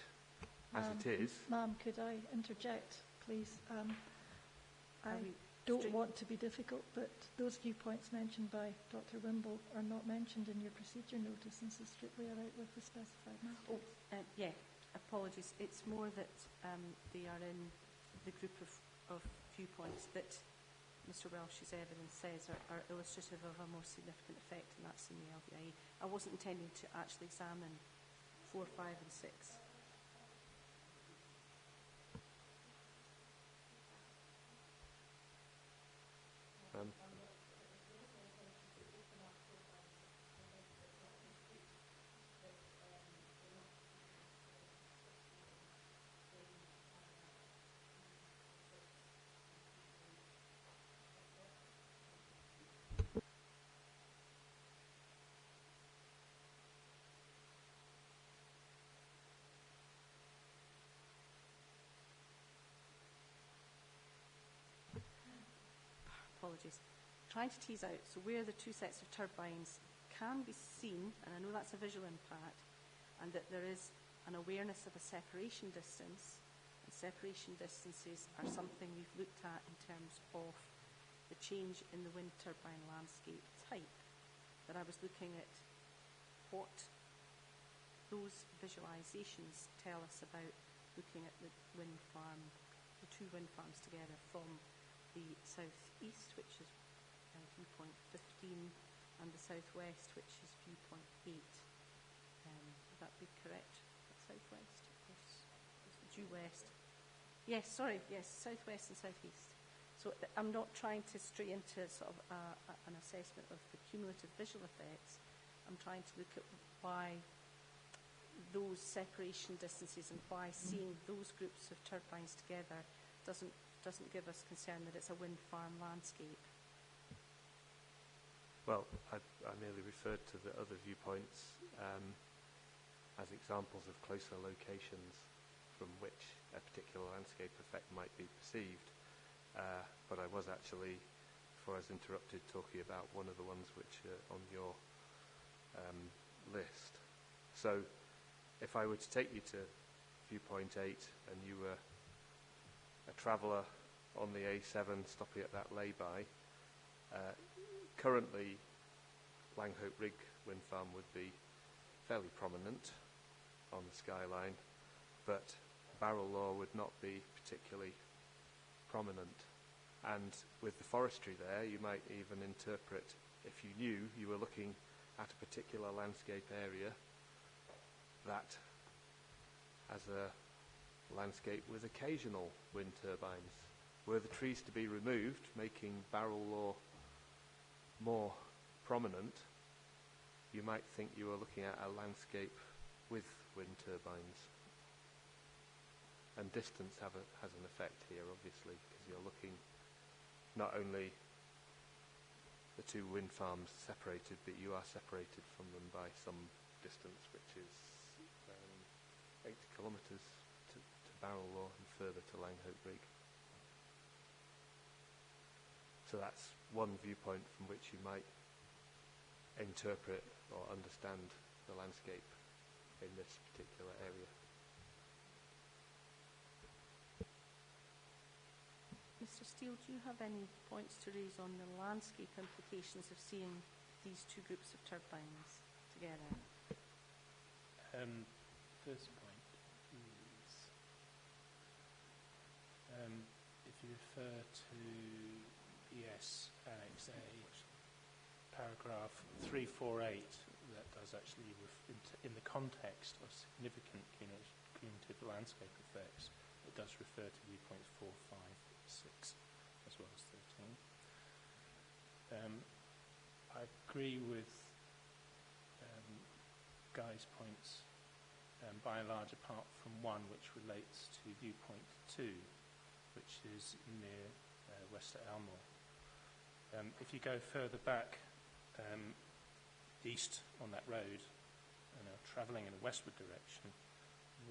as it is... Ma'am, could I interject, please? I don't want to be difficult, but those viewpoints mentioned by Dr. Wimble are not mentioned in your procedure notice and so strictly allowed with the specified matters. Yeah, apologies. It's more that they are in the group of viewpoints that Mr. Welsh's evidence says are illustrative of a more significant effect, and that's in the LVIE. I wasn't intending to actually examine 4, 5 and 6. Apologies. Trying to tease out, so where the two sets of turbines can be seen, and I know that's a visual impact, and that there is an awareness of a separation distance, and separation distances are something we've looked at in terms of the change in the wind turbine landscape type, that I was looking at what those visualisations tell us about looking at the wind farm, the two wind farms together from the southeast, which is viewpoint 15, and the southwest, which is viewpoint 8. Would that be correct? Southwest? Due west? Yes, sorry, yes, southwest and southeast. So I'm not trying to stray into sort of an assessment of the cumulative visual effects. I'm trying to look at why those separation distances and why seeing those groups of turbines together doesn't give us concern that it's a wind farm landscape. Well, I merely referred to the other viewpoints as examples of closer locations from which a particular landscape effect might be perceived. But I was actually, before I was interrupted, talking about one of the ones which are on your list. So if I were to take you to viewpoint 8 and you were a traveller on the A7 stopping at that lay-by, currently Langhope Rig wind farm would be fairly prominent on the skyline, but Barrel Law would not be particularly prominent. And with the forestry there, you might even interpret, if you knew you were looking at a particular landscape area, that as a landscape with occasional wind turbines. Were the trees to be removed, making Barrel Law more prominent, you might think you were looking at a landscape with wind turbines. And distance has an effect here, obviously, because you're looking not only the two wind farms separated, but you are separated from them by some distance, which is 8 kilometres to Barrel Law and further to Langhope Rig. So that's one viewpoint from which you might interpret or understand the landscape in this particular area. Mr. Steele, do you have any points to raise on the landscape implications of seeing these two groups of turbines together? First point is if you refer to ES Annex A, paragraph 348, that does actually, in the context of significant cumulative landscape effects, it does refer to viewpoints 4, 5, 6, as well as 13. I agree with Guy's points by and large, apart from one which relates to viewpoint 2, which is near Wester Elmore. If you go further back east on that road, and are travelling in a westward direction,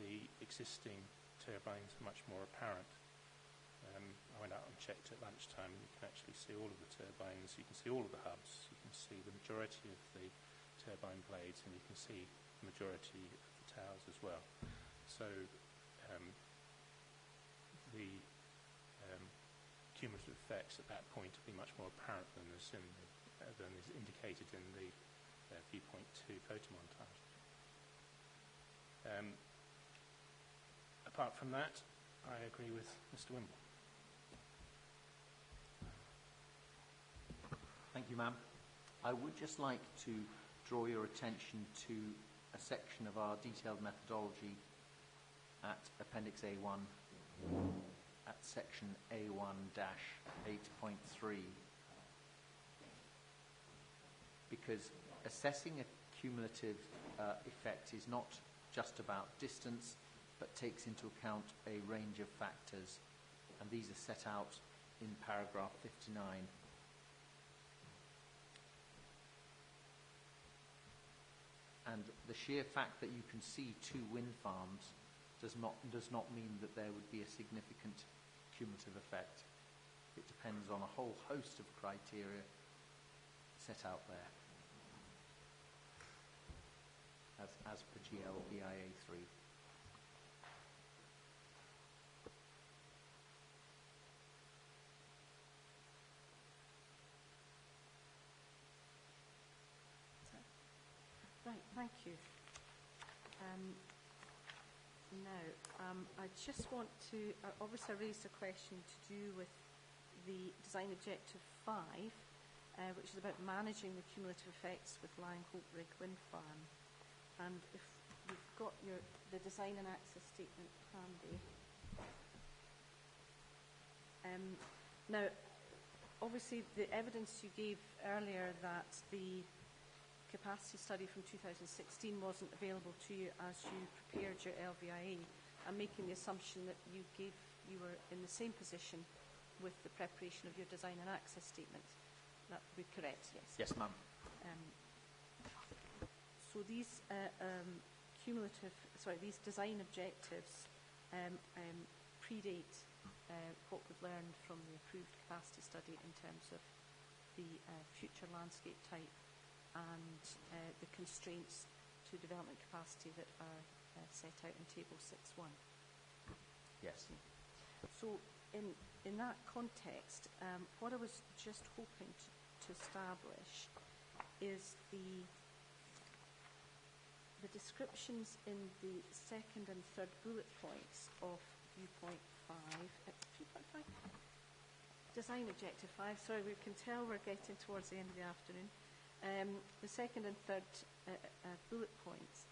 the existing turbines are much more apparent. I went out and checked at lunchtime, and you can actually see all of the turbines, you can see all of the hubs, you can see the majority of the turbine blades, and you can see the majority of the towers as well. So the cumulative effects at that point will be much more apparent than is indicated in the viewpoint 2 photo montage. Apart from that, I agree with Mr. Wimble. Thank you, ma'am. I would just like to draw your attention to a section of our detailed methodology at Appendix A1, at section A1-8.3, because assessing a cumulative effect is not just about distance, but takes into account a range of factors, and these are set out in paragraph 59. And the sheer fact that you can see 2 wind farms does not mean that there would be a significant cumulative effect. It depends on a whole host of criteria set out there, as per GLBIA 3. Right, thank you. I just want to, obviously I raised a question to do with the design objective 5, which is about managing the cumulative effects with Langhope Rig Wind Farm. And if you've got the design and access statement handy. Now, obviously the evidence you gave earlier that the capacity study from 2016 wasn't available to you as you prepared your LVIA. I'm making the assumption that you were in the same position with the preparation of your design and access statement. That would be correct, yes? Yes, ma'am. So these these design objectives predate what we've learned from the approved capacity study in terms of the future landscape type and the constraints to development capacity that are set out in Table 6.1. Yes. So in that context, what I was just hoping to establish is the descriptions in the second and third bullet points of viewpoint 5. Viewpoint 5? Design objective 5. Sorry, we can tell we're getting towards the end of the afternoon. The second and third bullet points.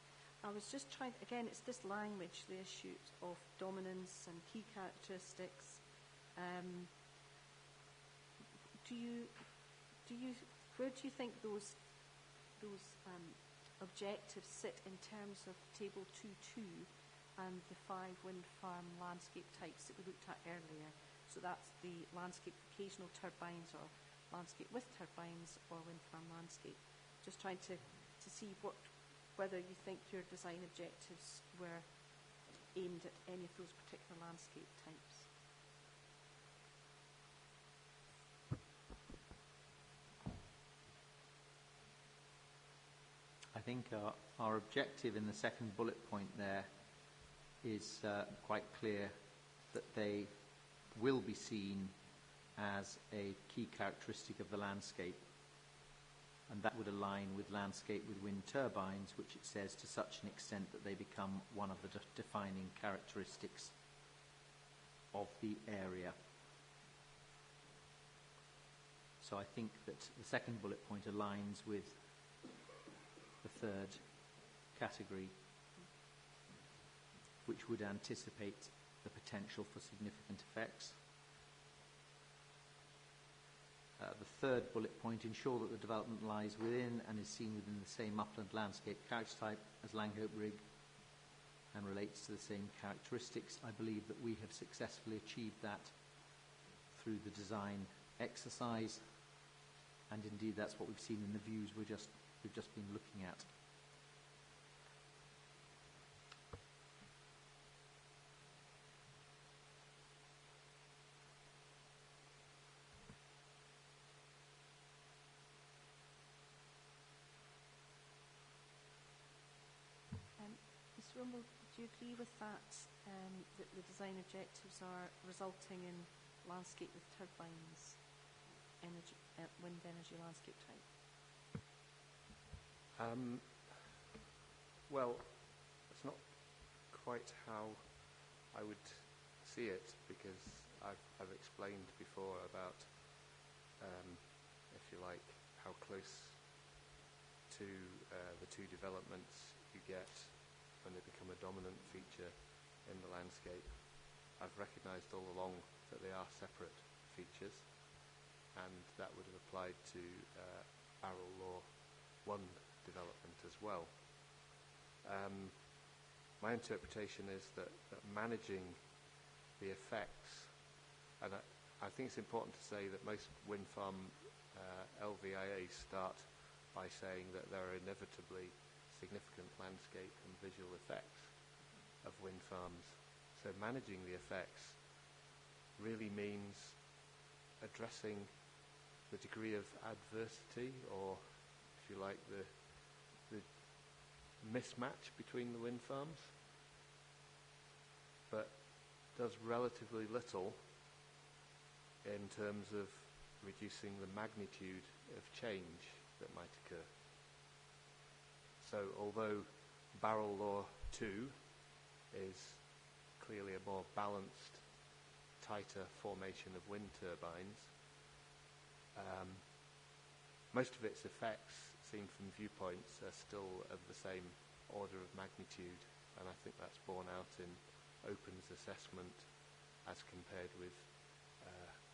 I was just trying, again, it's this language, the issue of dominance and key characteristics. Where do you think those objectives sit in terms of Table 2.2 and the 5 wind farm landscape types that we looked at earlier? So that's the landscape occasional turbines or landscape with turbines or wind farm landscape. Just trying to see whether you think your design objectives were aimed at any of those particular landscape types. I think our objective in the second bullet point there is quite clear, that they will be seen as a key characteristic of the landscape, and that would align with landscape with wind turbines, which it says to such an extent that they become one of the defining characteristics of the area. So I think that the second bullet point aligns with the third category, which would anticipate the potential for significant effects. The third bullet point, ensure that the development lies within and is seen within the same upland landscape character type as Langhope Rig. and relates to the same characteristics. I believe that we have successfully achieved that through the design exercise, and indeed that's what we've seen in the views we've just been looking at. Mr. Rumble, do you agree with that, that the design objectives are resulting in landscape with turbines, wind energy landscape type? Well, it's not quite how I would see it, because I've explained before about, if you like, how close to the two developments you get when they become a dominant feature in the landscape. I've recognised all along that they are separate features, and that would have applied to Barrel Law 1 development as well. My interpretation is that managing the effects, and I think it's important to say that most wind farm LVIAs start by saying that there are inevitably significant landscape and visual effects of wind farms. So managing the effects really means addressing the degree of adversity, or, if you like, the mismatch between the wind farms, but does relatively little in terms of reducing the magnitude of change that might occur. So although Barrel Law 2 is clearly a more balanced, tighter formation of wind turbines, most of its effects, seen from viewpoints, are still of the same order of magnitude, and I think that's borne out in Open's assessment as compared with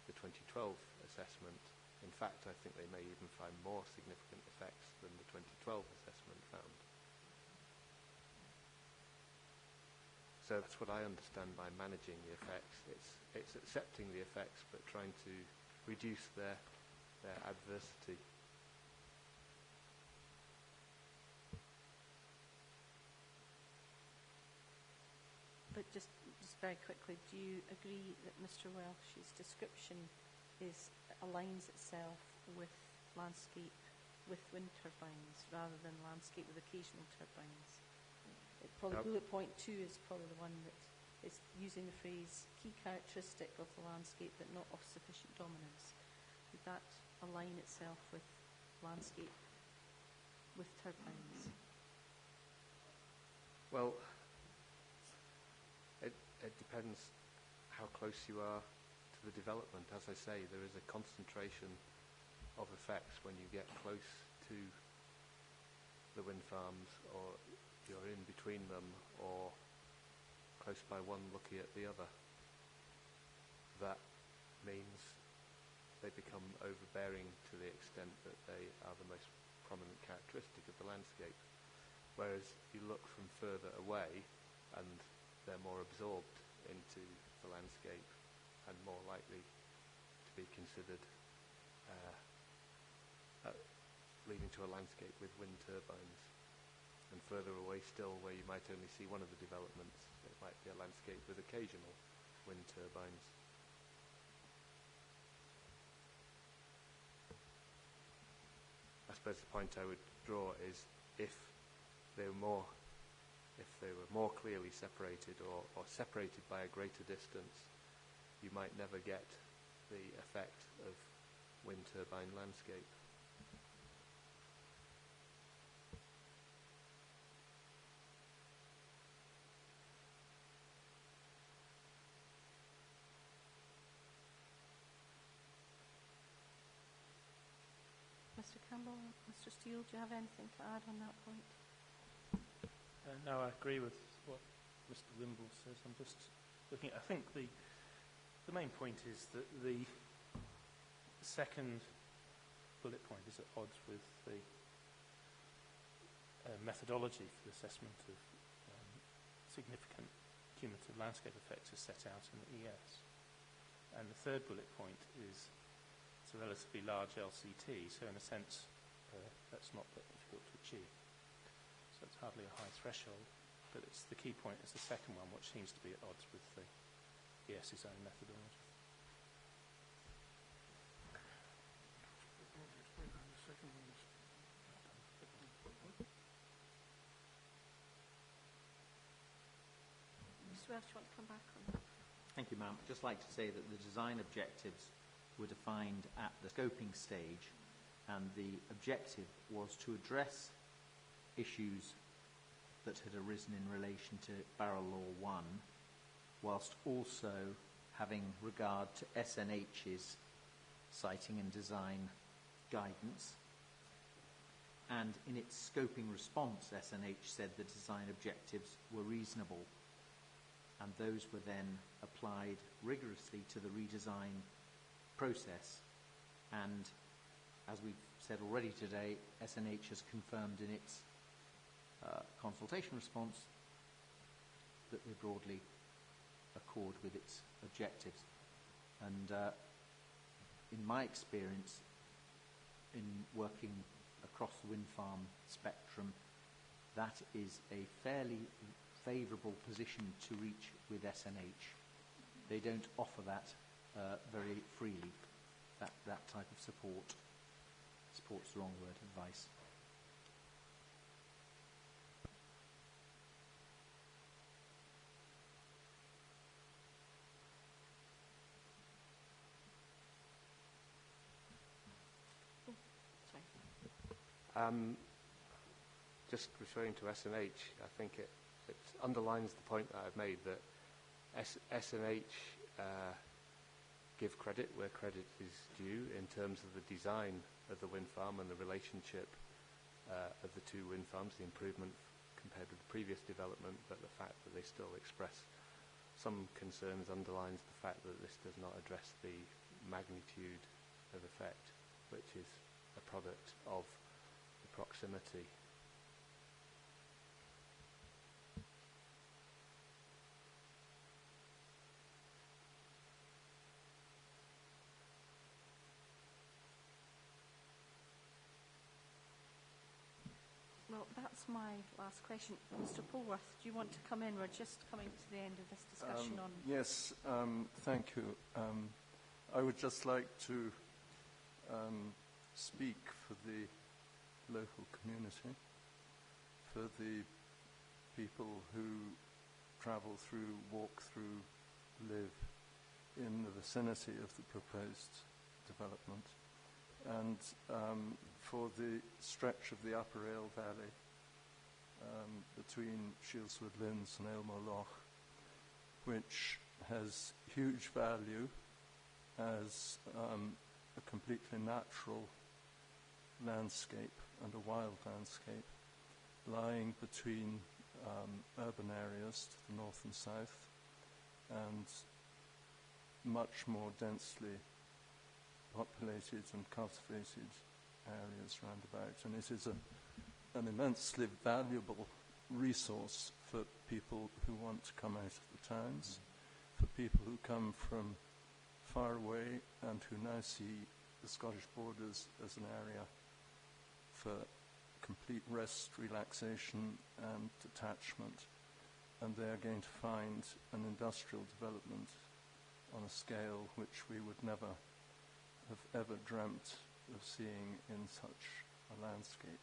the 2012 assessment. In fact, I think they may even find more significant effects than the 2012 assessment found. So that's what I understand by managing the effects. It's accepting the effects but trying to reduce their adversity. But just very quickly, do you agree that Mr. Welsh's description aligns itself with landscape with wind turbines rather than landscape with occasional turbines? Bullet point 2 is probably the one that is using the phrase key characteristic of the landscape but not of sufficient dominance. Would that align itself with landscape with turbines? Well, it depends how close you are to the development. As I say, there is a concentration of effects when you get close to the wind farms, or you're in between them, or close by one looking at the other. That means they become overbearing to the extent that they are the most prominent characteristic of the landscape. Whereas you look from further away and they're more absorbed into the landscape and more likely to be considered leading to a landscape with wind turbines. And further away still, where you might only see one of the developments, it might be a landscape with occasional wind turbines. I suppose the point I would draw is if they were more clearly separated, or separated by a greater distance, you might never get the effect of wind turbine landscape. Mr. Campbell, Mr. Steele, do you have anything to add on that point? No, I agree with what Mr. Wimble says. I'm just looking at, I think the main point is that the second bullet point is at odds with the methodology for the assessment of significant cumulative landscape effects is set out in the ES. And the third bullet point is it's a relatively large LCT, so in a sense that's not that difficult to achieve. So it's hardly a high threshold, but it's the key point is the second one, which seems to be at odds with the ES's own methodology. Mr. Welsh, do you want to come back on that? Thank you, ma'am. I'd just like to say that the design objectives were defined at the scoping stage, and the objective was to address issues that had arisen in relation to Barrel Law 1, whilst also having regard to SNH's siting and design guidance. And in its scoping response, SNH said the design objectives were reasonable, and those were then applied rigorously to the redesign process. And as we've said already today, SNH has confirmed in its consultation response that they broadly accord with its objectives. And in my experience, in working across the wind farm spectrum, that is a fairly favourable position to reach with SNH. They don't offer that very freely, that type of support. Support's the wrong word, advice. Just referring to SNH, I think it underlines the point that I've made that SNH give credit where credit is due in terms of the design of the wind farm and the relationship of the two wind farms, the improvement compared with the previous development, but the fact that they still express some concerns underlines the fact that this does not address the magnitude of effect, which is a product of the proximity. Well, that's my last question. Mr. Polworth, do you want to come in? We're just coming to the end of this discussion on... Yes, thank you. I would just like to speak for the local community, for the people who travel through, walk through, live in the vicinity of the proposed development, and for the stretch of the Upper Ale Valley between Shieldswood Linns and Aylmer Loch, which has huge value as a completely natural landscape and a wild landscape lying between urban areas to the north and south and much more densely populated and cultivated areas round about. And it is an immensely valuable resource for people who want to come out of the towns, for people who come from far away and who now see the Scottish borders as an area for complete rest, relaxation and detachment. And they are going to find an industrial development on a scale which we would never have ever dreamt of seeing in such a landscape.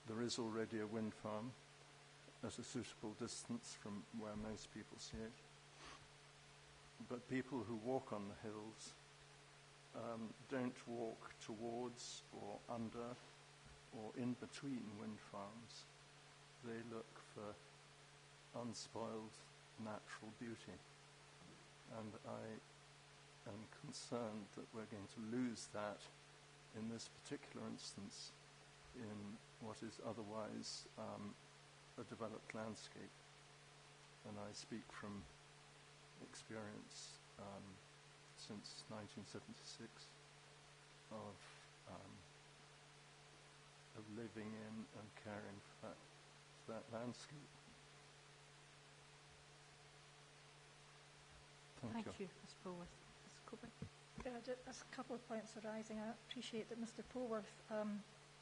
There is already a wind farm at a suitable distance from where most people see it. But people who walk on the hills don't walk towards or under or in between wind farms. They look for unspoiled natural beauty. And I am concerned that we're going to lose that in this particular instance in what is otherwise a developed landscape. And I speak from experience since 1976 of living in and caring for that landscape. Thank you, Ms Polwarth. Ms Coburn. Yeah, just a couple of points arising. I appreciate that Mr Polwarth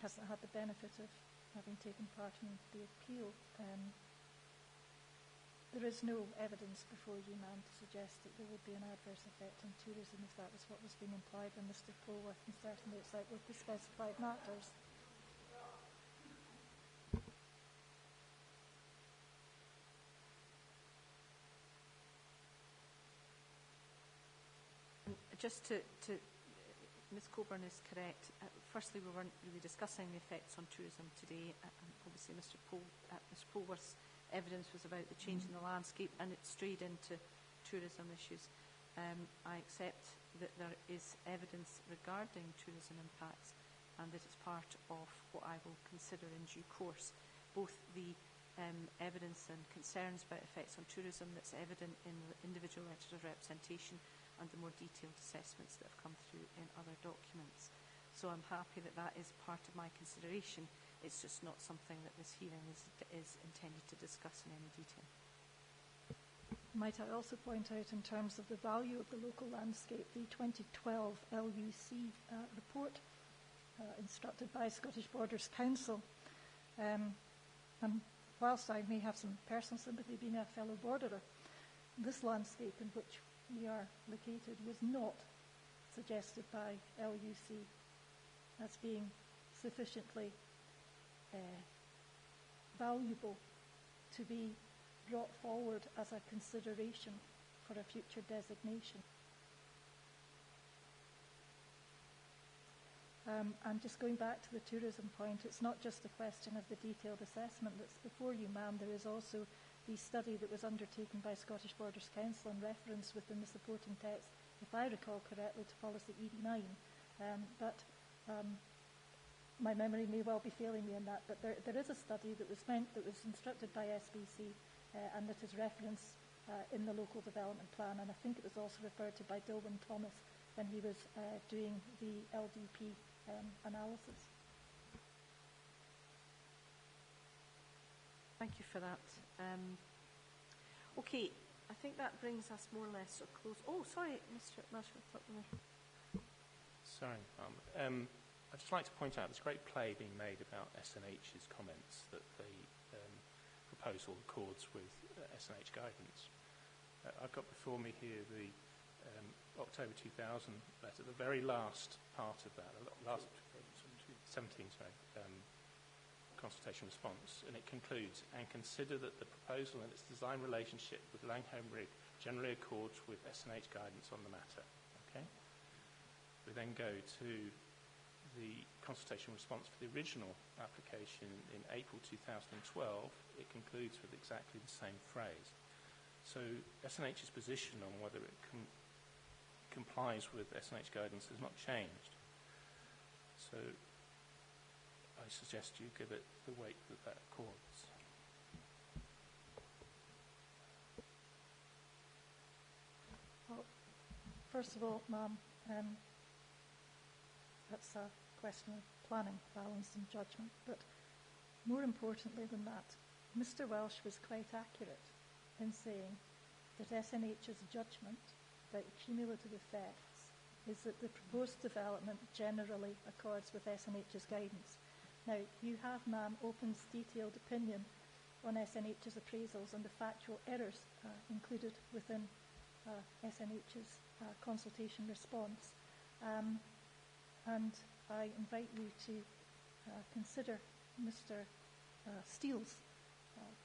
hasn't had the benefit of having taken part in the appeal. There is no evidence before you, ma'am, to suggest that there would be an adverse effect on tourism, if that was what was being implied by Mr Polwarth, and certainly it's out with the specified matters. Just to Ms Coburn is correct. Firstly, we weren't really discussing the effects on tourism today. Obviously, Mr Polwarth's evidence was about the change in the landscape, and it strayed into tourism issues. I accept that there is evidence regarding tourism impacts, and that it's part of what I will consider in due course. Both the evidence and concerns about effects on tourism that's evident in the individual letters of representation and the more detailed assessments that have come through in other documents. So I'm happy that that is part of my consideration. It's just not something that this hearing is intended to discuss in any detail. Might I also point out, in terms of the value of the local landscape, the 2012 LUC report instructed by Scottish Borders Council. And whilst I may have some personal sympathy being a fellow borderer, this landscape in which we are located was not suggested by LUC as being sufficiently valuable to be brought forward as a consideration for a future designation. And just going back to the tourism point, it's not just a question of the detailed assessment that's before you, ma'am. There is also the study that was undertaken by Scottish Borders Council and referenced within the supporting text, if I recall correctly, to policy 89. But my memory may well be failing me in that. But there is a study that was instructed by SBC and that is referenced in the local development plan. And I think it was also referred to by Dilwyn Thomas when he was doing the LDP analysis. Thank you for that. Okay, I think that brings us more or less to a close. Oh, sorry, Mr. Marshall. Sorry, I'd just like to point out there's great play being made about SNH's comments that the proposal accords with SNH guidance. I've got before me here the October 2000 letter, the very last part of that, last 17, consultation response, and it concludes, and consider that the proposal and its design relationship with Langholm Rig generally accords with SNH guidance on the matter. Okay. We then go to the consultation response for the original application in April 2012. It concludes with exactly the same phrase. So SNH's position on whether it complies with SNH guidance has not changed. So I suggest you give it the weight that accords. Well, first of all, ma'am, that's a question of planning, balance and judgment. But more importantly than that, Mr Welsh was quite accurate in saying that SNH's judgment about cumulative effects is that the proposed development generally accords with SNH's guidance. Now, you have, ma'am, Open's detailed opinion on SNH's appraisals and the factual errors included within SNH's consultation response. And I invite you to consider Mr Steele's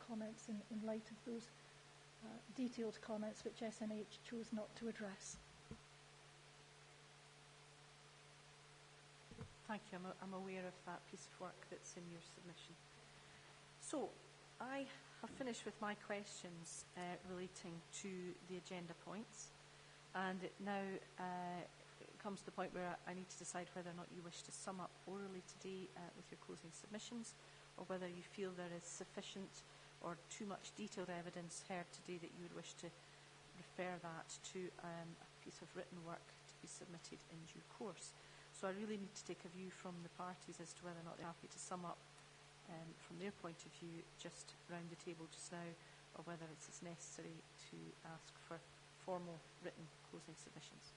comments in light of those detailed comments which SNH chose not to address. Thank you. I'm aware of that piece of work that's in your submission. So, I have finished with my questions relating to the agenda points, and it now comes to the point where I need to decide whether or not you wish to sum up orally today with your closing submissions, or whether you feel there is sufficient or too much detailed evidence heard today that you would wish to refer that to a piece of written work to be submitted in due course. So I really need to take a view from the parties as to whether or not they're happy to sum up from their point of view just round the table just now, or whether it's necessary to ask for formal written closing submissions.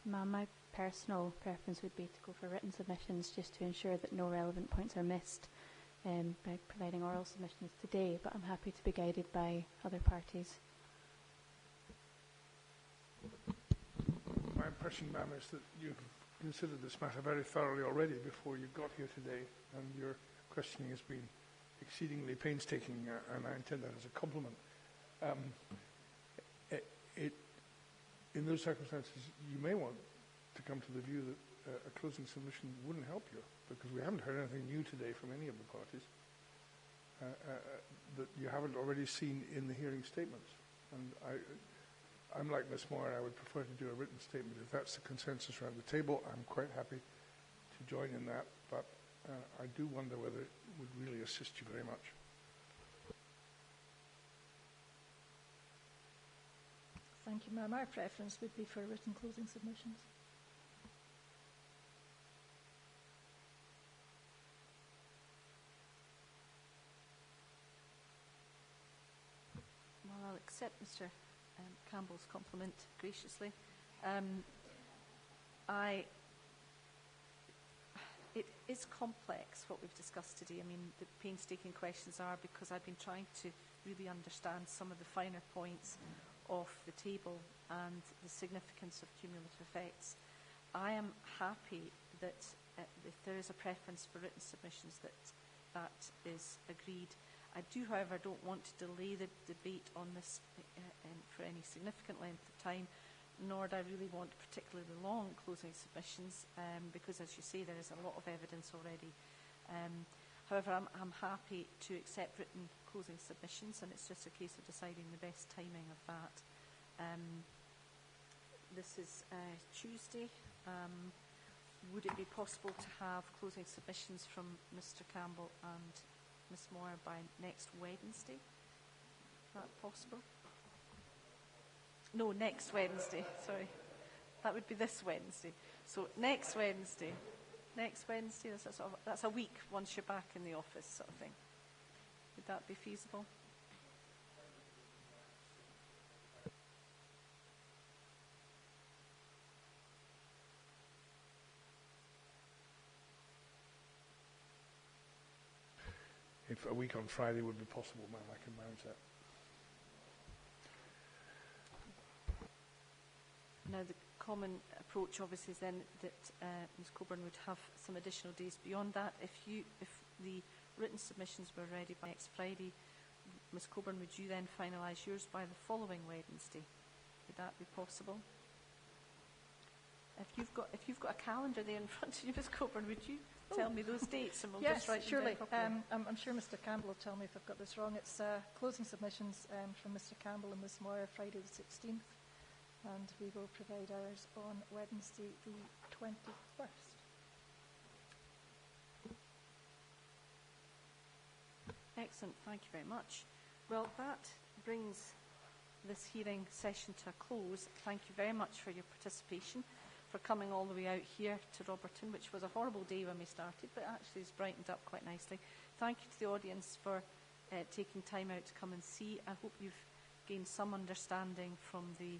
My personal preference would be to go for written submissions just to ensure that no relevant points are missed by providing oral submissions today, but I'm happy to be guided by other parties. My impression, ma'am, is that you've considered this matter very thoroughly already before you got here today, and your questioning has been exceedingly painstaking, and I intend that as a compliment. In those circumstances, you may want to come to the view that a closing submission wouldn't help you, because we haven't heard anything new today from any of the parties that you haven't already seen in the hearing statements. And I'm like Ms. Moore, I would prefer to do a written statement. If that's the consensus around the table, I'm quite happy to join in that, but I do wonder whether it would really assist you very much. Thank you, ma'am. Our preference would be for written closing submissions. Well, I'll accept Mr. Campbell's compliment graciously. It is complex what we've discussed today. I mean, the painstaking questions are because I've been trying to really understand some of the finer points of the table and the significance of cumulative effects. I am happy that if there is a preference for written submissions, that is agreed. I do, however, don't want to delay the debate on this for any significant length of time, nor do I really want particularly long closing submissions, because, as you say, there is a lot of evidence already. However, I'm happy to accept written closing submissions, and it's just a case of deciding the best timing of that. This is Tuesday. Would it be possible to have closing submissions from Mr. Campbell and Ms. Moore by next Wednesday? Is that possible? No, next Wednesday, sorry. That would be this Wednesday. So next Wednesday. Next Wednesday, that's a week once you're back in the office, sort of thing. Would that be feasible? If a week on Friday would be possible, ma'am, I can manage that. Now, the common approach, obviously, is then that Ms. Coburn would have some additional days beyond that. If the written submissions were ready by next Friday, Ms. Coburn, would you then finalise yours by the following Wednesday? Would that be possible? If you've got a calendar there in front of you, Ms. Coburn, would you tell me those dates, and we'll yes, just write surely. them down properly? I'm sure Mr. Campbell will tell me if I've got this wrong. It's closing submissions from Mr. Campbell and Ms. Moore Friday the 16th, and we will provide ours on Wednesday the 21st. Excellent, thank you very much. Well, that brings this hearing session to a close. Thank you very much for your participation, for coming all the way out here to Roberton, which was a horrible day when we started, but actually has brightened up quite nicely. Thank you to the audience for taking time out to come and see. I hope you've gained some understanding from the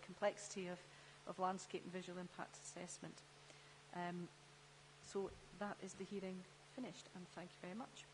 complexity of landscape and visual impact assessment. So that is the hearing finished, and thank you very much.